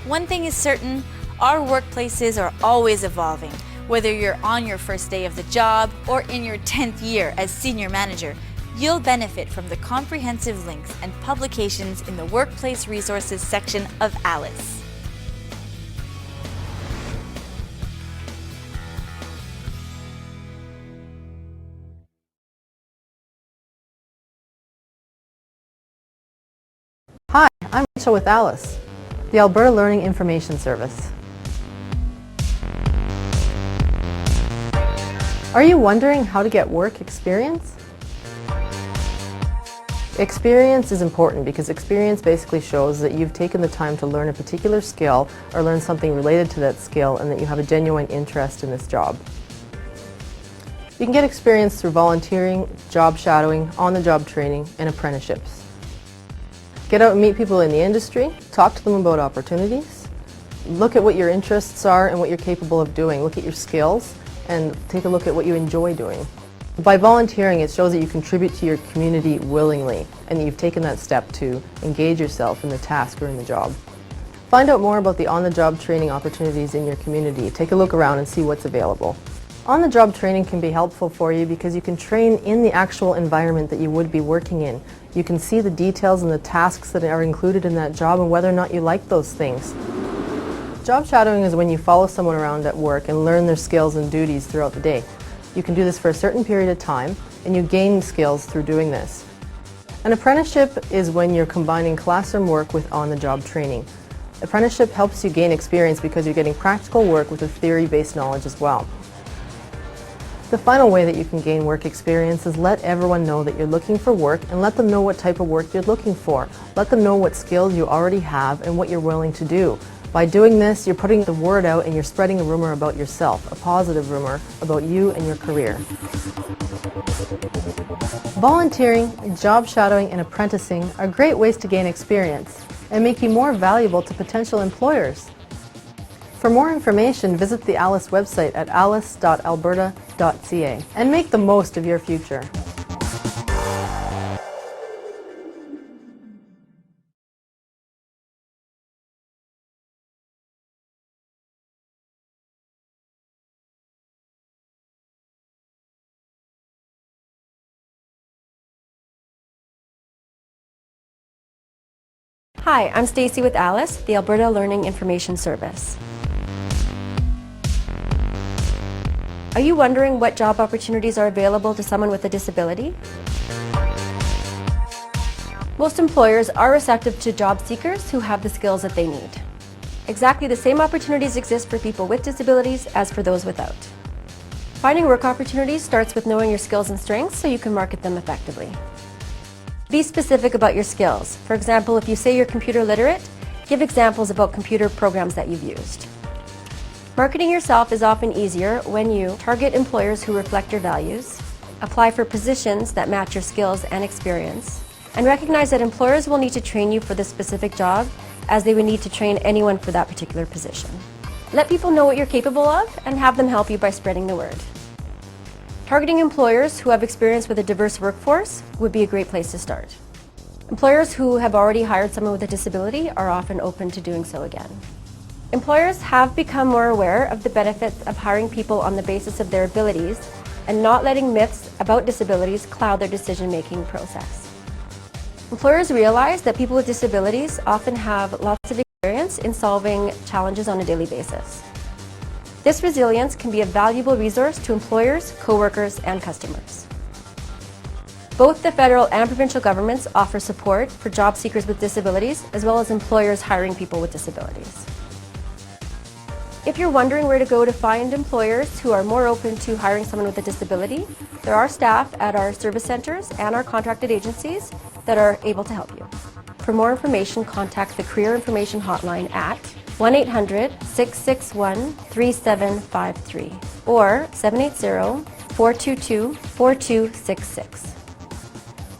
Speaker 14: One thing is certain, Our workplaces are always evolving. Whether you're on your first day of the job or in your 10th year as senior manager, you'll benefit from the comprehensive links and publications in the Workplace Resources section of ALICE.
Speaker 15: Hi, I'm Rachel with ALICE, the Alberta Learning Information Service. Are you wondering how to get work experience? Experience is important because experience basically shows that you've taken the time to learn a particular skill or learn something related to that skill and that you have a genuine interest in this job. You can get experience through volunteering, job shadowing, on-the-job training, and apprenticeships. Get out and meet people in the industry, talk to them about opportunities, look at what your interests are and what you're capable of doing, look at your skills, and take a look at what you enjoy doing. By volunteering, it shows that you contribute to your community willingly and that you've taken that step to engage yourself in the task or in the job. Find out more about the on-the-job training opportunities in your community. Take a look around and see what's available. On-the-job training can be helpful for you because you can train in the actual environment that you would be working in. You can see the details and the tasks that are included in that job and whether or not you like those things. Job shadowing is when you follow someone around at work and learn their skills and duties throughout the day. You can do this for a certain period of time and you gain skills through doing this. An apprenticeship is when you're combining classroom work with on-the-job training. Apprenticeship helps you gain experience because you're getting practical work with a theory-based knowledge as well. The final way that you can gain work experience is let everyone know that you're looking for work and let them know what type of work you're looking for. Let them know what skills you already have and what you're willing to do. By doing this, you're putting the word out and you're spreading a rumor about yourself, a positive rumor about you and your career. Volunteering, job shadowing, and apprenticing are great ways to gain experience and make you more valuable to potential employers. For more information, visit the ALICE website at alice.alberta.ca and make the most of your future.
Speaker 16: Hi, I'm Stacy with ALICE, the Alberta Learning Information Service. Are you wondering what job opportunities are available to someone with a disability? Most employers are receptive to job seekers who have the skills that they need. Exactly the same opportunities exist for people with disabilities as for those without. Finding work opportunities starts with knowing your skills and strengths so you can market them effectively. Be specific about your skills. For example, if you say you're computer literate, give examples about computer programs that you've used. Marketing yourself is often easier when you target employers who reflect your values, apply for positions that match your skills and experience, and recognize that employers will need to train you for this specific job as they would need to train anyone for that particular position. Let people know what you're capable of and have them help you by spreading the word. Targeting employers who have experience with a diverse workforce would be a great place to start. Employers who have already hired someone with a disability are often open to doing so again. Employers have become more aware of the benefits of hiring people on the basis of their abilities and not letting myths about disabilities cloud their decision-making process. Employers realize that people with disabilities often have lots of experience in solving challenges on a daily basis. This resilience can be a valuable resource to employers, co-workers, and customers. Both the federal and provincial governments offer support for job seekers with disabilities, as well as employers hiring people with disabilities. If you're wondering where to go to find employers who are more open to hiring someone with a disability, there are staff at our service centers and our contracted agencies that are able to help you. For more information, contact the Career Information Hotline at 1-800-661-3753 or 780-422-4266.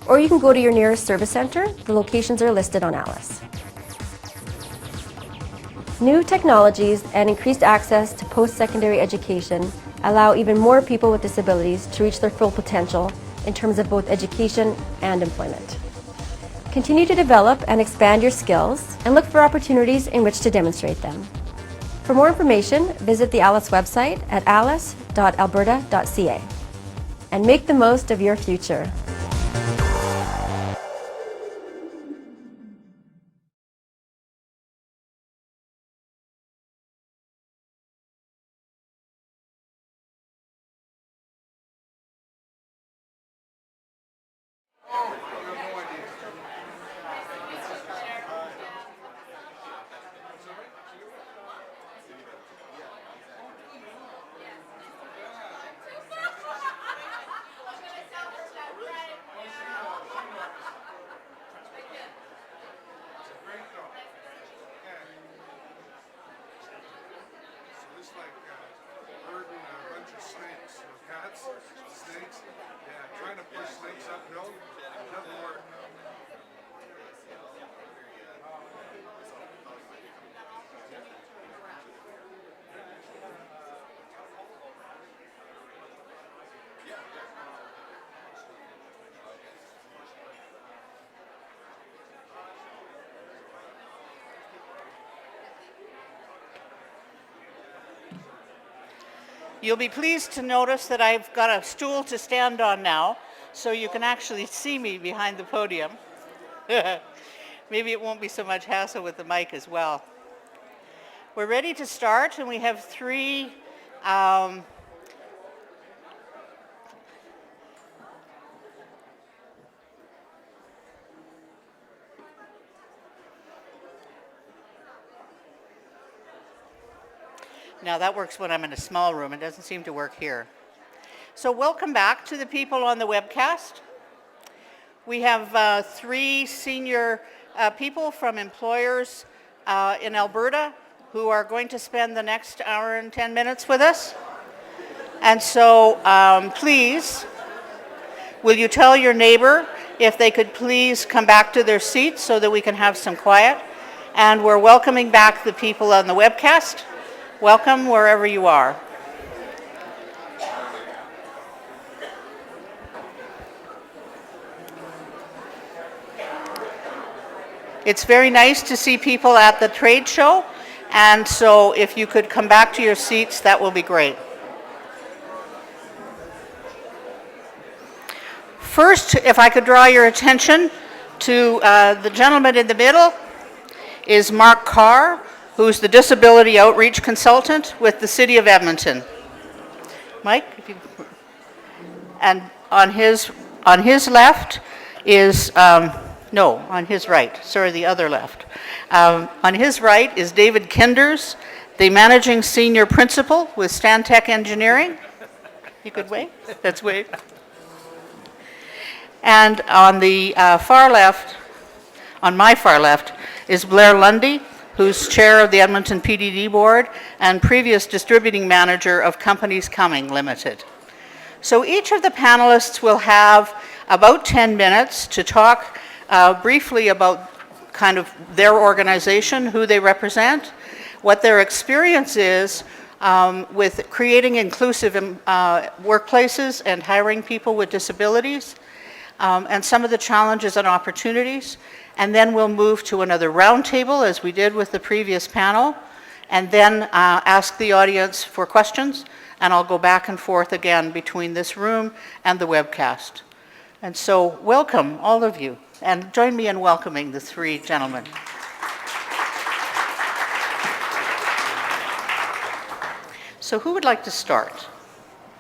Speaker 16: Or you can go to your nearest service center. The locations are listed on ALICE. New technologies and increased access to post-secondary education allow even more people with disabilities to reach their full potential in terms of both education and employment. Continue to develop and expand your skills and look for opportunities in which to demonstrate them. For more information, visit the ALICE website at alice.alberta.ca. And make the most of your future.
Speaker 1: You'll be pleased to notice that I've got a stool to stand on now, so you can actually see me behind the podium. Maybe it won't be so much hassle with the mic as well. We're ready to start, and we have three now that works when I'm in a small room. It doesn't seem to work here. So welcome back to the people on the webcast. We have three senior people from employers in Alberta who are going to spend the next hour and 10 minutes with us. And so please, will you tell your neighbor if they could please come back to their seats so that we can have some quiet? And we're welcoming back the people on the webcast. Welcome wherever you are. It's very nice to see people at the trade show, and so if you could come back to your seats, that will be great. First, if I could draw your attention to the gentleman in the middle is Mark Carr, who's the Disability Outreach Consultant with the City of Edmonton. Mike, if you, and on his left is, no, on his right, sorry, the other left. On his right is David Kinders, the Managing Senior Principal with Stantec Engineering. You could wave? That's wave. And on the far left, on my far left, is Blair Lundy, who's chair of the Edmonton PDD Board and previous distributing manager of Companies Coming Limited. So each of the panelists will have about 10 minutes to talk briefly about kind of their organization, who they represent, what their experience is with creating inclusive workplaces and hiring people with disabilities, and some of the challenges and opportunities. And then we'll move to another roundtable, as we did with the previous panel, and then ask the audience for questions, and I'll go back and forth again between this room and the webcast. And so welcome, all of you, and join me in welcoming the three gentlemen. So who would like to start?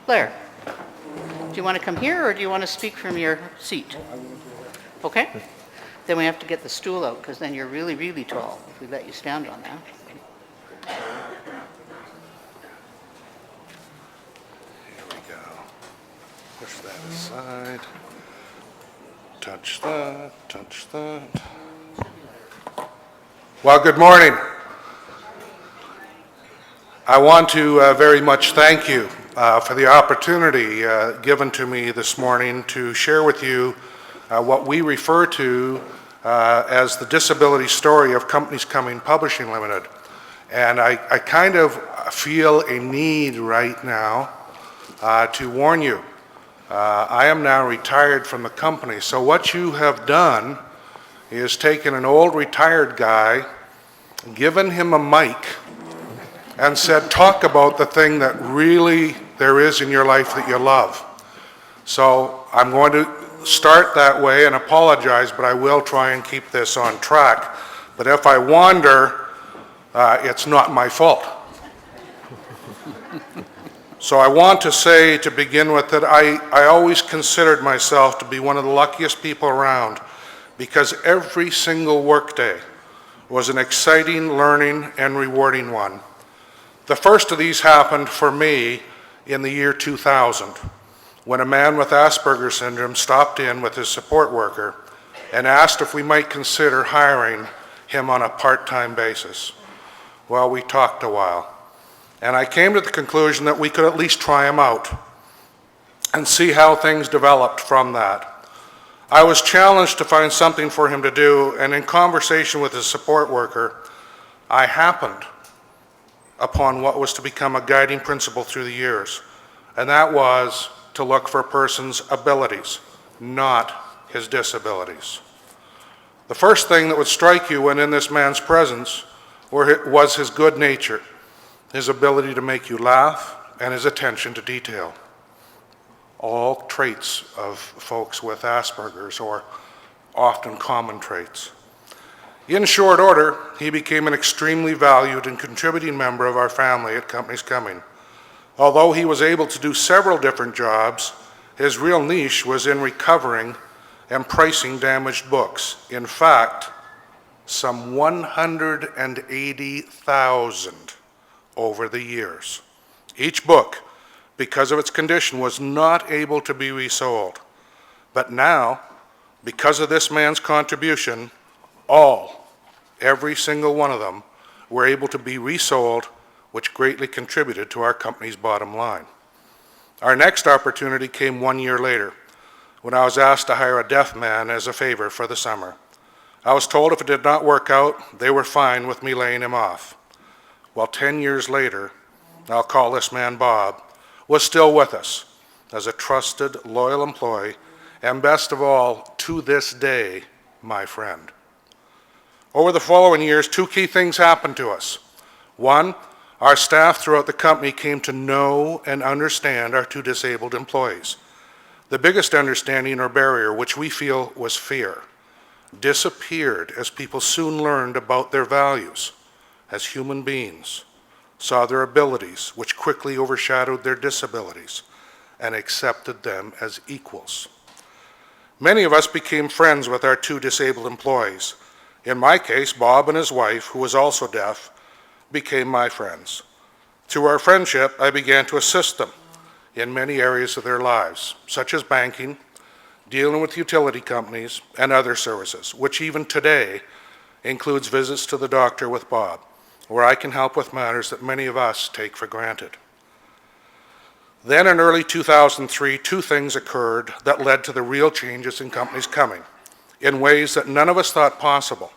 Speaker 1: Blair, do you want to come here, or do you want to speak from your seat? Okay. Then we have to get the stool out, because then you're really, really tall if we let you stand on that.
Speaker 2: Here we go. Push that aside. Touch that, touch that.
Speaker 17: Well, good morning. I want to very much thank you for the opportunity given to me this morning to share with you what we refer to as the disability story of Companies Coming Publishing Limited. And I kind of feel a need right now to warn you. I am now retired from the company, so what you have done is taken an old retired guy, given him a mic, and said, talk about the thing that really there is in your life that you love. So I'm going to start that way and apologize, but I will try and keep this on track. But if I wander, it's not my fault. So I want to say to begin with that I always considered myself to be one of the luckiest people around, because every single workday was an exciting, learning, and rewarding one. The first of these happened for me in the year 2000, when a man with Asperger's syndrome stopped in with his support worker and asked if we might consider hiring him on a part-time basis. Well, we talked a while, and I came to the conclusion that we could at least try him out and see how things developed from that. I was challenged to find something for him to do, and in conversation with his support worker, I happened upon what was to become a guiding principle through the years, and that was to look for a person's abilities, not his disabilities. The first thing that would strike you when in this man's presence was his good nature, his ability to make you laugh, and his attention to detail. All traits of folks with Asperger's, or often common traits. In short order, he became an extremely valued and contributing member of our family at Companies Coming. Although he was able to do several different jobs, his real niche was in recovering and pricing damaged books. In fact, some 180,000 over the years. Each book, because of its condition, was not able to be resold. But now, because of this man's contribution, every single one of them, were able to be resold, which greatly contributed to our company's bottom line. Our next opportunity came 1 year later, when I was asked to hire a deaf man as a favor for the summer. I was told if it did not work out, they were fine with me laying him off. Well, 10 years later, I'll call this man Bob, was still with us as a trusted, loyal employee, and best of all, to this day, my friend. Over the following years, two key things happened to us. One, our staff throughout the company came to know and understand our two disabled employees. The biggest understanding or barrier, which we feel was fear, disappeared as people soon learned about their values as human beings, saw their abilities, which quickly overshadowed their disabilities, and accepted them as equals. Many of us became friends with our two disabled employees. In my case, Bob and his wife, who was also deaf, became my friends. Through our friendship, I began to assist them in many areas of their lives, such as banking, dealing with utility companies, and other services, which even today includes visits to the doctor with Bob, where I can help with matters that many of us take for granted. Then in early 2003, two things occurred that led to the real changes in Companies Coming, in ways that none of us thought possible,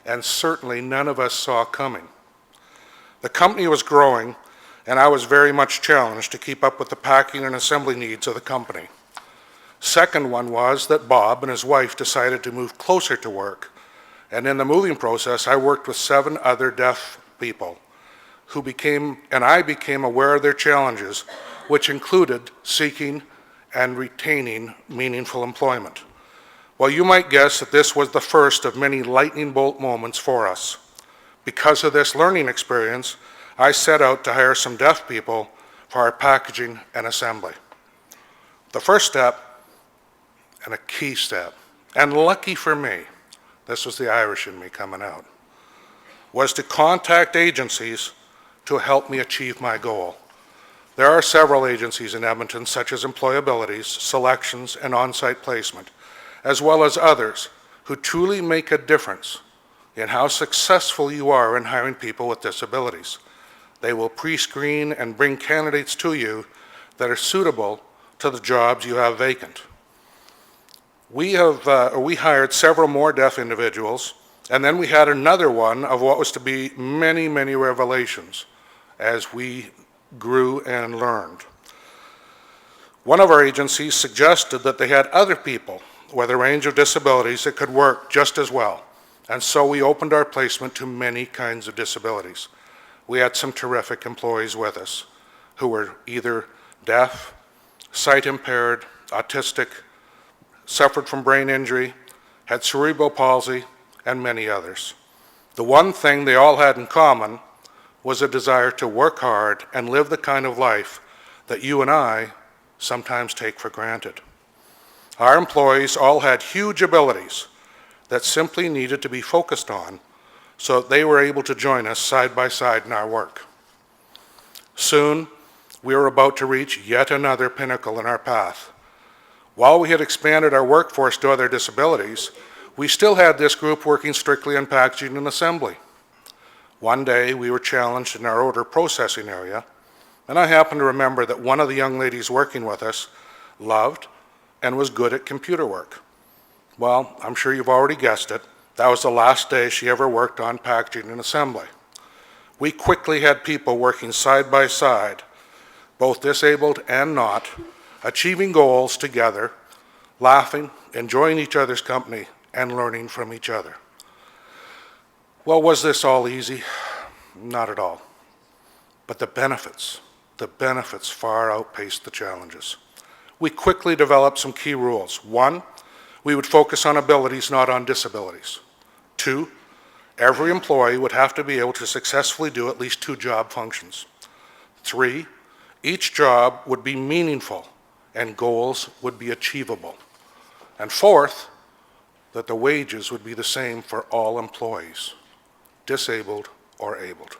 Speaker 17: and certainly none of us saw coming. The company was growing, and I was very much challenged to keep up with the packing and assembly needs of the company. Second one was that Bob and his wife decided to move closer to work, and in the moving process, I worked with 7 other deaf people I became aware of their challenges, which included seeking and retaining meaningful employment. Well, you might guess that this was the first of many lightning bolt moments for us. Because of this learning experience, I set out to hire some deaf people for our packaging and assembly. The first step, and a key step, and lucky for me, this was the Irish in me coming out, was to contact agencies to help me achieve my goal. There are several agencies in Edmonton, such as Employabilities, Selections, and On-Site Placement, as well as others who truly make a difference in how successful you are in hiring people with disabilities. They will pre-screen and bring candidates to you that are suitable to the jobs you have vacant. We hired several more deaf individuals, and then we had another one of what was to be many, many revelations as we grew and learned. One of our agencies suggested that they had other people with a range of disabilities that could work just as well, and so we opened our placement to many kinds of disabilities. we had some terrific employees with us who were either deaf, sight impaired, autistic, suffered from brain injury, had cerebral palsy, and many others. The one thing they all had in common was a desire to work hard and live the kind of life that you and I sometimes take for granted. Our employees all had huge abilities that simply needed to be focused on so that they were able to join us side by side in our work. Soon, we were about to reach yet another pinnacle in our path. While we had expanded our workforce to other disabilities, we still had this group working strictly in packaging and assembly. One day, we were challenged in our order processing area, and I happened to remember that one of the young ladies working with us loved and was good at computer work. Well, I'm sure you've already guessed it. That was the last day she ever worked on packaging and assembly. We quickly had people working side by side, both disabled and not, achieving goals together, laughing, enjoying each other's company, and learning from each other. Well, was this all easy? Not at all. But the benefits far outpaced the challenges. We quickly developed some key rules. 1, we would focus on abilities, not on disabilities. 2, every employee would have to be able to successfully do at least 2 job functions. 3, each job would be meaningful and goals would be achievable. And 4th, that the wages would be the same for all employees, disabled or abled.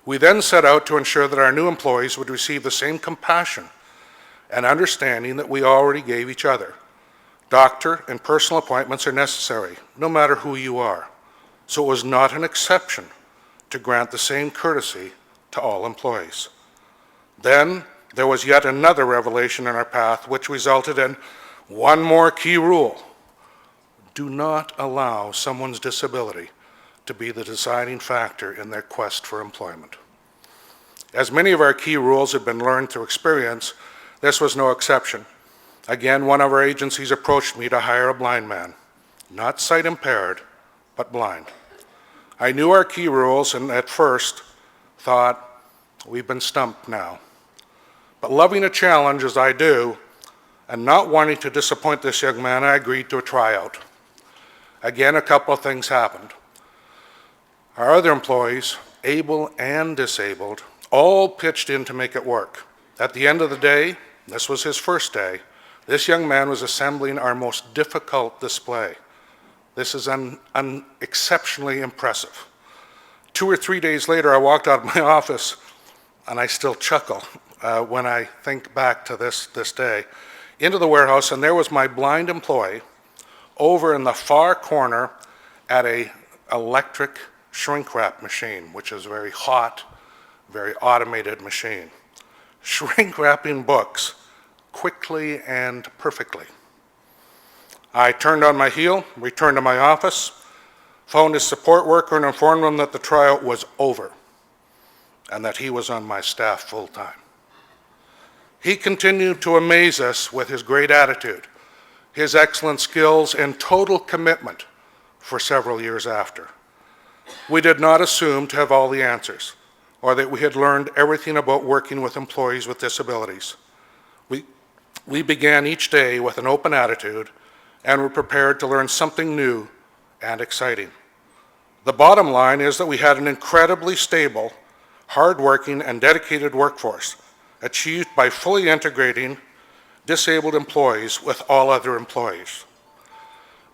Speaker 17: We then set out to ensure that our new employees would receive the same compassion and understanding that we already gave each other. Doctor and personal appointments are necessary, no matter who you are. So it was not an exception to grant the same courtesy to all employees. Then there was yet another revelation in our path, which resulted in one more key rule. Do not allow someone's disability to be the deciding factor in their quest for employment. As many of our key rules had been learned through experience, this was no exception. Again, one of our agencies approached me to hire a blind man, not sight impaired, but blind. I knew our key rules and at first thought, we've been stumped now. But loving a challenge as I do, and not wanting to disappoint this young man, I agreed to a tryout. Again, a couple of things happened. Our other employees, able and disabled, all pitched in to make it work. At the end of the day, this was his first day, this young man was assembling our most difficult display. This is exceptionally impressive. 2 or 3 days later, I walked out of my office, and I still chuckle when I think back to this day, into the warehouse, and there was my blind employee over in the far corner at a electric shrink wrap machine, which is a very hot, very automated machine, shrink wrapping books quickly and perfectly. I turned on my heel, returned to my office, phoned his support worker and informed him that the tryout was over and that he was on my staff full time. He continued to amaze us with his great attitude, his excellent skills, and total commitment for several years after. We did not assume to have all the answers or that we had learned everything about working with employees with disabilities. We began each day with an open attitude and were prepared to learn something new and exciting. The bottom line is that we had an incredibly stable, hardworking, and dedicated workforce achieved by fully integrating disabled employees with all other employees.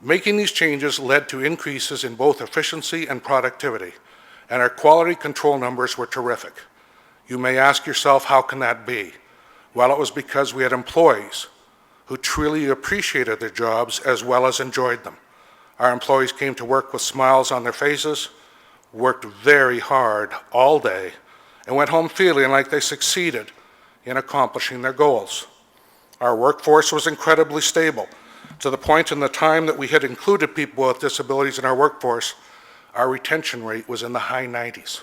Speaker 17: Making these changes led to increases in both efficiency and productivity, and our quality control numbers were terrific. You may ask yourself, how can that be? Well, it was because we had employees who truly appreciated their jobs as well as enjoyed them. Our employees came to work with smiles on their faces, worked very hard all day, and went home feeling like they succeeded in accomplishing their goals. Our workforce was incredibly stable, to the point in the time that we had included people with disabilities in our workforce, our retention rate was in the high 90s.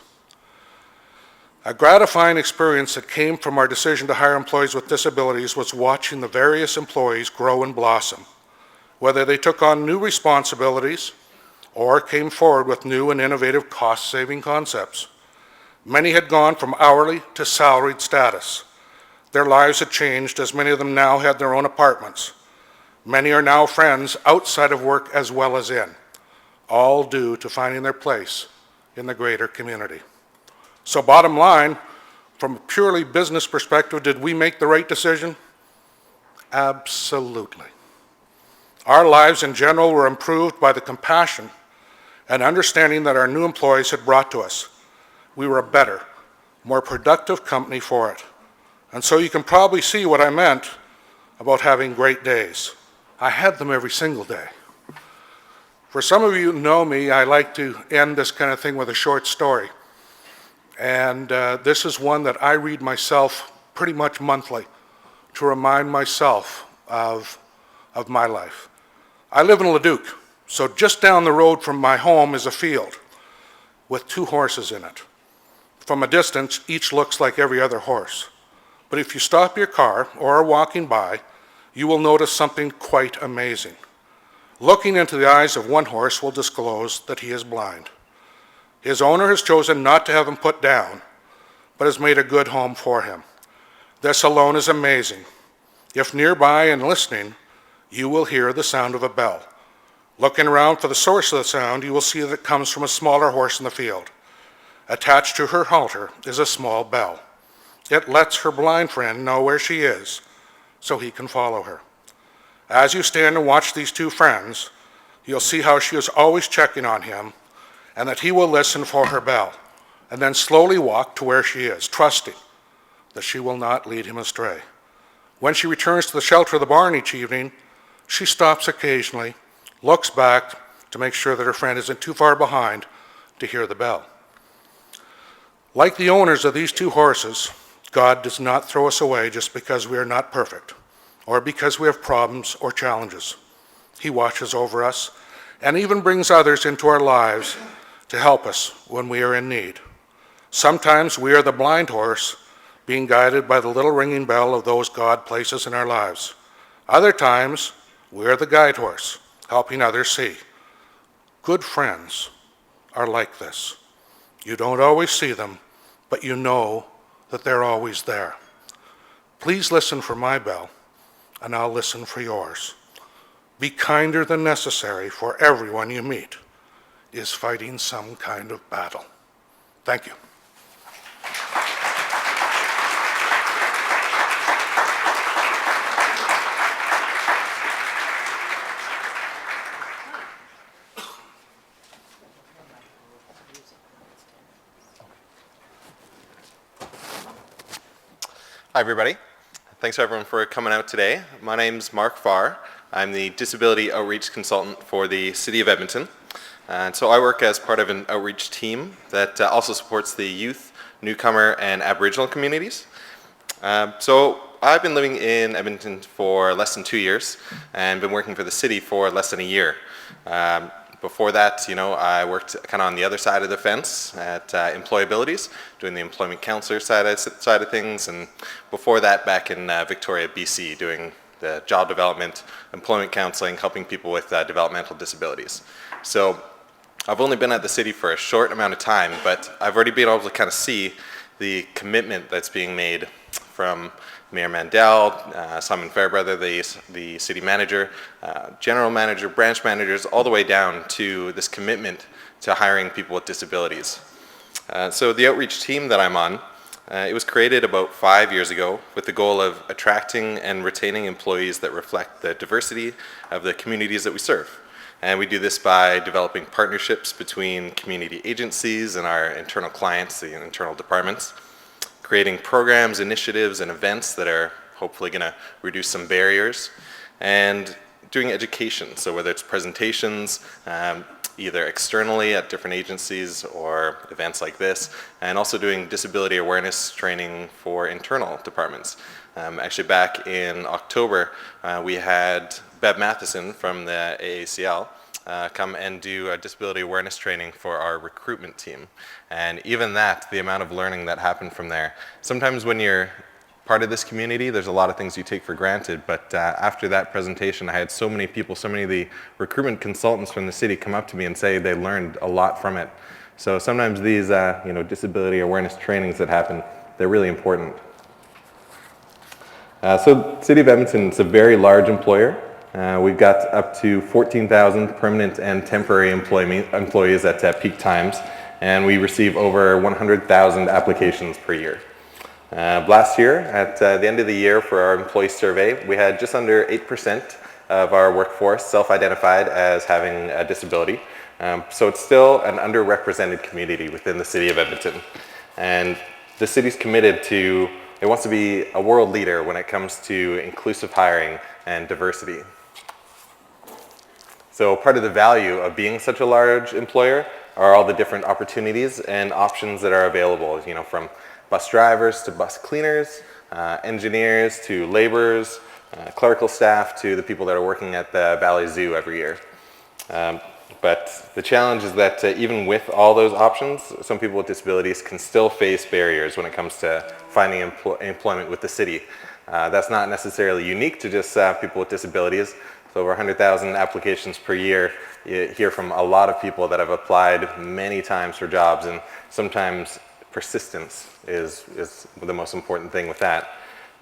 Speaker 17: A gratifying experience that came from our decision to hire employees with disabilities was watching the various employees grow and blossom, whether they took on new responsibilities or came forward with new and innovative cost-saving concepts. Many had gone from hourly to salaried status. Their lives had changed as many of them now had their own apartments. Many are now friends outside of work as well as in, all due to finding their place in the greater community. So bottom line, from a purely business perspective, did we make the right decision? Absolutely. Our lives in general were improved by the compassion and understanding that our new employees had brought to us. We were a better, more productive company for it. And so you can probably see what I meant about having great days. I had them every single day. For some of you who know me, I like to end this kind of thing with a short story. And this is one that I read myself pretty much monthly to remind myself of my life. I live in Leduc, so just down the road from my home is a field with 2 horses in it. From a distance, each looks like every other horse. But if you stop your car or are walking by, you will notice something quite amazing. Looking into the eyes of one horse will disclose that he is blind. His owner has chosen not to have him put down, but has made a good home for him. This alone is amazing. If nearby and listening, you will hear the sound of a bell. Looking around for the source of the sound, you will see that it comes from a smaller horse in the field. Attached to her halter is a small bell. It lets her blind friend know where she is, so he can follow her. As you stand and watch these 2 friends, you'll see how she is always checking on him, and that he will listen for her bell, and then slowly walk to where she is, trusting that she will not lead him astray. When she returns to the shelter of the barn each evening, she stops occasionally, looks back to make sure that her friend isn't too far behind to hear the bell. Like the owners of these 2 horses, God does not throw us away just because we are not perfect or because we have problems or challenges. He watches over us and even brings others into our lives to help us when we are in need. Sometimes we are the blind horse being guided by the little ringing bell of those God places in our lives. Other times, we are the guide horse, helping others see. Good friends are like this. You don't always see them, but you know that they're always there. Please listen for my bell, and I'll listen for yours. Be kinder than necessary, for everyone you meet is fighting some kind of battle. Thank you.
Speaker 18: Hi, everybody. Thanks, everyone, for coming out today. My name's Mark Farr. I'm the Disability Outreach Consultant for the City of Edmonton. And so I work as part of an outreach team that also supports the youth, newcomer, and Aboriginal communities. So I've been living in Edmonton for less than 2 years and been working for the city for less than a year. Before that, I worked kind of on the other side of the fence at Employabilities, doing the employment counselor side of things, and before that, back in Victoria, BC, doing the job development, employment counseling, helping people with developmental disabilities. So I've only been at the city for a short amount of time, but I've already been able to kind of see the commitment that's being made from Mayor Mandel, Simon Fairbrother, the city manager, general manager, branch managers, all the way down to this commitment to hiring people with disabilities. So the outreach team that I'm on, it was created about 5 years ago with the goal of attracting and retaining employees that reflect the diversity of the communities that we serve. And we do this by developing partnerships between community agencies and our internal clients, the internal departments, creating programs, initiatives, and events that are hopefully going to reduce some barriers, and doing education. So whether it's presentations, either externally at different agencies or events like this, and also doing disability awareness training for internal departments. Actually, back in October, we had Bev Matheson from the AACL come and do a disability awareness training for our recruitment team. And even that, the amount of learning that happened from there. Sometimes when you're part of this community, there's a lot of things you take for granted, but after that presentation, I had so many people, so many of the recruitment consultants from the city come up to me and say they learned a lot from it. So sometimes these disability awareness trainings that happen, they're really important. So City of Edmonton is a very large employer. We've got up to 14,000 permanent and temporary employees at peak times, and we receive over 100,000 applications per year. Last year, at the end of the year for our employee survey, we had just under 8% of our workforce self-identified as having a disability. So it's still an underrepresented community within the City of Edmonton. And the city's committed to, it wants to be a world leader when it comes to inclusive hiring and diversity. So part of the value of being such a large employer are all the different opportunities and options that are available, from bus drivers to bus cleaners, engineers to laborers, clerical staff to the people that are working at the Valley Zoo every year. But the challenge is that even with all those options, some people with disabilities can still face barriers when it comes to finding employment with the city. That's not necessarily unique to just people with disabilities. So over 100,000 applications per year. You hear from a lot of people that have applied many times for jobs, and sometimes persistence is the most important thing with that.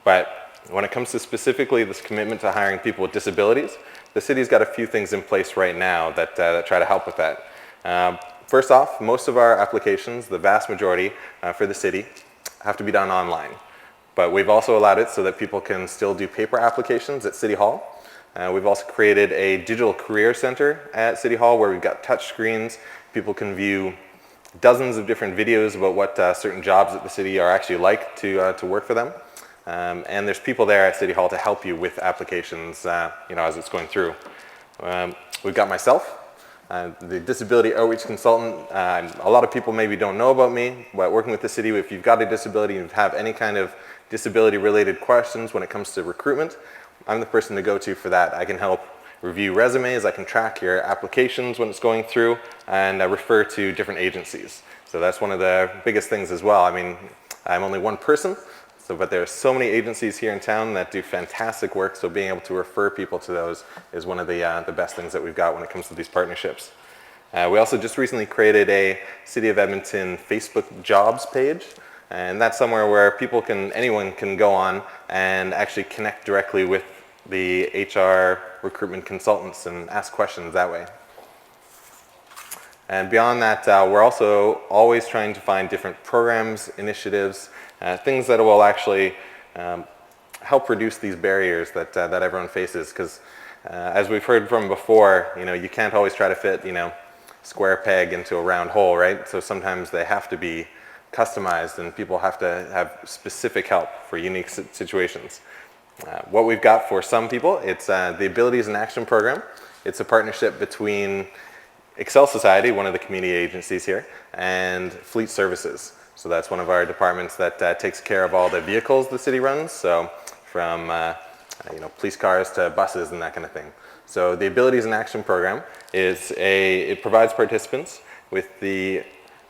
Speaker 18: But when it comes to specifically this commitment to hiring people with disabilities, the city's got a few things in place right now that try to help with that. First off, most of our applications, the vast majority for the city, have to be done online. But we've also allowed it so that people can still do paper applications at City Hall. We've also created a digital career center at City Hall where we've got touch screens. People can view dozens of different videos about what certain jobs at the city are actually like to work for them. And there's people there at City Hall to help you with applications as it's going through. We've got myself, the disability outreach consultant. A lot of people maybe don't know about me, but working with the city, if you've got a disability and you have any kind of disability related questions when it comes to recruitment, I'm the person to go to for that. I can help review resumes, I can track your applications when it's going through, and I refer to different agencies. So that's one of the biggest things as well. I mean, I'm only one person, but there are so many agencies here in town that do fantastic work, so being able to refer people to those is one of the best things that we've got when it comes to these partnerships. We also just recently created a City of Edmonton Facebook jobs page, and that's somewhere where anyone can go on and actually connect directly with the HR recruitment consultants and ask questions that way. And beyond that, we're also always trying to find different programs, initiatives, things that will actually help reduce these barriers that everyone faces. Because as we've heard from before, you can't always try to fit, square peg into a round hole, right? So sometimes they have to be customized, and people have to have specific help for unique situations. What we've got for some people, it's the Abilities in Action program. It's a partnership between Excel Society, one of the community agencies here, and Fleet Services. So that's one of our departments that takes care of all the vehicles the city runs, so from police cars to buses and that kind of thing. So the Abilities in Action program it provides participants with the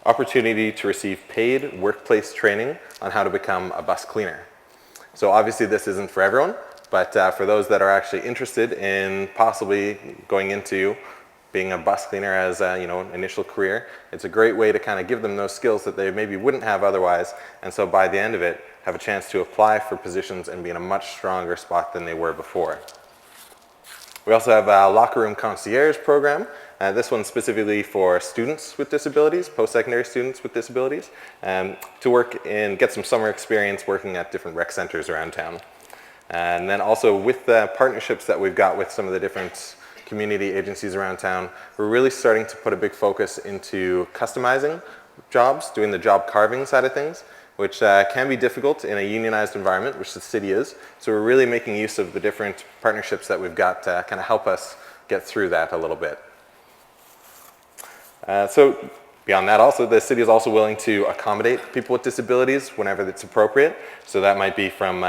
Speaker 18: opportunity to receive paid workplace training on how to become a bus cleaner. So obviously this isn't for everyone, but for those that are actually interested in possibly going into being a bus cleaner as an initial career, it's a great way to kind of give them those skills that they maybe wouldn't have otherwise, and so by the end of it, have a chance to apply for positions and be in a much stronger spot than they were before. We also have a locker room concierge program. This one's specifically for students with disabilities, post-secondary students with disabilities, to work and get some summer experience working at different rec centers around town. And then also with the partnerships that we've got with some of the different community agencies around town, we're really starting to put a big focus into customizing jobs, doing the job carving side of things, which can be difficult in a unionized environment, which the city is. So we're really making use of the different partnerships that we've got to kind of help us get through that a little bit. So beyond that also, the city is also willing to accommodate people with disabilities whenever it's appropriate. So that might be from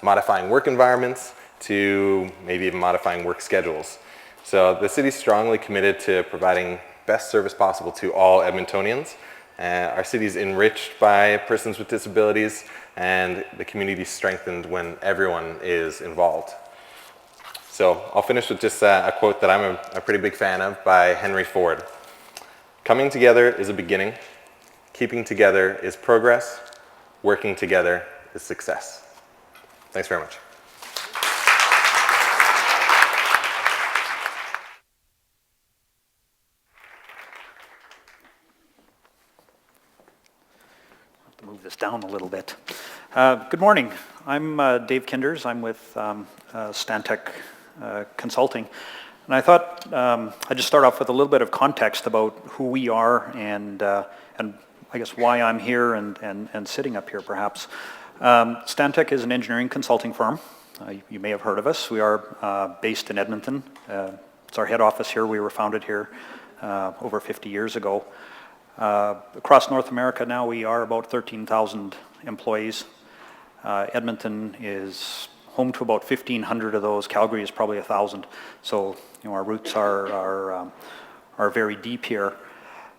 Speaker 18: modifying work environments to maybe even modifying work schedules. So the city's strongly committed to providing best service possible to all Edmontonians. Our city is enriched by persons with disabilities, and the community is strengthened when everyone is involved. So I'll finish with just a quote that I'm a pretty big fan of by Henry Ford. Coming together is a beginning. Keeping together is progress. Working together is success. Thanks very much.
Speaker 19: To move this down a little bit. Good morning. I'm Dave Kinders. I'm with Stantec Consulting. And I thought I'd just start off with a little bit of context about who we are and I guess why I'm here and sitting up here perhaps. Stantec is an engineering consulting firm. You may have heard of us. We are based in Edmonton. It's our head office here. We were founded here over 50 years ago. Across North America now we are about 13,000 employees. Edmonton is home to about 1,500 of those. Calgary is probably 1,000. So our roots are very deep here.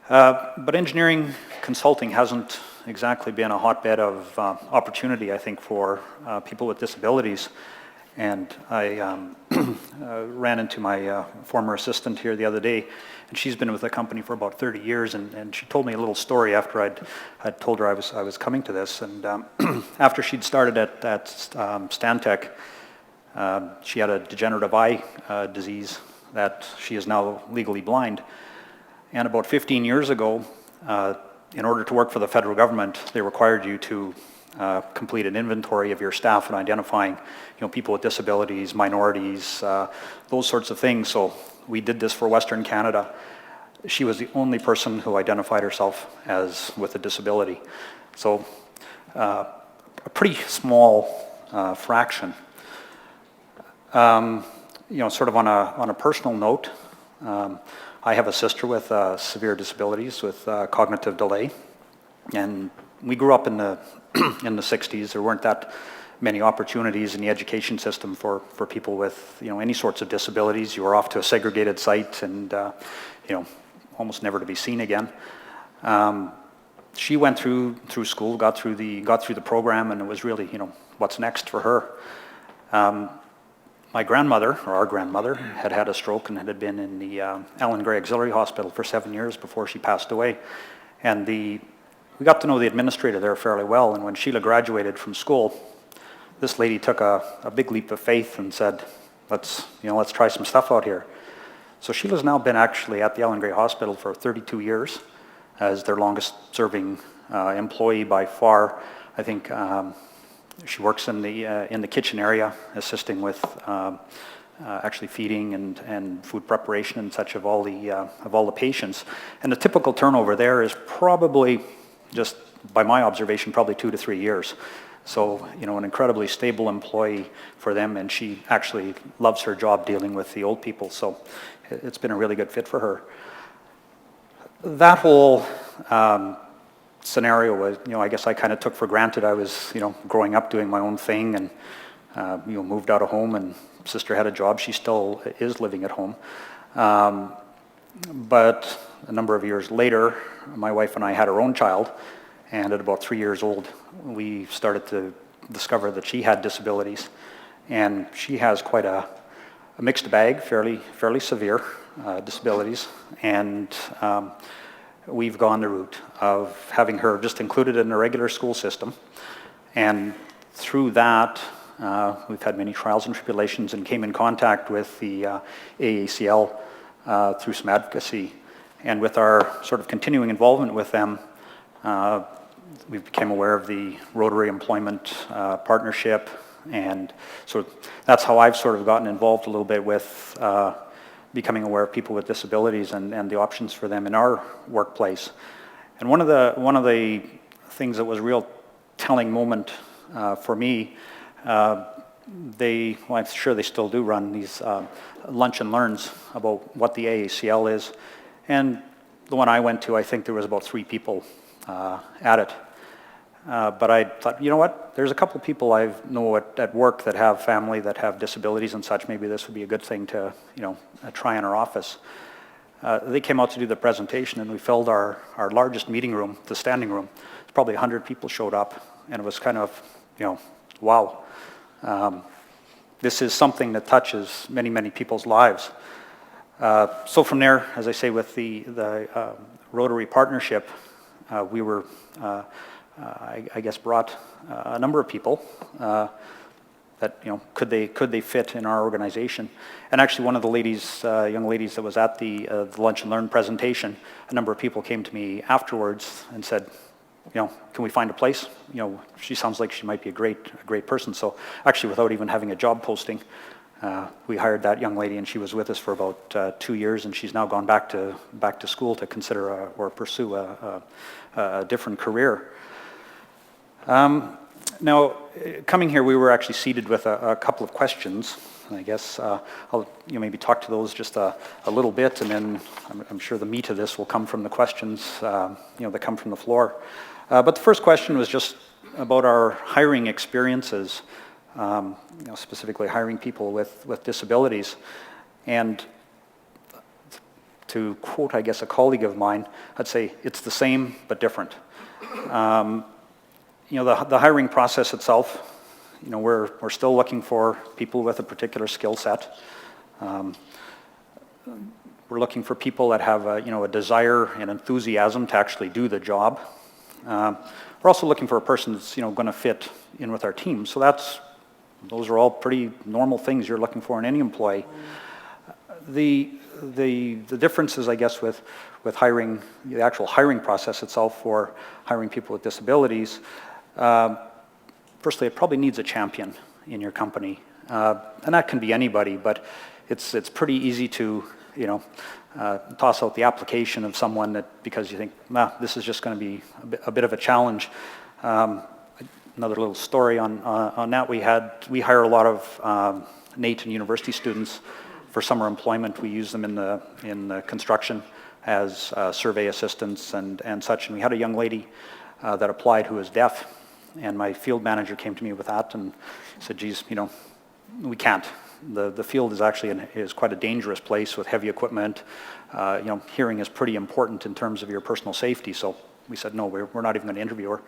Speaker 19: But engineering consulting hasn't exactly been a hotbed of opportunity, I think, for people with disabilities. And I ran into my former assistant here the other day, and she's been with the company for about 30 years, and she told me a little story after I'd told her I was coming to this. And after she'd started at Stantec, she had a degenerative eye disease that she is now legally blind. And about 15 years ago, in order to work for the federal government, they required you to complete an inventory of your staff and identifying, people with disabilities, minorities, those sorts of things. So we did this for Western Canada. She was the only person who identified herself as with a disability. So a pretty small fraction. Sort of on a personal note, I have a sister with severe disabilities with cognitive delay, and we grew up in the 60s. There weren't that many opportunities in the education system for people with any sorts of disabilities. You were off to a segregated site and almost never to be seen again. She went through school, got through the program, and it was really what's next for her. My grandmother, or our grandmother, had a stroke and had been in the Allen Gray Auxiliary Hospital for 7 years before she passed away. And we got to know the administrator there fairly well, and when Sheila graduated from school, this lady took a big leap of faith and said, let's try some stuff out here. So Sheila's now been actually at the Allen Gray Hospital for 32 years as their longest serving employee by far. I think she works in the kitchen area, assisting with actually feeding and food preparation and such of all the patients. And the typical turnover there is probably, just by my observation, probably 2 to 3 years. So an incredibly stable employee for them, and she actually loves her job dealing with the old people. So it's been a really good fit for her. That whole scenario was, I guess I kind of took for granted. I was, growing up doing my own thing and, moved out of home, and sister had a job. She still is living at home. But a number of years later, my wife and I had our own child, and at about 3 years old, we started to discover that she had disabilities. And she has quite a mixed bag, fairly severe disabilities. And we've gone the route of having her just included in a regular school system. And through that, we've had many trials and tribulations and came in contact with the AACL through some advocacy. And with our sort of continuing involvement with them, we became aware of the Rotary Employment Partnership. And so that's how I've sort of gotten involved a little bit with becoming aware of people with disabilities and the options for them in our workplace. And one of the things that was a real telling moment for me, I'm sure they still do run these lunch and learns about what the AACL is. And the one I went to, I think there was about 3 people at it. But I thought, you know what, there's a couple people I know at work that have family that have disabilities and such. Maybe this would be a good thing to, try in our office. They came out to do the presentation, and we filled our largest meeting room, the standing room. Probably 100 people showed up, and it was kind of, wow. This is something that touches many, many people's lives. So from there, as I say, with the Rotary partnership, we were, I guess, brought a number of people that, you know, could they fit in our organization. And actually one of the ladies, young ladies that was at the Lunch and Learn presentation, a number of people came to me afterwards and said, you know, can we find a place? You know, she sounds like she might be a great person. So actually, without even having a job posting, we hired that young lady, and she was with us for about 2 years, and she's now gone back to school to consider or pursue a different career. Now, coming here, we were actually seated with a couple of questions. And I guess I'll maybe talk to those just a little bit, and then I'm sure the meat of this will come from the questions that come from the floor. But the first question was just about our hiring experiences, specifically hiring people with disabilities. And to quote, I guess, a colleague of mine, I'd say it's the same but different. The hiring process itself, we're still looking for people with a particular skill set. We're looking for people that have a desire and enthusiasm to actually do the job. We're also looking for a person that's going to fit in with our team. So those are all pretty normal things you're looking for in any employee. The differences, I guess, with hiring, the actual hiring process itself for hiring people with disabilities. Firstly, it probably needs a champion in your company, and that can be anybody. But it's pretty easy to toss out the application of someone that because you think, nah, this is just going to be a bit of a challenge. Another little story on that, we hire a lot of NAIT and university students for summer employment. We use them in the construction as survey assistants and such. And we had a young lady that applied who was deaf, and my field manager came to me with that and said, geez, we can't. The field is actually is quite a dangerous place with heavy equipment. Hearing is pretty important in terms of your personal safety. So we said, no, we're not even going to interview her.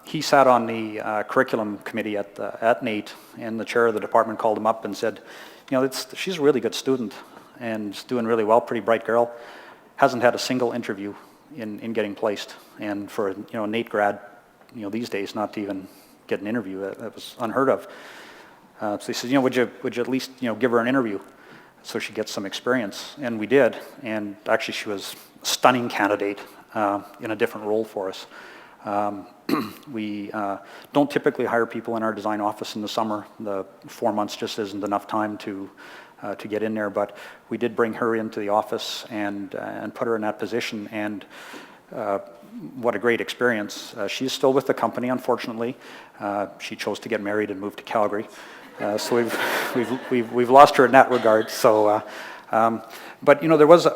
Speaker 19: He sat on the curriculum committee at NAIT, and the chair of the department called him up and said, she's a really good student and doing really well, pretty bright girl, hasn't had a single interview in getting placed. And for a NAIT grad, these days, not to even get an interview, that was unheard of. So he said, would you at least give her an interview so she gets some experience? And we did, and actually she was a stunning candidate in a different role for us. We don't typically hire people in our design office in the summer. The 4 months just isn't enough time to get in there, but we did bring her into the office and put her in that position, and what a great experience. She's still with the company, unfortunately. She chose to get married and move to Calgary. So we've lost her in that regard. So, but there was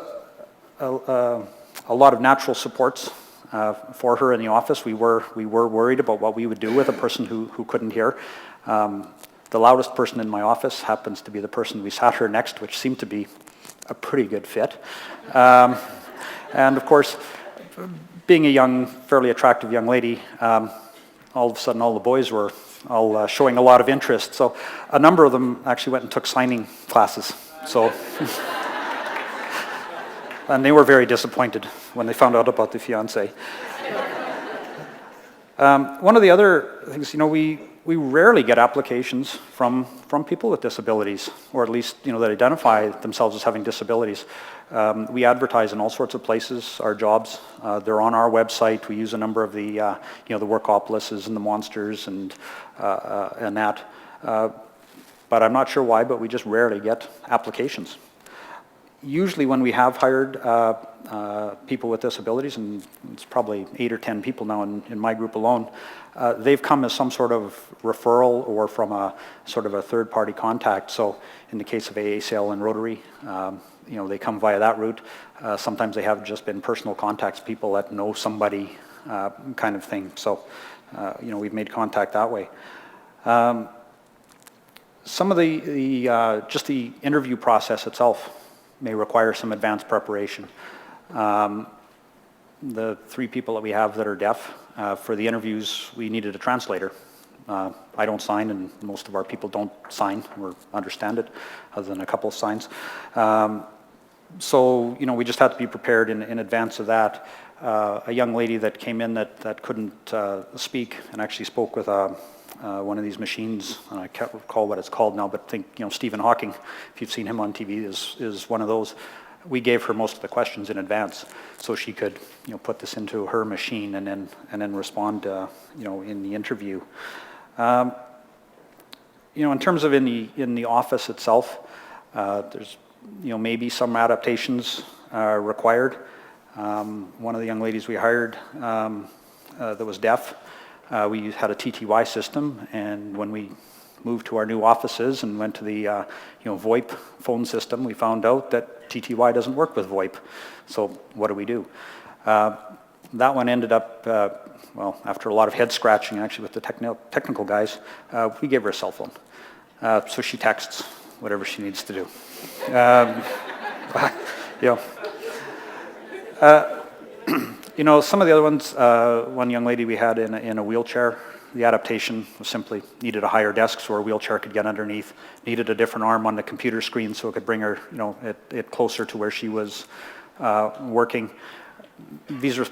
Speaker 19: a lot of natural supports for her in the office. We were worried about what we would do with a person who couldn't hear. The loudest person in my office happens to be the person we sat her next, which seemed to be a pretty good fit. And of course, being a young, fairly attractive young lady, all of a sudden all the boys were all showing a lot of interest. So a number of them actually went and took signing classes. So, and they were very disappointed when they found out about the fiancé. One of the other things, we rarely get applications from people with disabilities, or at least that identify themselves as having disabilities. We advertise in all sorts of places our jobs. They're on our website. We use a number of the the Workopolises and the Monsters and that. But I'm not sure why, but we just rarely get applications. Usually when we have hired people with disabilities, and it's probably 8 or 10 people now in my group alone, they've come as some sort of referral or from a sort of a third-party contact. So in the case of AACL and Rotary, they come via that route. Sometimes they have just been personal contacts, people that know somebody kind of thing. So, we've made contact that way. Some of just the interview process itself may require some advanced preparation. The 3 people that we have that are deaf, for the interviews, we needed a translator I don't sign, and most of our people don't sign or understand it, other than a couple of signs. So, you know, we just had to be prepared in advance of that. A young lady that came in that couldn't speak and actually spoke with one of these machines, and I can't recall what it's called now, but think, you know, Stephen Hawking, if you've seen him on TV, is one of those. We gave her most of the questions in advance so she could, you know, put this into her machine and then respond, you know, in the interview. You know, in terms of in the office itself, there's, you know, maybe some adaptations required. One of the young ladies we hired that was deaf, we had a TTY system, and when we moved to our new offices and went to the you know, VoIP phone system, we found out that TTY doesn't work with VoIP. So what do? That one ended up, well, after a lot of head scratching actually with the technical guys, we gave her a cell phone. So she texts whatever she needs to do. You know, you know, some of the other ones, one young lady we had in a wheelchair, the adaptation was simply needed a higher desk so her wheelchair could get underneath, needed a different arm on the computer screen so it could bring her, you know, it closer to where she was working. These are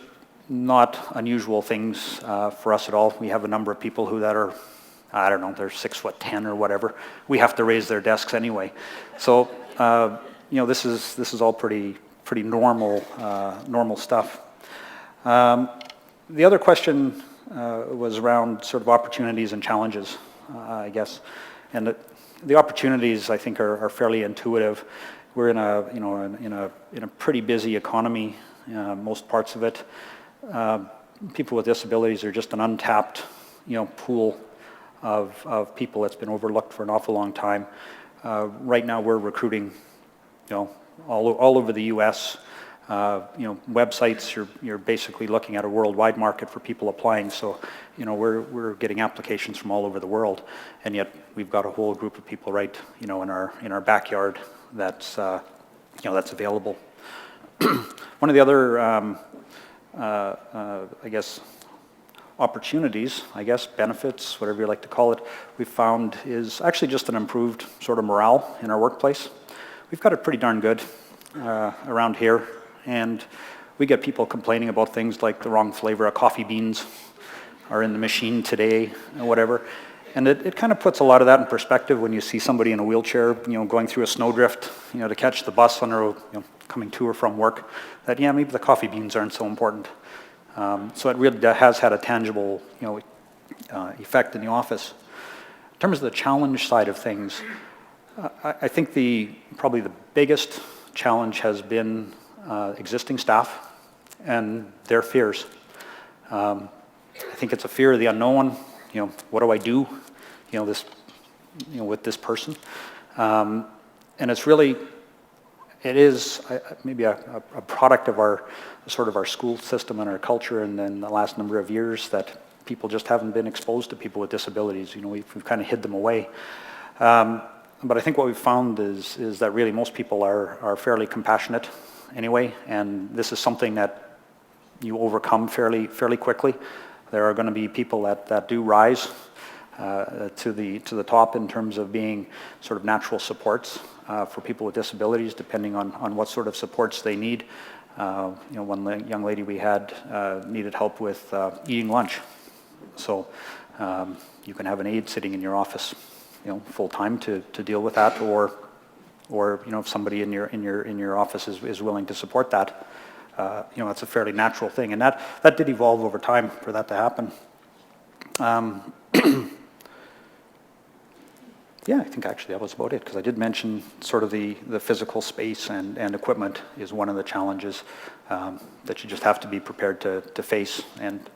Speaker 19: not unusual things for us at all. We have a number of people that are, I don't know, they're 6'10" or whatever. We have to raise their desks anyway. So, you know, this is all pretty normal stuff. The other question was around sort of opportunities and challenges, I guess. And the opportunities, I think, are fairly intuitive. We're in a pretty busy economy, most parts of it. People with disabilities are just an untapped, you know, pool of people that's been overlooked for an awful long time. Right now, we're recruiting, you know, all over the U.S. You know, websites, you're basically looking at a worldwide market for people applying. So, you know, we're getting applications from all over the world, and yet we've got a whole group of people right, you know, in our backyard that's you know, that's available. One of the other I guess opportunities, I guess benefits, whatever you like to call it, we've found is actually just an improved sort of morale in our workplace. We've got it pretty darn good around here. And we get people complaining about things like the wrong flavor of coffee beans are in the machine today or whatever. And it kind of puts a lot of that in perspective when you see somebody in a wheelchair, you know, going through a snowdrift, you know, to catch the bus when they're, you know, coming to or from work, that, yeah, maybe the coffee beans aren't so important. So it really has had a tangible, you know, effect in the office. In terms of the challenge side of things, I think probably the biggest challenge has been existing staff and their fears. I think it's a fear of the unknown. You know, what do I do? You know, this, you know, with this person, and it's really, it is maybe a product of our sort of our school system and our culture, and then the last number of years that people just haven't been exposed to people with disabilities. You know, we've kind of hid them away. But I think what we've found is that really most people are fairly compassionate anyway, and this is something that you overcome fairly quickly. There are going to be people that do rise to the top in terms of being sort of natural supports for people with disabilities, depending on what sort of supports they need. You know, one young lady we had needed help with eating lunch, so you can have an aide sitting in your office, you know, full time to deal with that, or you know, if somebody in your office is willing to support that, you know, it's a fairly natural thing, and that did evolve over time for that to happen. Yeah, I think actually that was about it, because I did mention sort of the physical space and equipment is one of the challenges that you just have to be prepared to face. And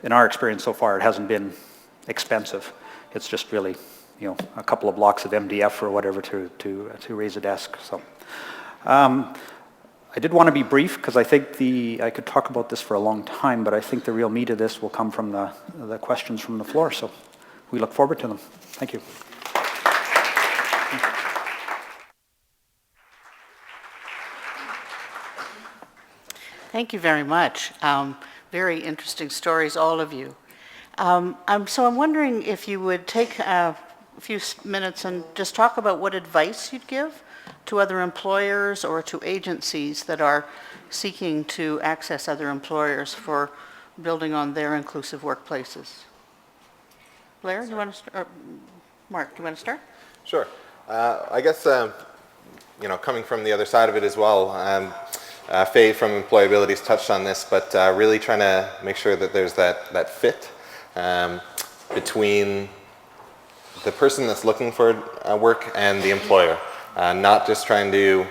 Speaker 19: in our experience so far, it hasn't been expensive. It's just really, you know, a couple of blocks of MDF or whatever to raise a desk. So I did want to be brief, because I think I could talk about this for a long time, but I think the real meat of this will come from the questions from the floor. So we look forward to them. Thank you.
Speaker 1: Thank you very much. Very interesting stories, all of you. So I'm wondering if you would take a few minutes and just talk about what advice you'd give to other employers or to agencies that are seeking to access other employers for building on their inclusive workplaces. Blair, you want to start? Or Mark, do you want to start?
Speaker 18: Sure. I guess, coming from the other side of it as well, Faye from Employability's touched on this, but really trying to make sure that there's that fit between the person that's looking for work and the employer. Not just trying to,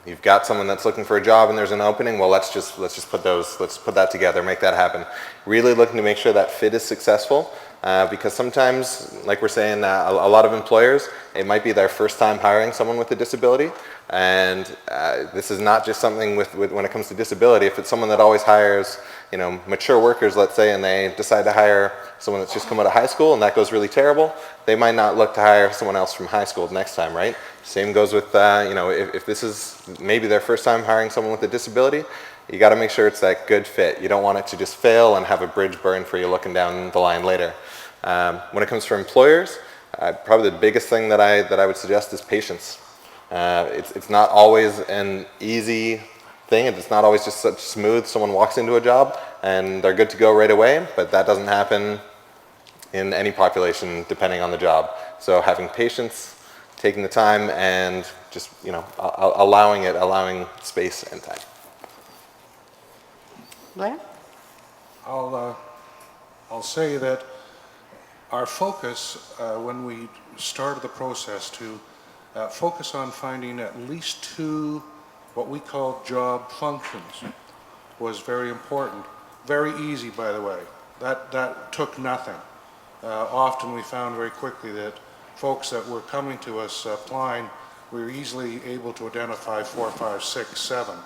Speaker 18: you've got someone that's looking for a job and there's an opening, well, let's just put that together, make that happen. Really looking to make sure that fit is successful. Because sometimes, like we're saying, a lot of employers, it might be their first time hiring someone with a disability, and this is not just something with when it comes to disability. If it's someone that always hires, mature workers, let's say, and they decide to hire someone that's just come out of high school, and that goes really terrible, they might not look to hire someone else from high school next time, right? Same goes with, if this is maybe their first time hiring someone with a disability, you got to make sure it's that good fit. You don't want it to just fail and have a bridge burn for you looking down the line later. When it comes to employers, probably the biggest thing that I would suggest is patience. It's not always an easy thing. It's not always just such smooth. Someone walks into a job and they're good to go right away, but that doesn't happen in any population depending on the job. So having patience, taking the time, and just allowing space and time.
Speaker 1: Blair?
Speaker 17: I'll say that our focus when we started the process to focus on finding at least 2 what we call job functions was very important. Very easy, by the way. That took nothing. Often we found very quickly that folks that were coming to us applying, we were easily able to identify 4, 5, 6, 7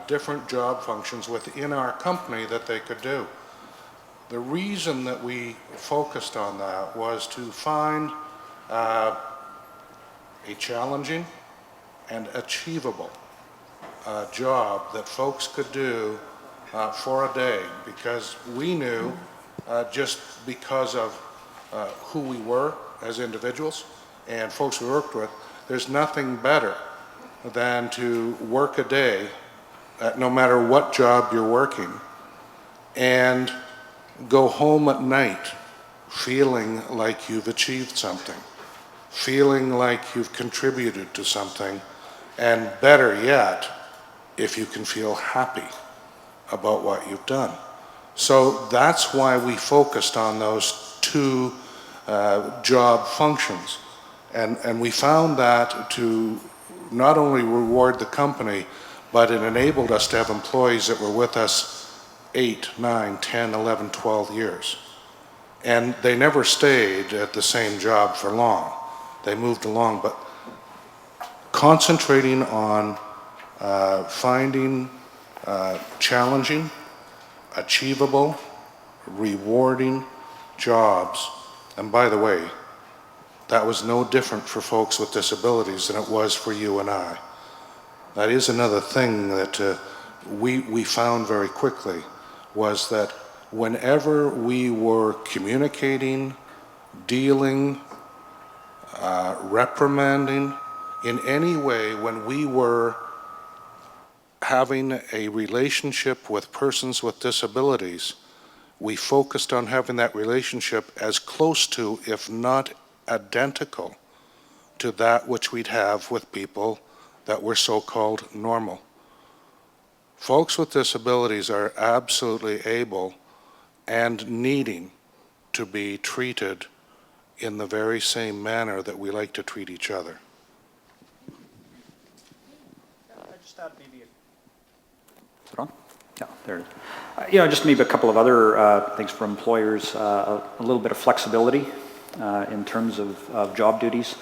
Speaker 17: different job functions within our company that they could do. The reason that we focused on that was to find a challenging and achievable job that folks could do for a day, because we knew, just because of who we were as individuals and folks we worked with, there's nothing better than to work a day, no matter what job you're working, and go home at night feeling like you've achieved something, feeling like you've contributed to something, and better yet, if you can feel happy about what you've done. So that's why we focused on those 2 job functions. And we found that to not only reward the company, but it enabled us to have employees that were with us 8, 9, 10, 11, 12 years. And they never stayed at the same job for long. They moved along, but concentrating on finding challenging, achievable, rewarding jobs. And by the way, that was no different for folks with disabilities than it was for you and I. That is another thing that we found very quickly, was that whenever we were communicating, dealing, reprimanding, in any way, when we were having a relationship with persons with disabilities, we focused on having that relationship as close to, if not identical, to that which we'd have with people that were so-called normal. Folks with disabilities are absolutely able and needing to be treated in the very same manner that we like to treat each other.
Speaker 19: Just add maybe is it on? Yeah, there it is. Just maybe a couple of other things for employers, a little bit of flexibility in terms of job duties.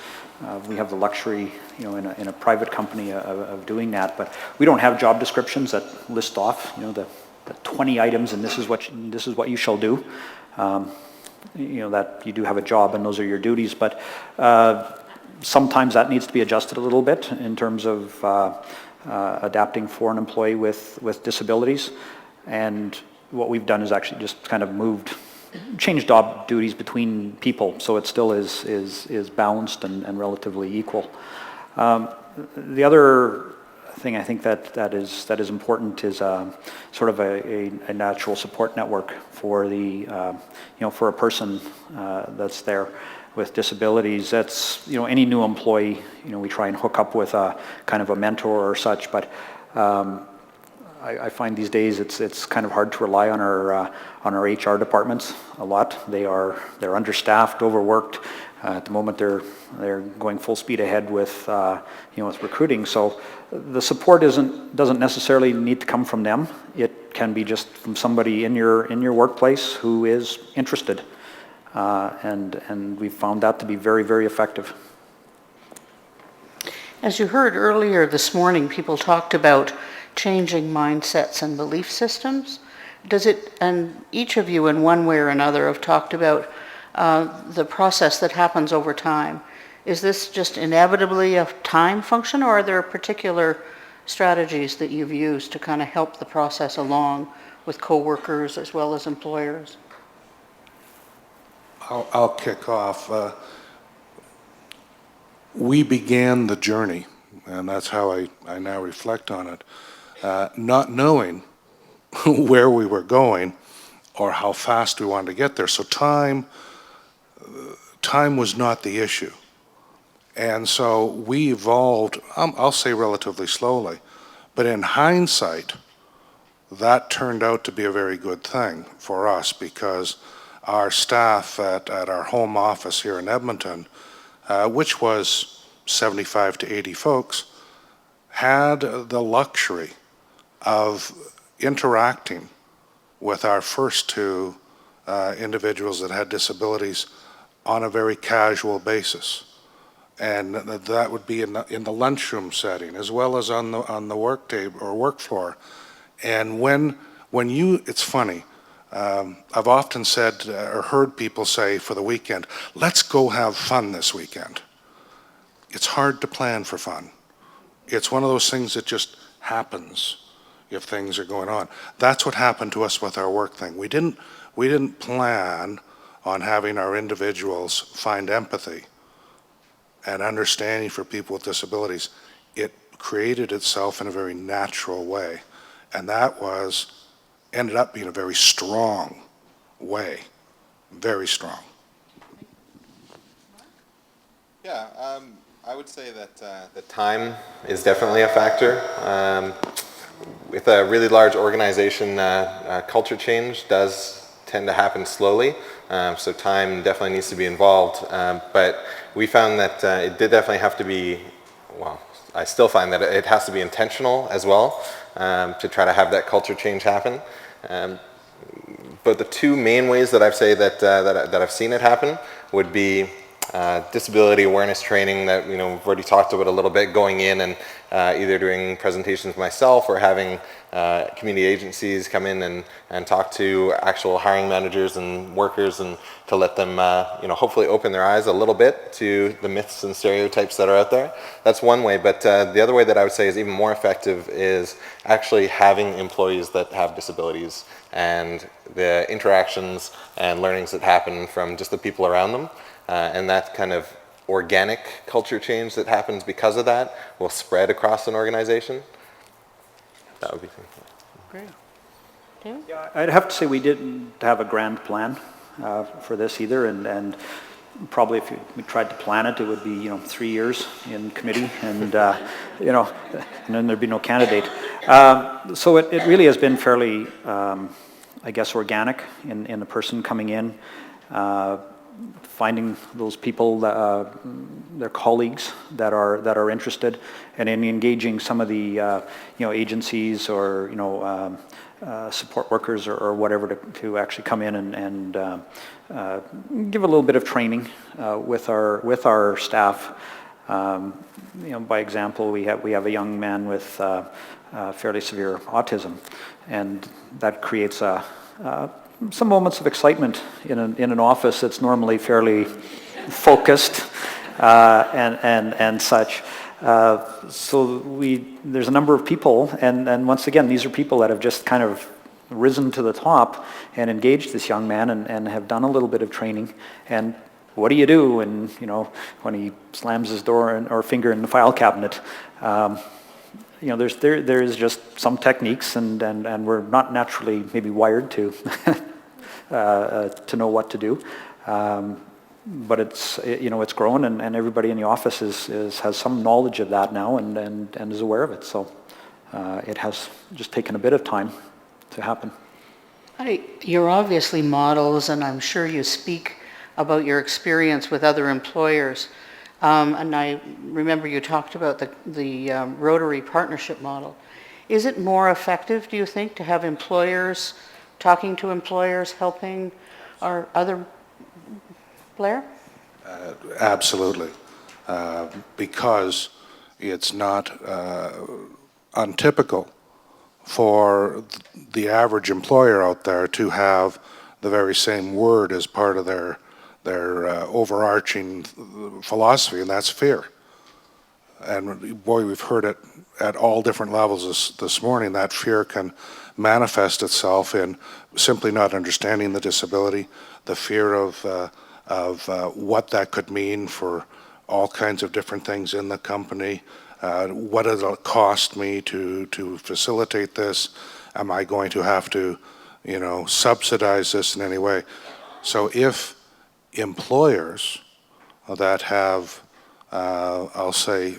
Speaker 19: We have the luxury, in a private company of doing that, but we don't have job descriptions that list off, the 20 items and this is what you shall do. That you do have a job and those are your duties, but sometimes that needs to be adjusted a little bit in terms of adapting for an employee with disabilities. And what we've done is actually just kind of moved change job duties between people, so it still is balanced and relatively equal. The other thing I think that is important is sort of a natural support network for the for a person that's there with disabilities. That's any new employee, we try and hook up with a kind of a mentor or such, but I find these days it's kind of hard to rely on our HR departments a lot. They're understaffed, overworked. At the moment, they're going full speed ahead with with recruiting. So the support doesn't necessarily need to come from them. It can be just from somebody in your workplace who is interested, and we've found that to be very, very effective.
Speaker 1: As you heard earlier this morning, people talked about changing mindsets and belief systems. And each of you in one way or another have talked about the process that happens over time. Is this just inevitably a time function, or are there particular strategies that you've used to kind of help the process along with coworkers as well as employers?
Speaker 17: I'll kick off. We began the journey, and that's how I now reflect on it, not knowing where we were going or how fast we wanted to get there. So time was not the issue. And so we evolved, I'll say relatively slowly, but in hindsight, that turned out to be a very good thing for us, because our staff at our home office here in Edmonton, which was 75 to 80 folks, had the luxury of interacting with our first two individuals that had disabilities on a very casual basis. And that would be in the lunchroom setting, as well as on the work table or work floor. And when you, it's funny, I've often said or heard people say for the weekend, let's go have fun this weekend. It's hard to plan for fun. It's one of those things that just happens if things are going on. That's what happened to us with our work thing. We didn't plan on having our individuals find empathy and understanding for people with disabilities. It created itself in a very natural way, and that ended up being a very strong way, very strong.
Speaker 18: Yeah, I would say that the time is definitely a factor. With a really large organization, culture change does tend to happen slowly, so time definitely needs to be involved. But we found that it did definitely have to be, well, I still find that it has to be intentional as well to try to have that culture change happen. But the two main ways that I've say that I've seen it happen would be disability awareness training that we've already talked about a little bit, going in and either doing presentations myself or having community agencies come in and talk to actual hiring managers and workers, and to let them hopefully open their eyes a little bit to the myths and stereotypes that are out there. That's one way, but the other way that I would say is even more effective is actually having employees that have disabilities and the interactions and learnings that happen from just the people around them. And that kind of organic culture change that happens because of that will spread across an organization. That would be
Speaker 1: Great.
Speaker 19: Yeah, I'd have to say we didn't have a grand plan for this either, and probably if we tried to plan it, it would be 3 years in committee, and and then there'd be no candidate. So it really has been fairly, I guess, organic in the person coming in. Finding those people, their colleagues that are interested, and in engaging some of the agencies or support workers or whatever to actually come in and give a little bit of training with our staff. By example, we have a young man with fairly severe autism, and that creates some moments of excitement in an office that's normally fairly focused and such. So there's a number of people, and once again, these are people that have just kind of risen to the top and engaged this young man and have done a little bit of training. And what do you do when, you know, when he slams his door or finger in the file cabinet? You know, there is just some techniques, and we're not naturally maybe wired to to know what to do. But it's, you know, it's grown, and everybody in the office has some knowledge of that now and is aware of it. So it has just taken a bit of time to happen.
Speaker 1: You're obviously models, and I'm sure you speak about your experience with other employers. And I remember you talked about the Rotary partnership model. Is it more effective, do you think, to have employers talking to employers, helping our other... Blair?
Speaker 17: Absolutely. Because it's not untypical for the average employer out there to have the very same word as part of their overarching philosophy, and that's fear. And boy, we've heard it at all different levels this morning. That fear can manifest itself in simply not understanding the disability, the fear of what that could mean for all kinds of different things in the company. What it'll cost me to facilitate this? Am I going to have to, you know, subsidize this in any way? So if employers that have, I'll say,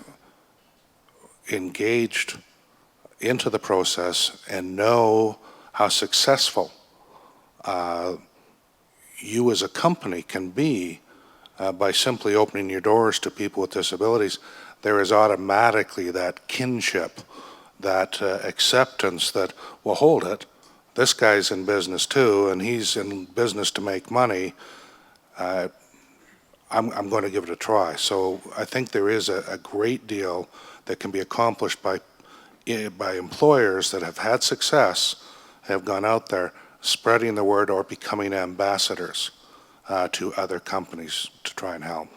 Speaker 17: engaged into the process and know how successful you as a company can be by simply opening your doors to people with disabilities, there is automatically that kinship, that acceptance that, well, hold it, this guy's in business too, and he's in business to make money. I'm going to give it a try. So I think there is a great deal that can be accomplished by employers that have had success, have gone out there spreading the word or becoming ambassadors to other companies to try and help.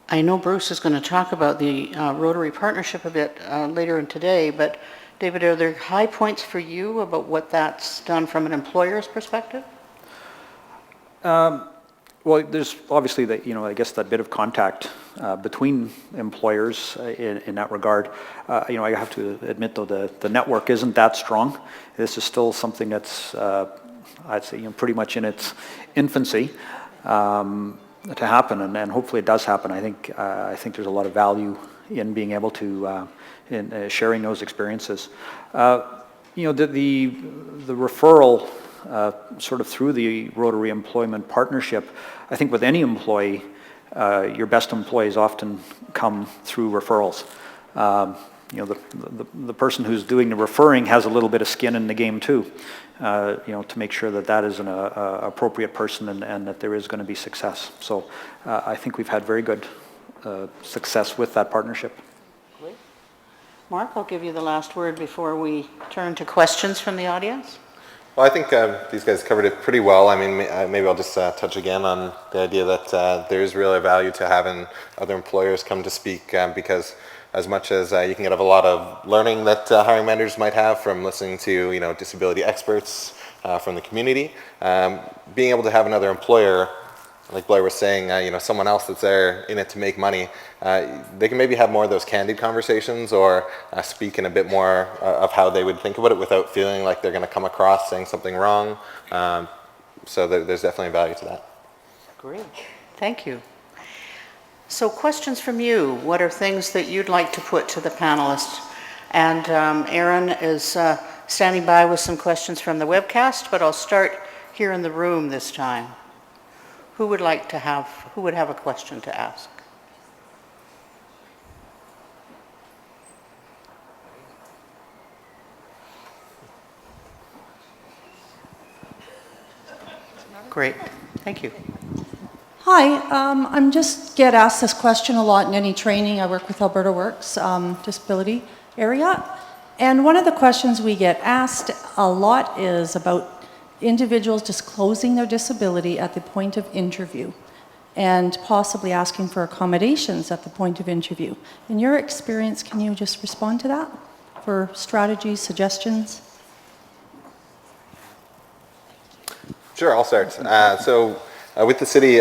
Speaker 1: I know Bruce is going to talk about the Rotary partnership a bit later in today, but David, are there high points for you about what that's done from an employer's perspective?
Speaker 19: Well, there's obviously that, you know, I guess that bit of contact between employers in that regard. You know, I have to admit though the network isn't that strong. This is still something that's I'd say, you know, pretty much in its infancy to happen, and hopefully it does happen. I think there's a lot of value in being able to in sharing those experiences. You know, the referral sort of through the Rotary Employment Partnership, I think with any employee, your best employees often come through referrals. You know, the person who's doing the referring has a little bit of skin in the game too, you know, to make sure that that is an appropriate person and that there is going to be success. So I think we've had very good success with that partnership.
Speaker 1: Great. Mark, I'll give you the last word before we turn to questions from the audience.
Speaker 18: Well, I think these guys covered it pretty well. I mean, maybe I'll just touch again on the idea that there is really a value to having other employers come to speak because as much as you can get a lot of learning that hiring managers might have from listening to, you know, disability experts from the community, being able to have another employer, like Blair was saying, you know, someone else that's there in it to make money, they can maybe have more of those candid conversations or speak in a bit more of how they would think about it without feeling like they're going to come across saying something wrong. So there's definitely value to that.
Speaker 1: Great. Thank you. So questions from you. What are things that you'd like to put to the panelists? And Aaron is standing by with some questions from the webcast, but I'll start here in the room this time. Who would have a question to ask? Great, thank you.
Speaker 12: Hi, I'm just get asked this question a lot in any training. I work with Alberta Works disability area. And one of the questions we get asked a lot is about individuals disclosing their disability at the point of interview and possibly asking for accommodations at the point of interview. In your experience, can you just respond to that for strategies, suggestions?
Speaker 18: Sure, I'll start. With the city,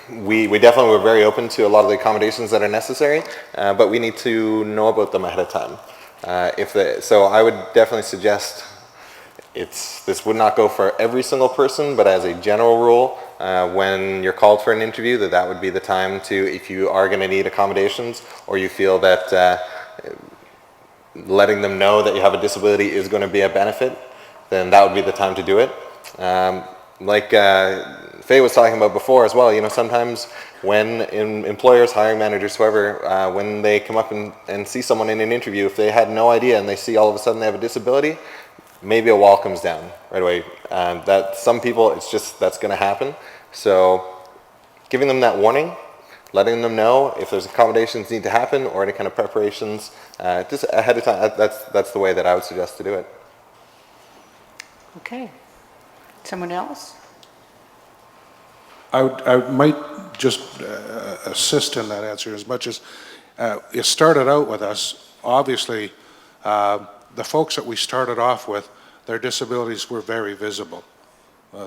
Speaker 18: we definitely were very open to a lot of the accommodations that are necessary, but we need to know about them ahead of time. So I would definitely suggest this would not go for every single person, but as a general rule, when you're called for an interview, that would be the time to, if you are going to need accommodations, or you feel that letting them know that you have a disability is going to be a benefit, then that would be the time to do it. Like Faye was talking about before as well, sometimes when employers, hiring managers, whoever, when they come up and see someone in an interview, if they had no idea and they see all of a sudden they have a disability, maybe a wall comes down right away. That some people, that's going to happen. So giving them that warning, letting them know if there's accommodations need to happen or any kind of preparations just ahead of time, that's the way that I would suggest to do it.
Speaker 1: Okay. Someone else?
Speaker 17: I might just assist in that answer as much as it started out with us. Obviously, the folks that we started off with, their disabilities were very visible.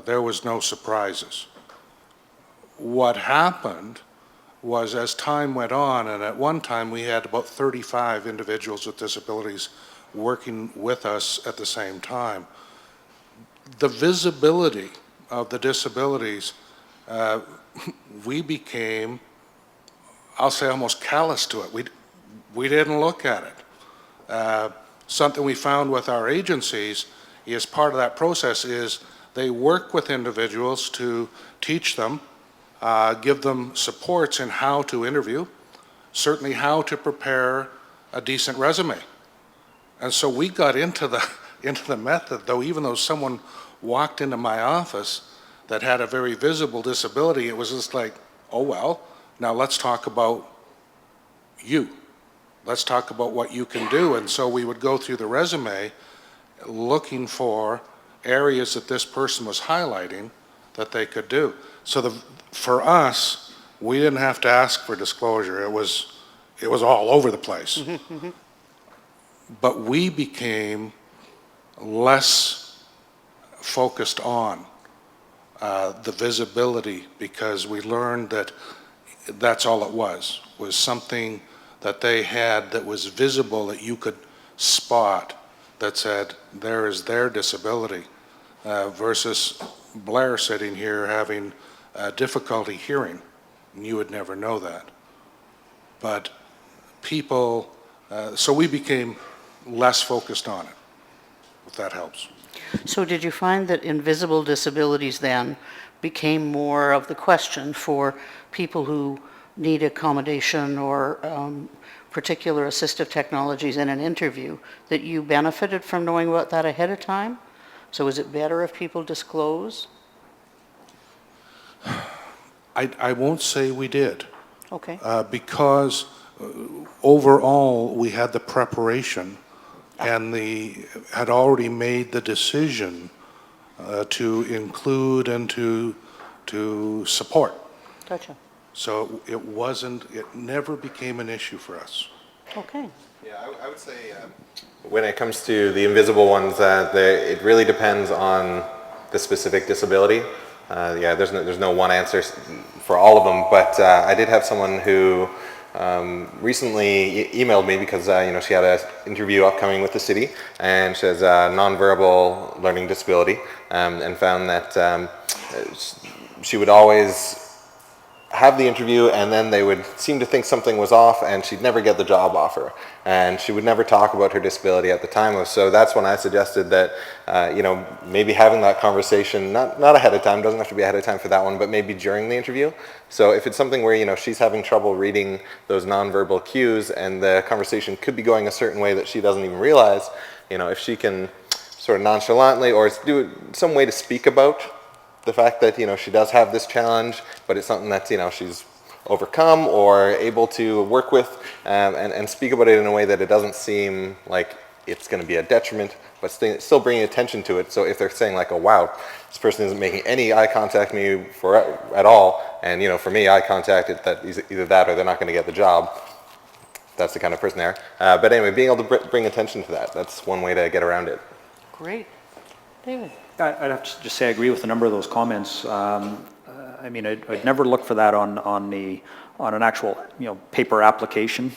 Speaker 17: There was no surprises. What happened was as time went on, and at one time we had about 35 individuals with disabilities working with us at the same time. The visibility of the disabilities, we became, I'll say, almost callous to it. We didn't look at it. Something we found with our agencies is part of that process is they work with individuals to teach them, give them supports in how to interview, certainly how to prepare a decent resume. And so we got into the method, though, even though someone walked into my office that had a very visible disability, it was just like, oh well, now let's talk about you. Let's talk about what you can do. And so we would go through the resume looking for areas that this person was highlighting that they could do. So for us, we didn't have to ask for disclosure. It was all over the place. But we became less focused on the visibility because we learned that that's all it was something that they had that was visible that you could spot that said, there is their disability, versus Blair sitting here having difficulty hearing, and you would never know that. But people, so we became less focused on it, if that helps.
Speaker 1: So did you find that invisible disabilities then became more of the question for people who need accommodation or particular assistive technologies in an interview, that you benefited from knowing about that ahead of time? So is it better if people disclose?
Speaker 17: I won't say we did.
Speaker 1: Okay.
Speaker 17: Because overall we had the preparation and had already made the decision to include and to support.
Speaker 1: Gotcha.
Speaker 17: So it never became an issue for us.
Speaker 1: Okay.
Speaker 18: Yeah, I would say when it comes to the invisible ones, it really depends on the specific disability. There's no one answer for all of them, but I did have someone who recently emailed me because she had an interview upcoming with the city, and she has a nonverbal learning disability, and found that she would always have the interview and then they would seem to think something was off and she'd never get the job offer, and she would never talk about her disability at the time. So that's when I suggested that maybe having that conversation, not ahead of time, doesn't have to be ahead of time for that one, but maybe during the interview. So if it's something where she's having trouble reading those nonverbal cues and the conversation could be going a certain way that she doesn't even realize, if she can sort of nonchalantly or do some way to speak about the fact that she does have this challenge, but it's something that she's overcome or able to work with, and speak about it in a way that it doesn't seem like it's going to be a detriment, but still bringing attention to it. So if they're saying like, oh wow, this person isn't making any eye contact with me at all, and for me, eye contact, either that or they're not going to get the job. That's the kind of person there. But anyway, being able to bring attention to that, that's one way to get around it.
Speaker 1: Great. David?
Speaker 19: I'd have to just say I agree with a number of those comments. I mean, I'd never look for that on an actual paper application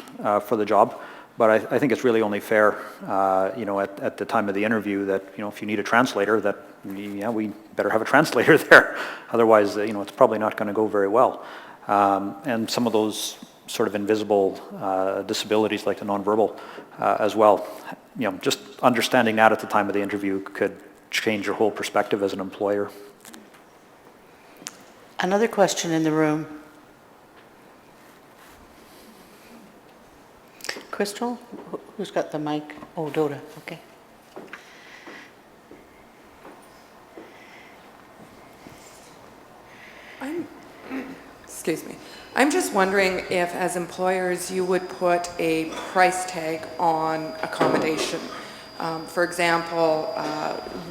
Speaker 19: for the job, but I think it's really only fair at the time of the interview that if you need a translator, that we better have a translator there. Otherwise, it's probably not going to go very well. And some of those sort of invisible disabilities, like the nonverbal, as well. Just understanding that at the time of the interview could change your whole perspective as an employer.
Speaker 1: Another question in the room. Crystal, who's got the mic? Oh, Dota, okay.
Speaker 20: Excuse me. I'm just wondering if, as employers, you would put a price tag on accommodation. For example,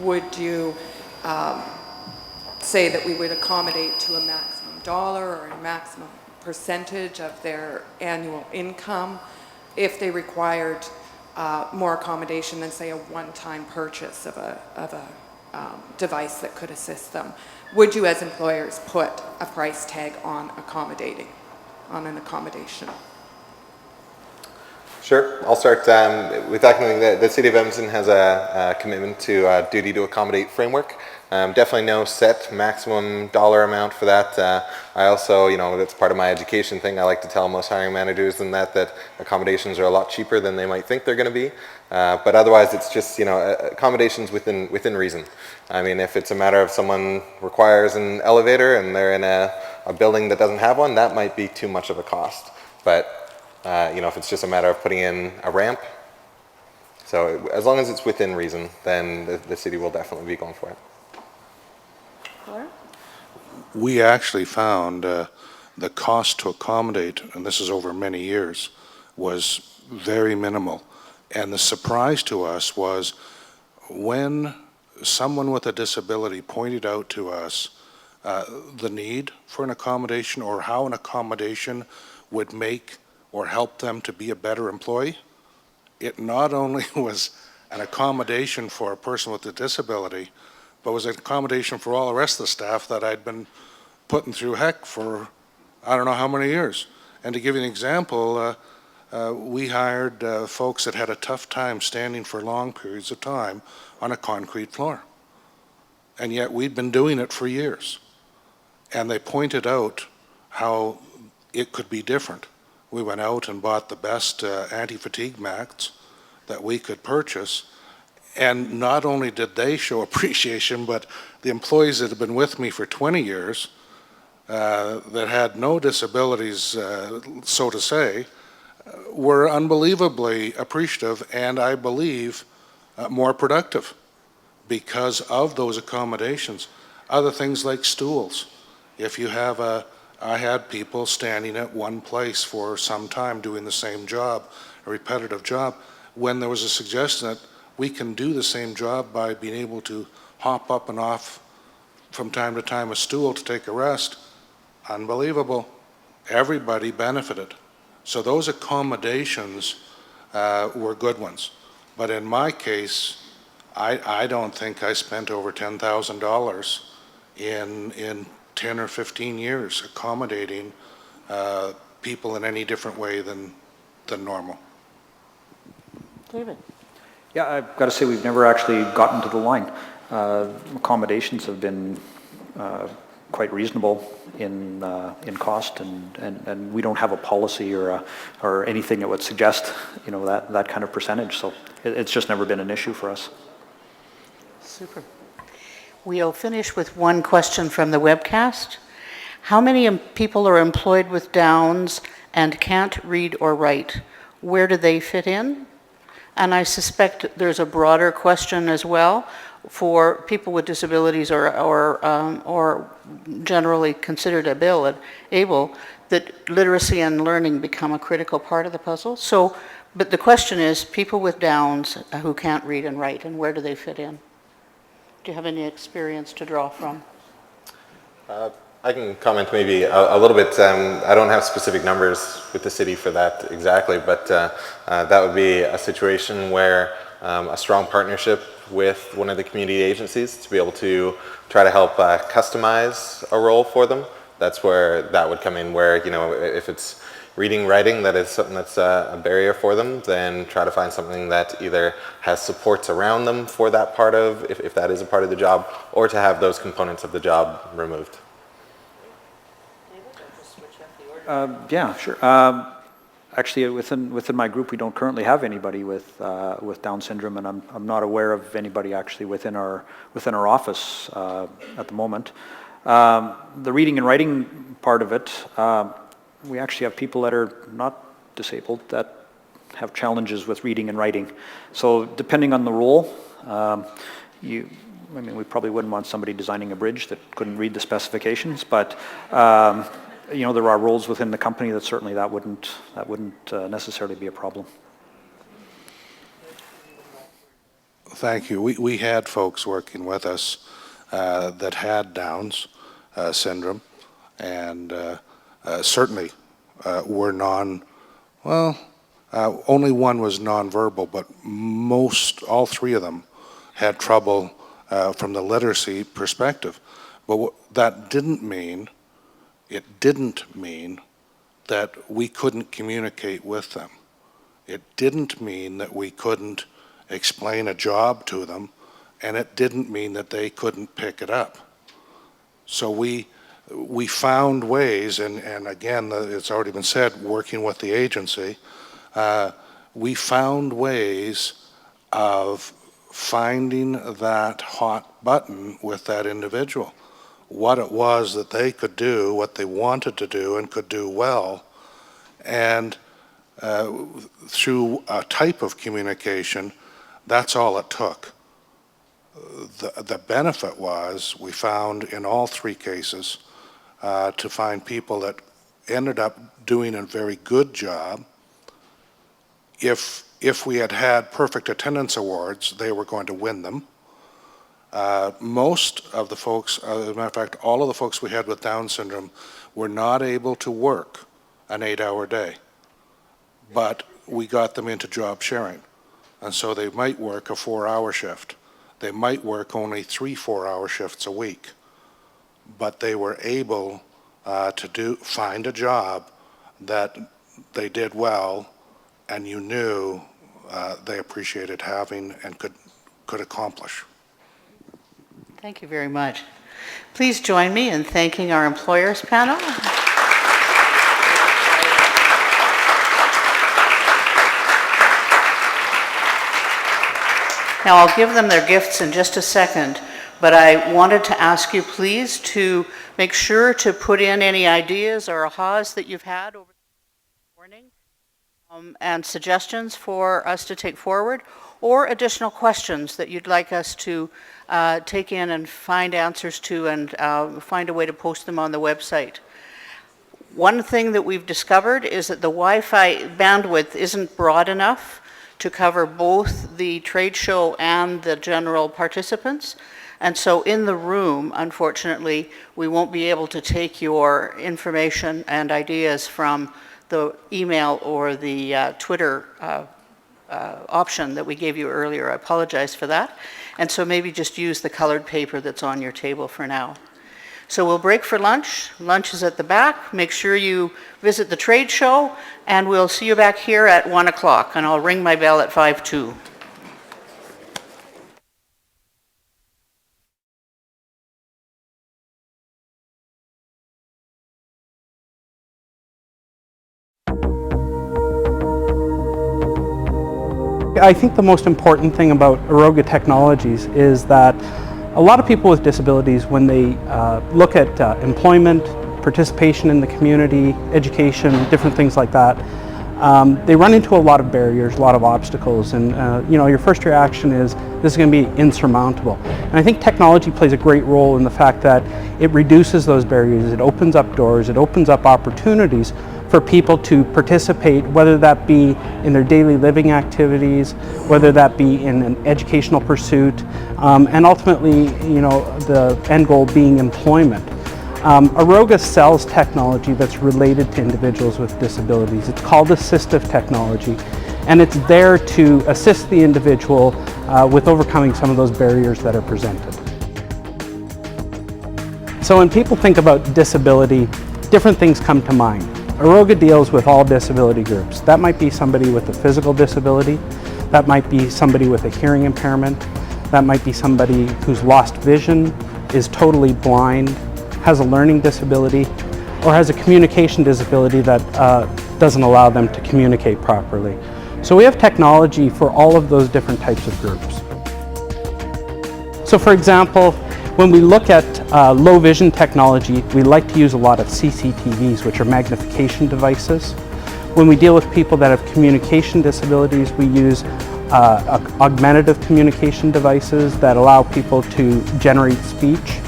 Speaker 20: would you say that we would accommodate to a maximum dollar or a maximum percentage of their annual income if they required more accommodation than, say, a one-time purchase of a device that could assist them? Would you, as employers, put a price tag on an accommodation?
Speaker 18: Sure, I'll start with echoing that the City of Edmonton has a commitment to a duty to accommodate framework. Definitely no set maximum dollar amount for that. I also, that's part of my education thing. I like to tell most hiring managers that accommodations are a lot cheaper than they might think they're going to be. But otherwise, it's just accommodations within reason. I mean, if it's a matter of someone requires an elevator and they're in a building that doesn't have one, that might be too much of a cost. But if it's just a matter of putting in a ramp, so as long as it's within reason, then the city will definitely be going for it.
Speaker 17: We actually found the cost to accommodate, and this is over many years, was very minimal. And the surprise to us was when someone with a disability pointed out to us the need for an accommodation or how an accommodation would make or help them to be a better employee. It not only was an accommodation for a person with a disability, but was an accommodation for all the rest of the staff that I'd been putting through heck for I don't know how many years. And to give you an example, we hired folks that had a tough time standing for long periods of time on a concrete floor. And yet we'd been doing it for years. And they pointed out how it could be different. We went out and bought the best anti-fatigue mats that we could purchase. And not only did they show appreciation, but the employees that had been with me for 20 years that had no disabilities, so to say, were unbelievably appreciative and I believe more productive because of those accommodations. Other things like stools. If you have I had people standing at one place for some time doing the same job, a repetitive job, when there was a suggestion that we can do the same job by being able to hop up and off from time to time a stool to take a rest. Unbelievable. Everybody benefited. So those accommodations were good ones. But in my case, I don't think I spent over $10,000 in 10 or 15 years accommodating people in any different way than normal.
Speaker 1: David.
Speaker 19: Yeah, I've got to say we've never actually gotten to the line. Accommodations have been quite reasonable in cost, and we don't have a policy or anything that would suggest that kind of percentage. So it's just never been an issue for us.
Speaker 1: Super. We'll finish with one question from the webcast. How many people are employed with Downs and can't read or write? Where do they fit in? And I suspect there's a broader question as well for people with disabilities or generally considered able, that literacy and learning become a critical part of the puzzle. So, but the question is people with Downs who can't read and write, and where do they fit in? Do you have any experience to draw from?
Speaker 18: I can comment maybe a little bit. I don't have specific numbers with the city for that exactly, but that would be a situation where a strong partnership with one of the community agencies to be able to try to help customize a role for them. That's where that would come in, where, you know, if it's reading, writing, that is something that's a barrier for them, then try to find something that either has supports around them for that part of, if that is a part of the job, or to have those components of the job removed.
Speaker 19: Yeah, sure. Actually, within my group, we don't currently have anybody with Down syndrome, and I'm not aware of anybody actually within our office at the moment. The reading and writing part of it, we actually have people that are not disabled that have challenges with reading and writing. So depending on the role, I mean, we probably wouldn't want somebody designing a bridge that couldn't read the specifications, but you know, there are roles within the company that certainly that wouldn't necessarily be a problem.
Speaker 17: Thank you. We had folks working with us that had Down's syndrome, and certainly were only one was nonverbal, but all three of them had trouble from the literacy perspective. But that didn't mean that we couldn't communicate with them. It didn't mean that we couldn't explain a job to them, and it didn't mean that they couldn't pick it up. So we found ways, and again, it's already been said, working with the agency, we found ways of finding that hot button with that individual. What it was that they could do, what they wanted to do and could do well, and through a type of communication, that's all it took. The benefit was we found in all three cases to find people that ended up doing a very good job. If we had perfect attendance awards, they were going to win them. Most of the folks, as a matter of fact, all of the folks we had with Down syndrome were not able to work an 8-hour day, but we got them into job sharing. And so they might work a 4-hour shift. They might work only 3 4-hour shifts a week, but they were able to find a job that they did well, and you knew they appreciated having and could accomplish.
Speaker 1: Thank you very much. Please join me in thanking our employers panel. Now, I'll give them their gifts in just a second, but I wanted to ask you please to make sure to put in any ideas or ahas that you've had over the morning and suggestions for us to take forward, or additional questions that you'd like us to take in and find answers to, and find a way to post them on the website. One thing that we've discovered is that the Wi-Fi bandwidth isn't broad enough to cover both the trade show and the general participants. And so in the room, unfortunately, we won't be able to take your information and ideas from the email or the Twitter option that we gave you earlier. I apologize for that. And so maybe just use the colored paper that's on your table for now. So we'll break for lunch. Lunch is at the back. Make sure you visit the trade show, and we'll see you back here at 1 o'clock, and I'll ring my bell at 5:02.
Speaker 21: I think the most important thing about Aroga Technologies is that a lot of people with disabilities, when they look at employment, participation in the community, education, different things like that, they run into a lot of barriers, a lot of obstacles, and you know, your first reaction is this is going to be insurmountable. And I think technology plays a great role in the fact that it reduces those barriers, it opens up doors, it opens up opportunities for people to participate, whether that be in their daily living activities, whether that be in an educational pursuit, and ultimately, you know, the end goal being employment. Aroga sells technology that's related to individuals with disabilities. It's called assistive technology, and it's there to assist the individual with overcoming some of those barriers that are presented. So when people think about disability, different things come to mind. Aroga deals with all disability groups. That might be somebody with a physical disability, that might be somebody with a hearing impairment, that might be somebody who's lost vision, is totally blind, has a learning disability, or has a communication disability that doesn't allow them to communicate properly. So we have technology for all of those different types of groups. So for example, when we look at low vision technology, we like to use a lot of CCTVs, which are magnification devices. When we deal with people that have communication disabilities, we use augmentative communication devices that allow people to generate speech.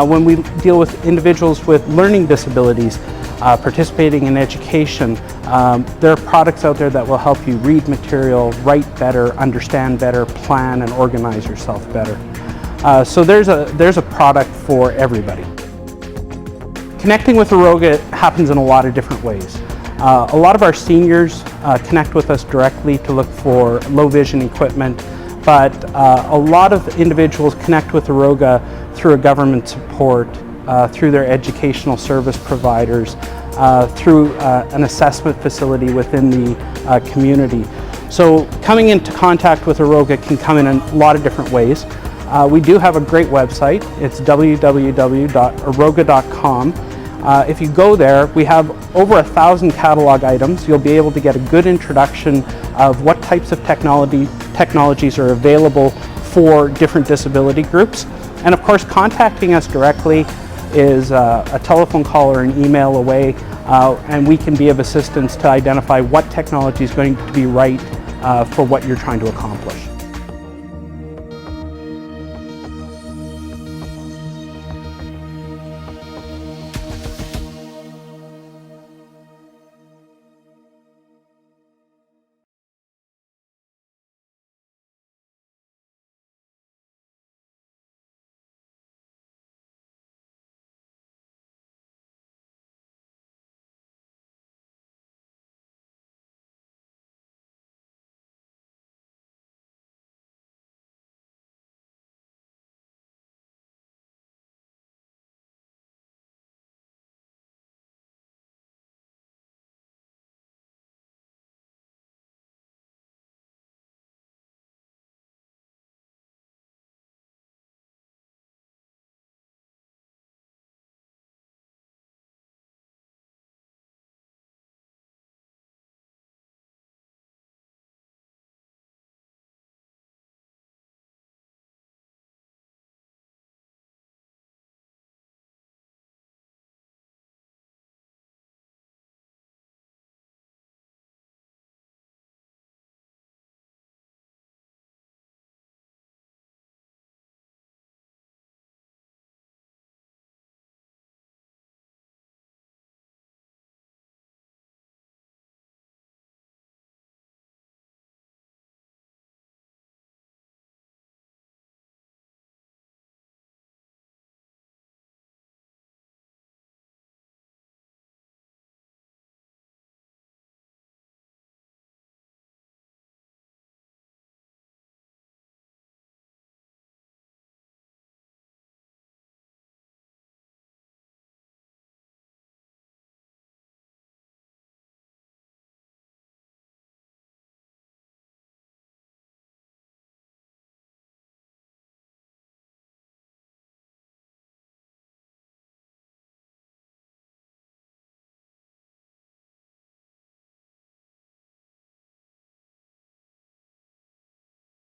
Speaker 21: When we deal with individuals with learning disabilities, participating in education, there are products out there that will help you read material, write better, understand better, plan and organize yourself better. So there's a product for everybody. Connecting with Aroga happens in a lot of different ways. A lot of our seniors connect with us directly to look for low vision equipment, but a lot of individuals connect with Aroga through a government support, through their educational service providers, through an assessment facility within the community. So coming into contact with Aroga can come in a lot of different ways. We do have a great website. It's www.aroga.com. If you go there, we have over 1,000 catalog items. You'll be able to get a good introduction of what types of technologies are available for different disability groups. And of course, contacting us directly is a telephone call or an email away, and we can be of assistance to identify what technology is going to be right for what you're trying to accomplish.